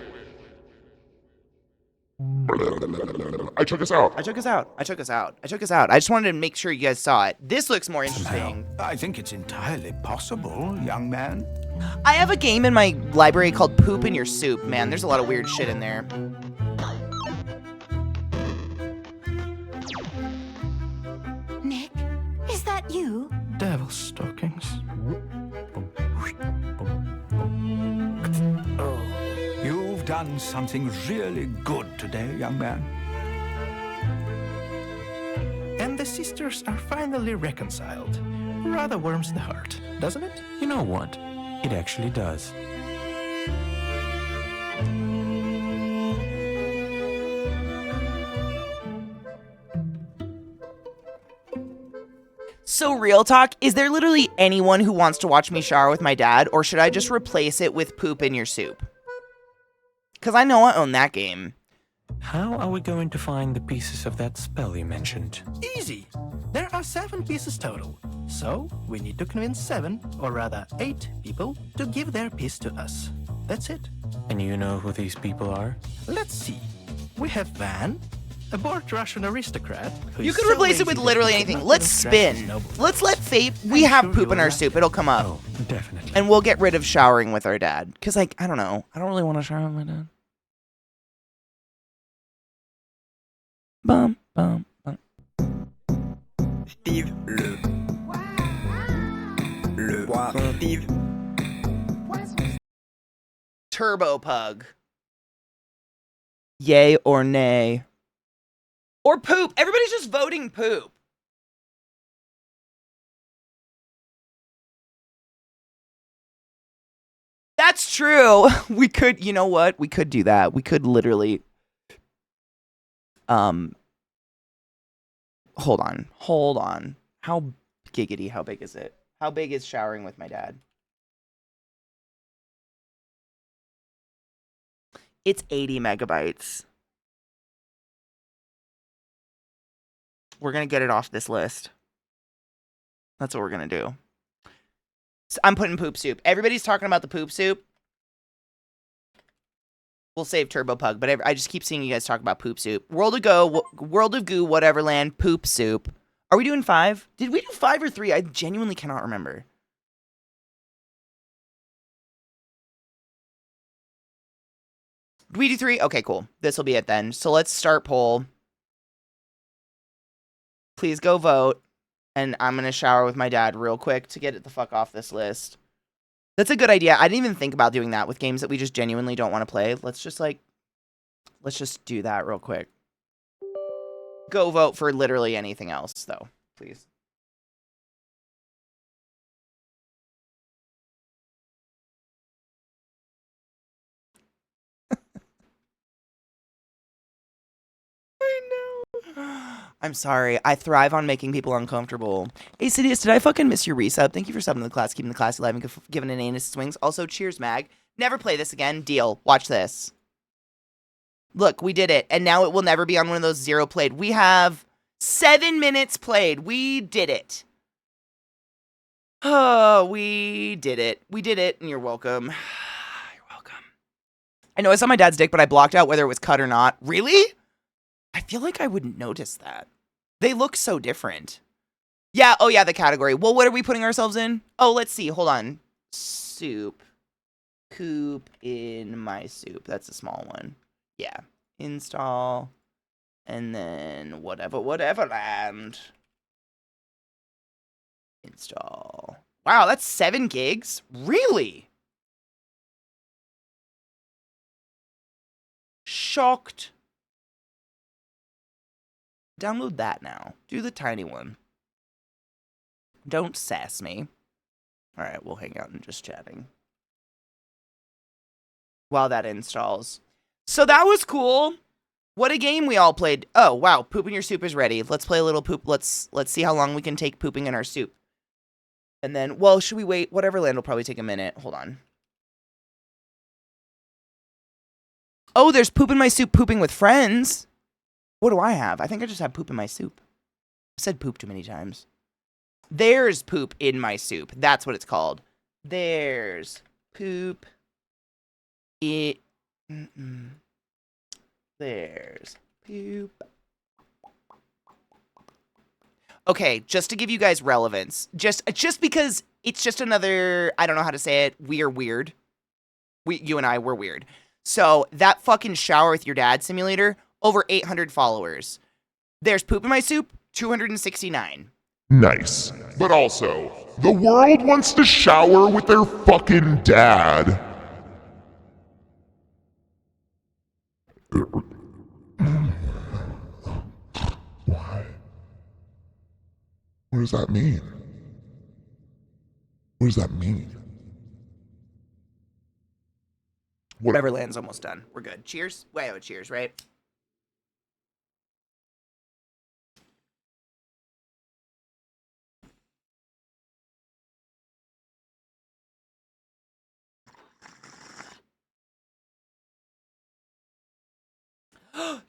I took us out. I took us out. I took us out. I took us out. I just wanted to make sure you guys saw it. This looks more interesting. I think it's entirely possible, young man. I have a game in my library called Poop in Your Soup, man. There's a lot of weird shit in there. Nick, is that you? Devil stockings. Oh, you've done something really good today, young man. And the sisters are finally reconciled. Rather warms the heart, doesn't it? You know what? It actually does. So real talk, is there literally anyone who wants to watch me shower with my dad, or should I just replace it with Poop in Your Soup? Because I know I own that game. How are we going to find the pieces of that spell you mentioned? Easy. There are 7 pieces total. So, we need to convince 7, or rather 8 people, to give their piece to us. That's it. And you know who these people are? Let's see. We have Van, a bored Russian aristocrat. You could replace it with literally anything. Let's spin. Let's let fate. We have Poop in Our Soup. It'll come up. Oh, definitely. And we'll get rid of showering with our dad. Because, like, I don't know. I don't really want to shower with my dad. Bum, bum, bum. Steve le. Le poisson Steve. Turbo Pug. Yay or nay? Or poop. Everybody's just voting poop. That's true. We could, you know what? We could do that. We could literally, hold on. How giggity, how big is it? How big is showering with my dad? It's 80 megabytes. We're going to get it off this list. That's what we're going to do. So I'm putting poop soup. Everybody's talking about the poop soup. We'll save Turbo Pug, but I just keep seeing you guys talk about poop soup. World of Goo, whatever land, poop soup. Are we doing 5? Did we do 5 or 3? I genuinely cannot remember. Did we do 3? Okay, cool. This will be it then. So let's start poll. Please go vote. And I'm going to shower with my dad real quick to get it the fuck off this list. That's a good idea. I didn't even think about doing that with games that we just genuinely don't want to play. Let's just do that real quick. Go vote for literally anything else, though, please. I know. I'm sorry. I thrive on making people uncomfortable. Hey, Sidious, did I fucking miss your resub? Thank you for subbing to the class, keeping the class alive, and giving an anus swings. Also, cheers, Mag. Never play this again. Deal. Watch this. Look, we did it. And now it will never be on one of those 0 played. We have 7 minutes played. We did it. Oh, we did it. We did it, and you're welcome. You're welcome. I know I saw my dad's dick, but I blocked out whether it was cut or not. Really? I feel like I wouldn't notice that. They look so different. Yeah, oh yeah, the category. Well, what are we putting ourselves in? Oh, let's see. Hold on. Soup. Coop in my soup. That's a small one. Yeah. Install. And then whatever land. Install. Wow, that's 7 gigs? Really? Shocked. Download that now. Do the tiny one. Don't sass me. Alright, we'll hang out and just chatting while that installs. So that was cool. What a game we all played. Oh, wow. Poop in your soup is ready. Let's play a little poop. Let's see how long we can take pooping in our soup. And then, well, should we wait? Whatever land will probably take a minute. Hold on. Oh, there's poop in my soup pooping with friends. What do I have? I think I just have poop in my soup. I've said poop too many times. There's poop in my soup. That's what it's called. There's poop. There's poop. Okay, just to give you guys relevance. Just because it's just another, I don't know how to say it, we're weird. You and I, we're weird. So, that fucking shower with your dad simulator, over 800 followers. There's poop in my soup, 269. Nice. But also, the world wants to shower with their fucking dad. Why? What does that mean? What does that mean? Whatever land's almost done. We're good. Cheers? Wait, oh, cheers, right?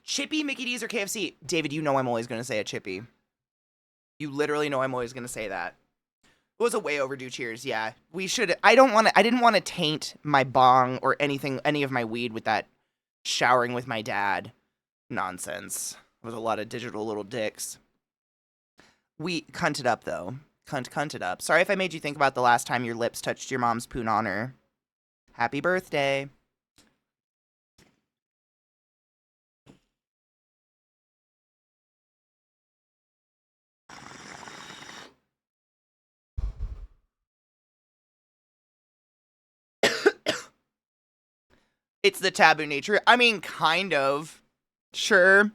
Chippy, Mickey D's, or KFC? David, you know I'm always going to say a Chippy. You literally know I'm always going to say that. It was a way overdue cheers, yeah. We should, I didn't want to taint my bong or anything, any of my weed with that showering with my dad nonsense. It was a lot of digital little dicks. We cunted up, though. Cunted up. Sorry if I made you think about the last time your lips touched your mom's poon on her. Happy birthday. It's the taboo nature. I mean, kind of. Sure.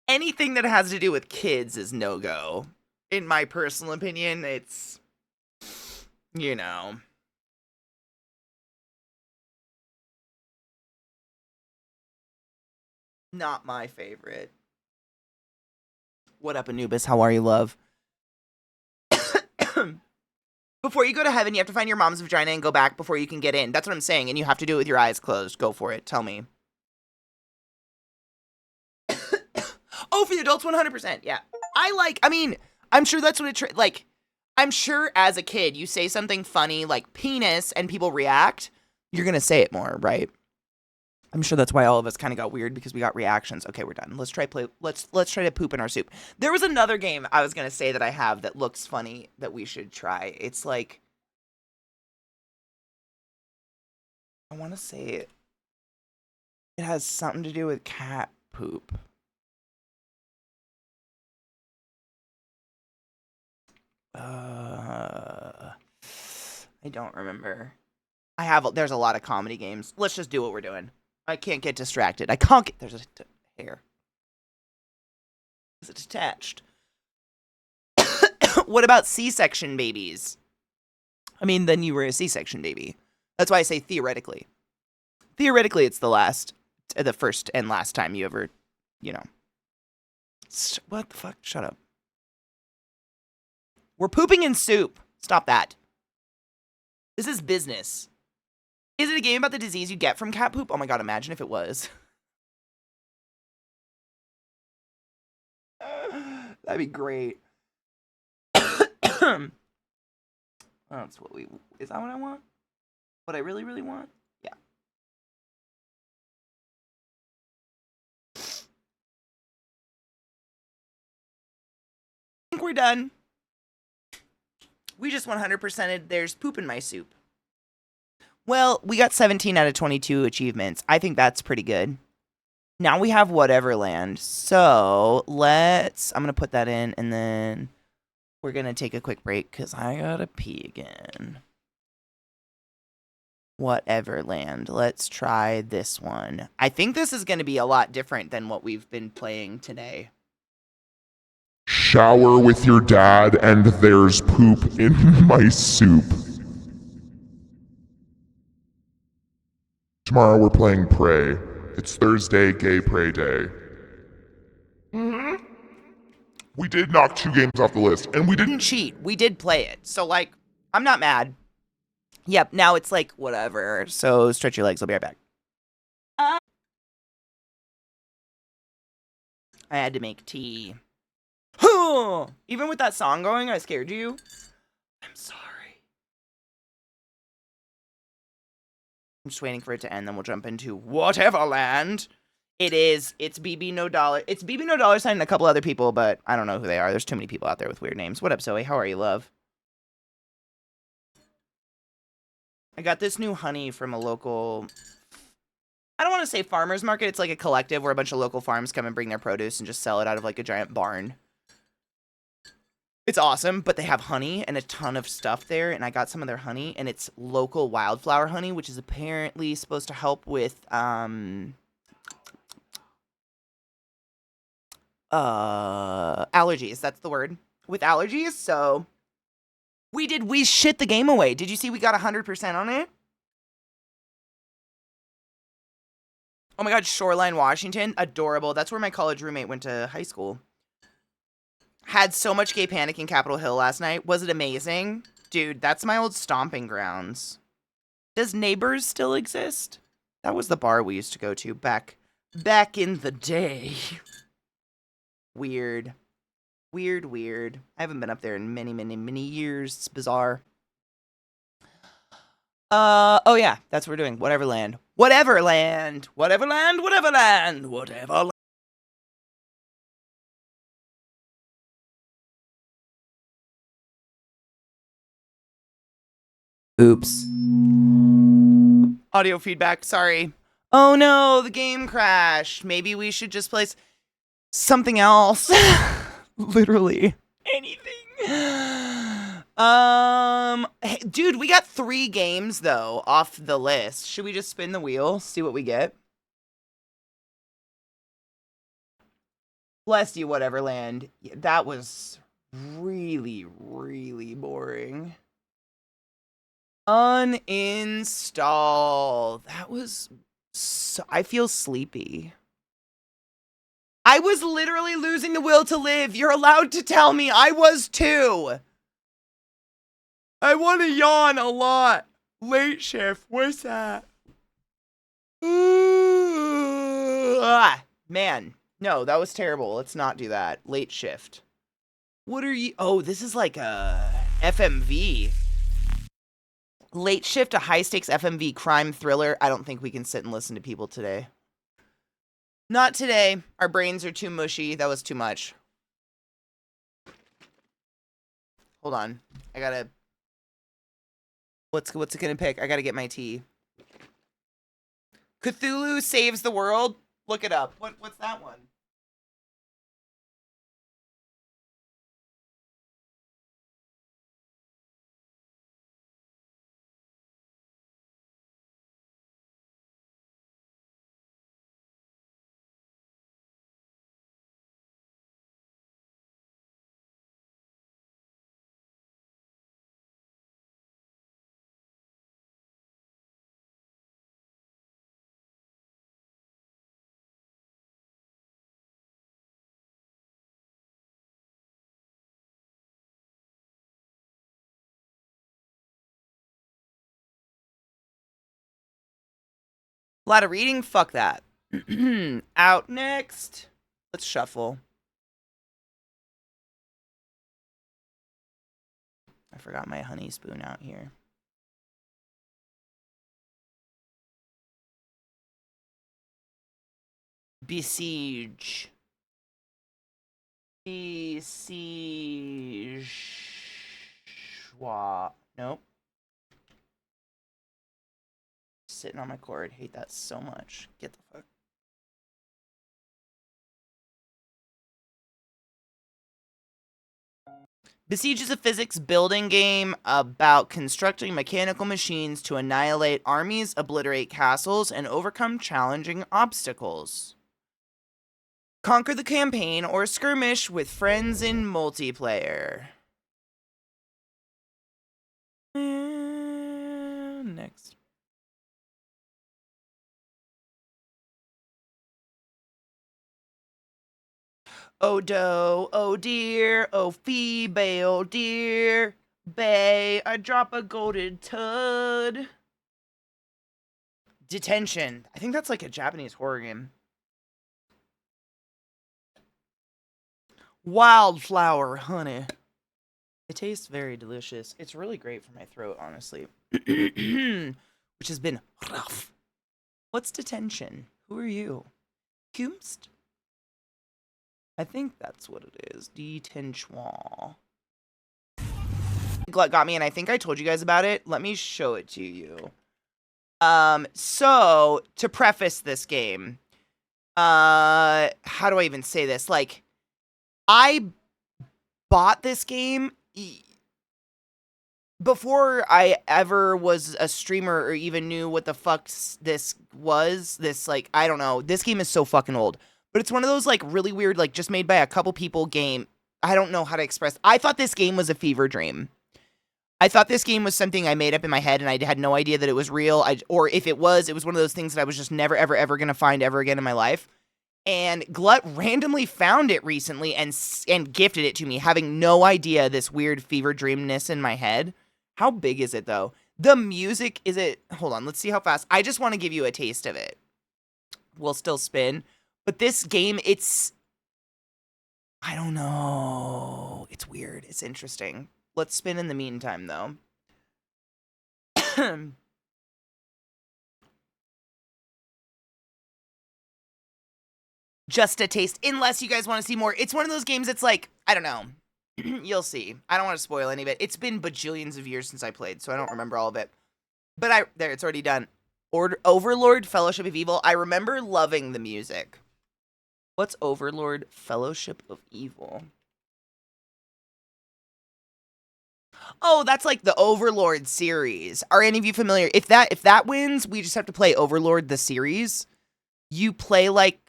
anything that has to do with kids is no-go. In my personal opinion, it's, you know. Not my favorite. What up, Anubis? How are you, love? Before you go to heaven, you have to find your mom's vagina and go back before you can get in. That's what I'm saying, and you have to do it with your eyes closed. Go for it. Tell me. Oh, for the adults, 100%. Yeah. I mean, I'm sure that's what it, like, I'm sure as a kid, you say something funny like penis and people react, you're going to say it more, right? I'm sure that's why all of us kind of got weird, because we got reactions. Okay, we're done. Let's try to poop in our soup. There was another game I was going to say that I have that looks funny that we should try. It's like, I want to say it. It has something to do with cat poop. I don't remember. There's a lot of comedy games. Let's just do what we're doing. I can't get distracted. There's a hair. Is it detached? What about C-section babies? I mean, then you were a C-section baby. That's why I say theoretically. Theoretically, it's the first and last time you ever, you know. What the fuck? Shut up. We're pooping in soup. Stop that. This is business. Is it a game about the disease you get from cat poop? Oh my god, imagine if it was. That'd be great. That's what is that what I want? What I really, really want? Yeah. I think we're done. We just 100%ed there's poop in my soup. Well, we got 17 out of 22 achievements. I think that's pretty good. Now we have Whateverland. So I'm going to put that in, and then we're going to take a quick break because I got to pee again. Whateverland. Let's try this one. I think this is going to be a lot different than what we've been playing today. Shower with your dad and there's poop in my soup. Tomorrow we're playing Prey. It's Thursday, Gay Prey Day. We did knock 2 games off the list, and we didn't cheat. We did play it. So, like, I'm not mad. Yep, now it's like, whatever. So, stretch your legs. I'll be right back. I had to make tea. Even with that song going, I scared you. I'm sorry. I'm just waiting for it to end, then we'll jump into Whateverland. It's BB No Dollar. It's BB No Dollar Sign and a couple other people, but I don't know who they are. There's too many people out there with weird names. What up, Zoe? How are you, love? I got this new honey from a local, I don't want to say farmer's market. It's like a collective where a bunch of local farms come and bring their produce and just sell it out of like a giant barn. It's awesome, but they have honey and a ton of stuff there, and I got some of their honey, and it's local wildflower honey, which is apparently supposed to help with, allergies. That's the word. With allergies, so we shit the game away. Did you see we got 100% on it? Oh my god, Shoreline, Washington. Adorable. That's where my college roommate went to high school. Had so much gay panic in Capitol Hill last night. Was it amazing? Dude, that's my old stomping grounds. Does Neighbors still exist? That was the bar we used to go to back in the day. Weird. Weird. I haven't been up there in many years. It's bizarre. Oh yeah, that's what we're doing. Whateverland. Oops. Audio feedback, sorry. Oh no, the game crashed. Maybe we should just play something else. Literally. Anything. Hey, dude, we got 3 games though off the list. Should we just spin the wheel, see what we get? Bless you, Whateverland. Yeah, that was really, really boring. Uninstall. That was so... I feel sleepy. I was literally losing the will to live. You're allowed to tell me I was too. I want to yawn a lot. Late shift. What's that? Man. No, that was terrible. Let's not do that. Late shift. What are you? Oh, this is like a FMV. Late shift, a high stakes FMV crime thriller. I don't think we can sit and listen to people today. Not today. Our brains are too mushy. That was too much. Hold on. I gotta... What's it gonna pick? I gotta get my tea. Cthulhu Saves the World? Look it up. What's that one? A lot of reading? Fuck that. Out next. Let's shuffle. I forgot my honey spoon out here. Besiege. Nope. Sitting on my cord. Hate that so much. Get the fuck. Besiege is a physics building game about constructing mechanical machines to annihilate armies, obliterate castles, and overcome challenging obstacles. Conquer the campaign or skirmish with friends in multiplayer. And next. Oh doe, oh dear, oh fee, oh dear, bay, I drop a golden tud. Detention. I think that's like a Japanese horror game. Wildflower honey. It tastes very delicious. It's really great for my throat, honestly. Which has been rough. What's detention? Who are you? Kumst? I think that's what it is. Detention. Glut got me, and I think I told you guys about it. Let me show it to you. So, to preface this game, how do I even say this? Like, I bought this game before I ever was a streamer or even knew what the fuck this was. This, like, I don't know. This game is so fucking old. But it's one of those, like, really weird, like, just made by a couple people game. I don't know how to express. I thought this game was a fever dream. I thought this game was something I made up in my head, and I had no idea that it was real. Or if it was one of those things that I was just never, ever, ever going to find ever again in my life. And Glut randomly found it recently and gifted it to me, having no idea this weird fever dreamness in my head. How big is it, though? The music, is it... Hold on, let's see how fast. I just want to give you a taste of it. We'll still spin. But this game, it's... I don't know. It's weird. It's interesting. Let's spin in the meantime, though. Just a taste, unless you guys want to see more. It's one of those games that's like, I don't know. You'll see. I don't want to spoil any of it. It's been bajillions of years since I played, so I don't remember all of it. But there, it's already done. Overlord Fellowship of Evil. I remember loving the music. What's Overlord Fellowship of Evil? Oh, that's like the Overlord series. Are any of you familiar? If that wins, we just have to play Overlord the series. You play like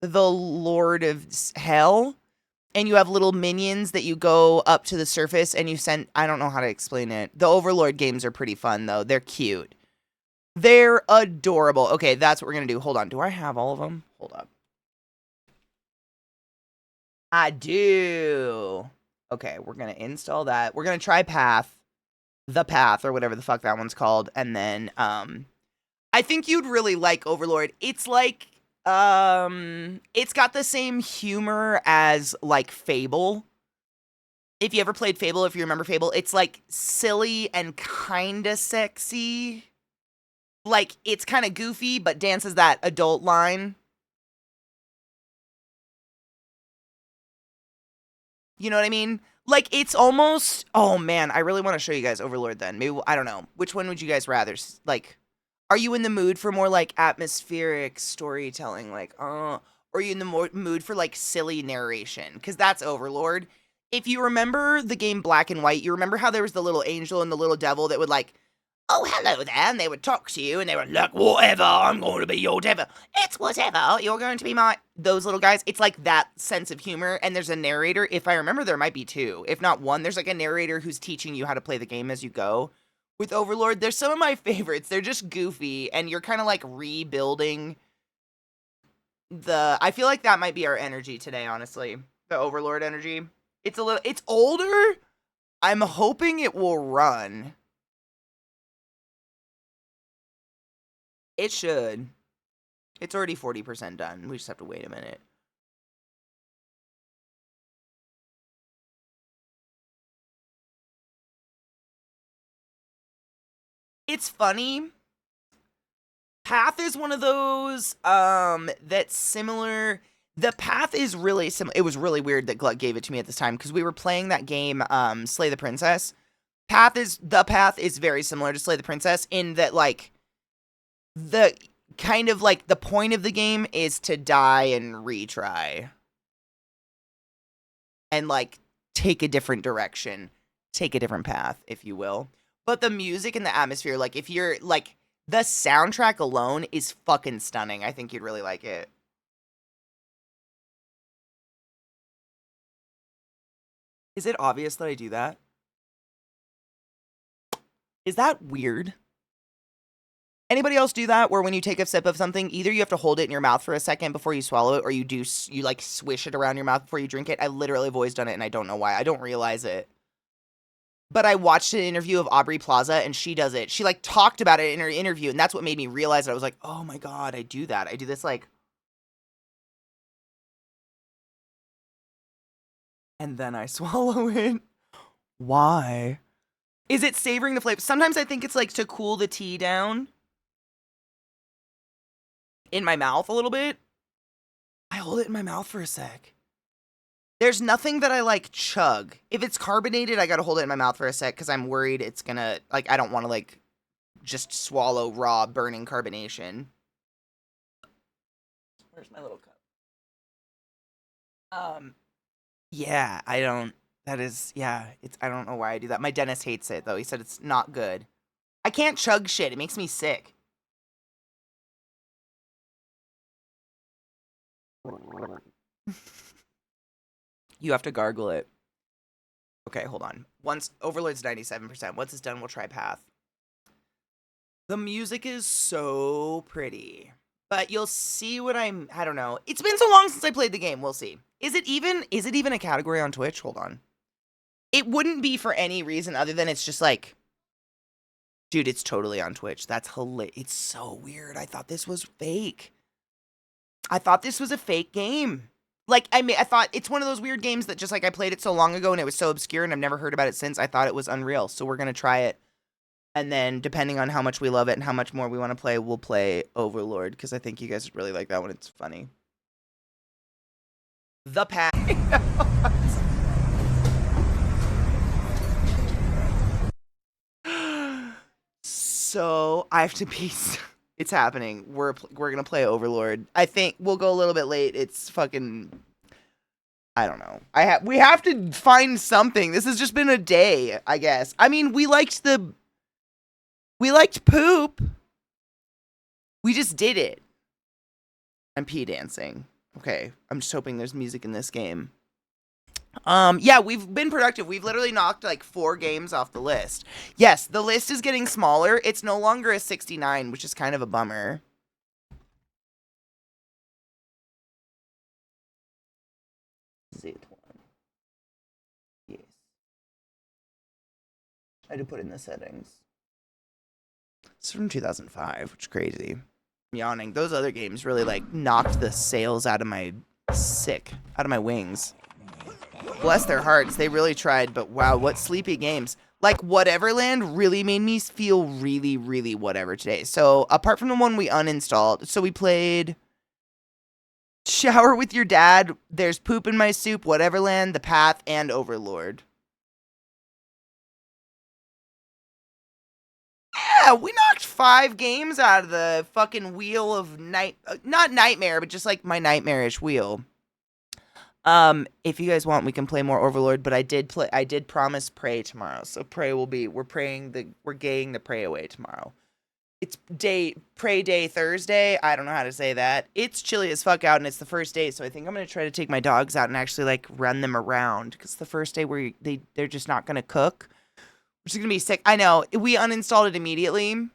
the Lord of Hell, and you have little minions that you go up to the surface and you send. I don't know how to explain it. The Overlord games are pretty fun though. They're cute. They're adorable. Okay, that's what we're gonna do. Hold on. Do I have all of them? Hold up. I do. Okay, we're gonna install that. We're gonna try the Path, or whatever the fuck that one's called, and then I think you'd really like Overlord. It's like it's got the same humor as like Fable. If you ever played Fable, if you remember Fable, it's like silly and kinda sexy. Like it's kind of goofy, but dances that adult line. You know what I mean? Like, it's almost... Oh, man, I really want to show you guys Overlord then. Maybe, I don't know. Which one would you guys rather? Like, are you in the mood for more, like, atmospheric storytelling? Like, or are you in the mood for, like, silly narration? Because that's Overlord. If you remember the game Black and White, you remember how there was the little angel and the little devil that would, like, oh, hello there, and they would talk to you, and they were like, whatever, I'm going to be your devil. It's whatever, you're going to be my... Those little guys, it's like that sense of humor, and there's a narrator. If I remember, there might be two, if not one. There's like a narrator who's teaching you how to play the game as you go. With Overlord, there's some of my favorites. They're just goofy, and you're kind of like rebuilding the... I feel like that might be our energy today, honestly. The Overlord energy. It's a little... It's older. I'm hoping it will run. It should. It's already 40% done. We just have to wait a minute. It's funny. Path is one of those that's similar. The Path is really similar. It was really weird that Gluck gave it to me at this time because we were playing that game Slay the Princess. The Path is very similar to Slay the Princess in that, like, the kind of like the point of the game is to die and retry and like take a different direction, take a different path, if you will. But the music and the atmosphere, like if you're like the soundtrack alone is fucking stunning. I think you'd really like it. Is it obvious that I do that? Is that weird? Anybody else do that where when you take a sip of something, either you have to hold it in your mouth for a second before you swallow it, or you like swish it around your mouth before you drink it? I literally have always done it and I don't know why. I don't realize it. But I watched an interview of Aubrey Plaza and she does it. She like talked about it in her interview and that's what made me realize it. I was like, oh my God, I do that. I do this like... And then I swallow it. Why? Is it savoring the flavor? Sometimes I think it's like to cool the tea down in my mouth a little bit. I hold it in my mouth for a sec. There's nothing that I like chug. If it's carbonated, I gotta hold it in my mouth for a sec because I'm worried it's gonna, like, I don't want to, like, just swallow raw burning carbonation. Where's my little cup? Yeah, I don't, that is, yeah, it's, I don't know why I do that. My dentist hates it, though. He said it's not good. I can't chug shit. It makes me sick. You have to gargle it. Okay, hold on. Once Overlord's 97%. Once it's done, we'll try Path. The music is so pretty. But you'll see what I don't know. It's been so long since I played the game. We'll see. Is it even a category on Twitch? Hold on. It wouldn't be for any reason other than it's just like, dude, it's totally on Twitch. That's hilarious. It's so weird. I thought this was fake. I thought this was a fake game. Like, I thought it's one of those weird games that just, like, I played it so long ago and it was so obscure and I've never heard about it since. I thought it was unreal. So we're going to try it. And then, depending on how much we love it and how much more we want to play, we'll play Overlord. Because I think you guys really like that one. It's funny. The Path. So, I have to be... It's happening. We're gonna play Overlord. I think we'll go a little bit late. It's fucking... I don't know. We have to find something. This has just been a day, I guess. I mean, we liked poop. We just did it. I'm pee dancing. Okay, I'm just hoping there's music in this game. Yeah, we've been productive. We've literally knocked like 4 games off the list. Yes, the list is getting smaller. It's no longer a 69, which is kind of a bummer. Z1. Yes. I had to put in the settings. It's from 2005, which is crazy. I'm yawning. Those other games really like knocked the sails out of my wings. Bless their hearts, they really tried, but wow, what sleepy games. Like, Whateverland really made me feel really, really whatever today. So, apart from the one we uninstalled, so we played Shower with Your Dad, There's Poop in My Soup, Whateverland, The Path, and Overlord. Yeah, we knocked 5 games out of the fucking wheel of not nightmare, but just like my nightmarish wheel. If you guys want, we can play more Overlord, but I did promise Prey tomorrow. So Prey we're gaying the Prey away tomorrow. It's Prey Day Thursday. I don't know how to say that. It's chilly as fuck out and it's the first day, so I think I'm going to try to take my dogs out and actually like run them around cuz the first day where they're just not going to cook, which is going to be sick. I know. We uninstalled it immediately.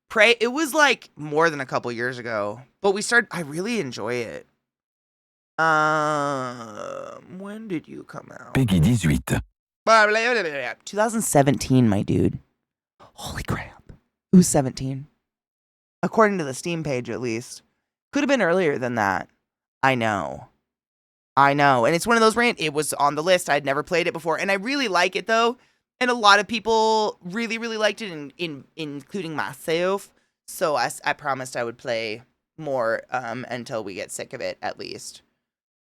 Prey, it was like more than a couple years ago, but I really enjoy it. When did you come out? Peggy 18. 2017, my dude. Holy crap. It was 17. According to the Steam page, at least. Could have been earlier than that. I know. And it's one of those it was on the list. I'd never played it before. And I really like it, though. And a lot of people really, really liked it, including myself. So I promised I would play more until we get sick of it, at least.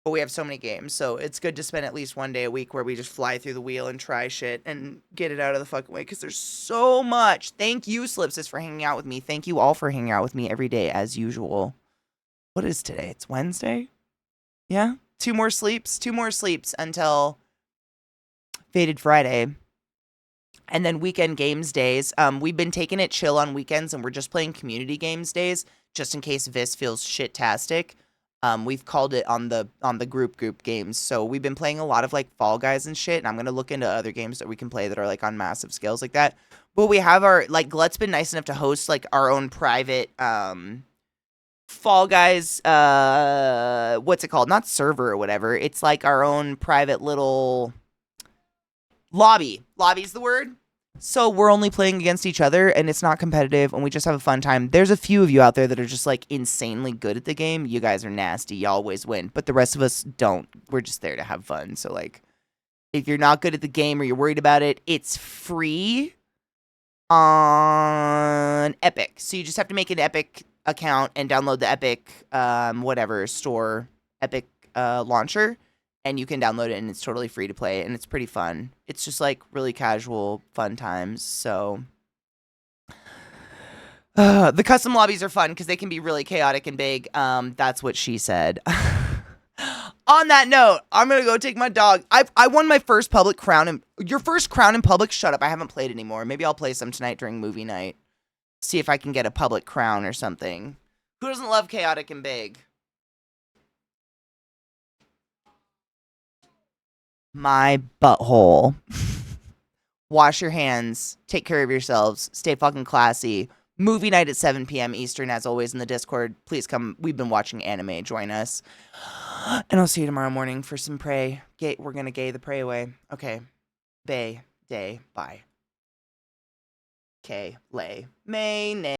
But we have so many games, so it's good to spend at least one day a week where we just fly through the wheel and try shit and get it out of the fucking way, because there's so much. Thank you, Slipsis, for hanging out with me. Thank you all for hanging out with me every day, as usual. What is today? It's Wednesday? Yeah? 2 more sleeps until Faded Friday. And then weekend games days. We've been taking it chill on weekends, and we're just playing community games days, just in case Vis feels shit-tastic. We've called it on the group games. So we've been playing a lot of like Fall Guys and shit. And I'm going to look into other games that we can play that are like on massive scales like that. But we have Glut's been nice enough to host like our own private, Fall Guys, what's it called? Not server or whatever. It's like our own private little lobby. Lobby's the word. So we're only playing against each other, and it's not competitive, and we just have a fun time. There's a few of you out there that are just, like, insanely good at the game. You guys are nasty. You always win. But the rest of us don't. We're just there to have fun. So, like, if you're not good at the game or you're worried about it, it's free on Epic. So you just have to make an Epic account and download the Epic, store, Epic launcher. And you can download it, and it's totally free to play, and it's pretty fun. It's just, like, really casual, fun times, so... the custom lobbies are fun, because they can be really chaotic and big. That's what she said. On that note, I'm gonna go take my dog. I won my first public crown. Your first crown in public? Shut up, I haven't played anymore. Maybe I'll play some tonight during movie night. See if I can get a public crown or something. Who doesn't love chaotic and big? My butthole. Wash your hands. Take care of yourselves. Stay fucking classy. Movie night at 7 p.m. Eastern, as always, in the Discord. Please come. We've been watching anime. Join us. And I'll see you tomorrow morning for some Prey. We're gonna gay the Prey away. Okay. Day. Bye. K. Lay. May.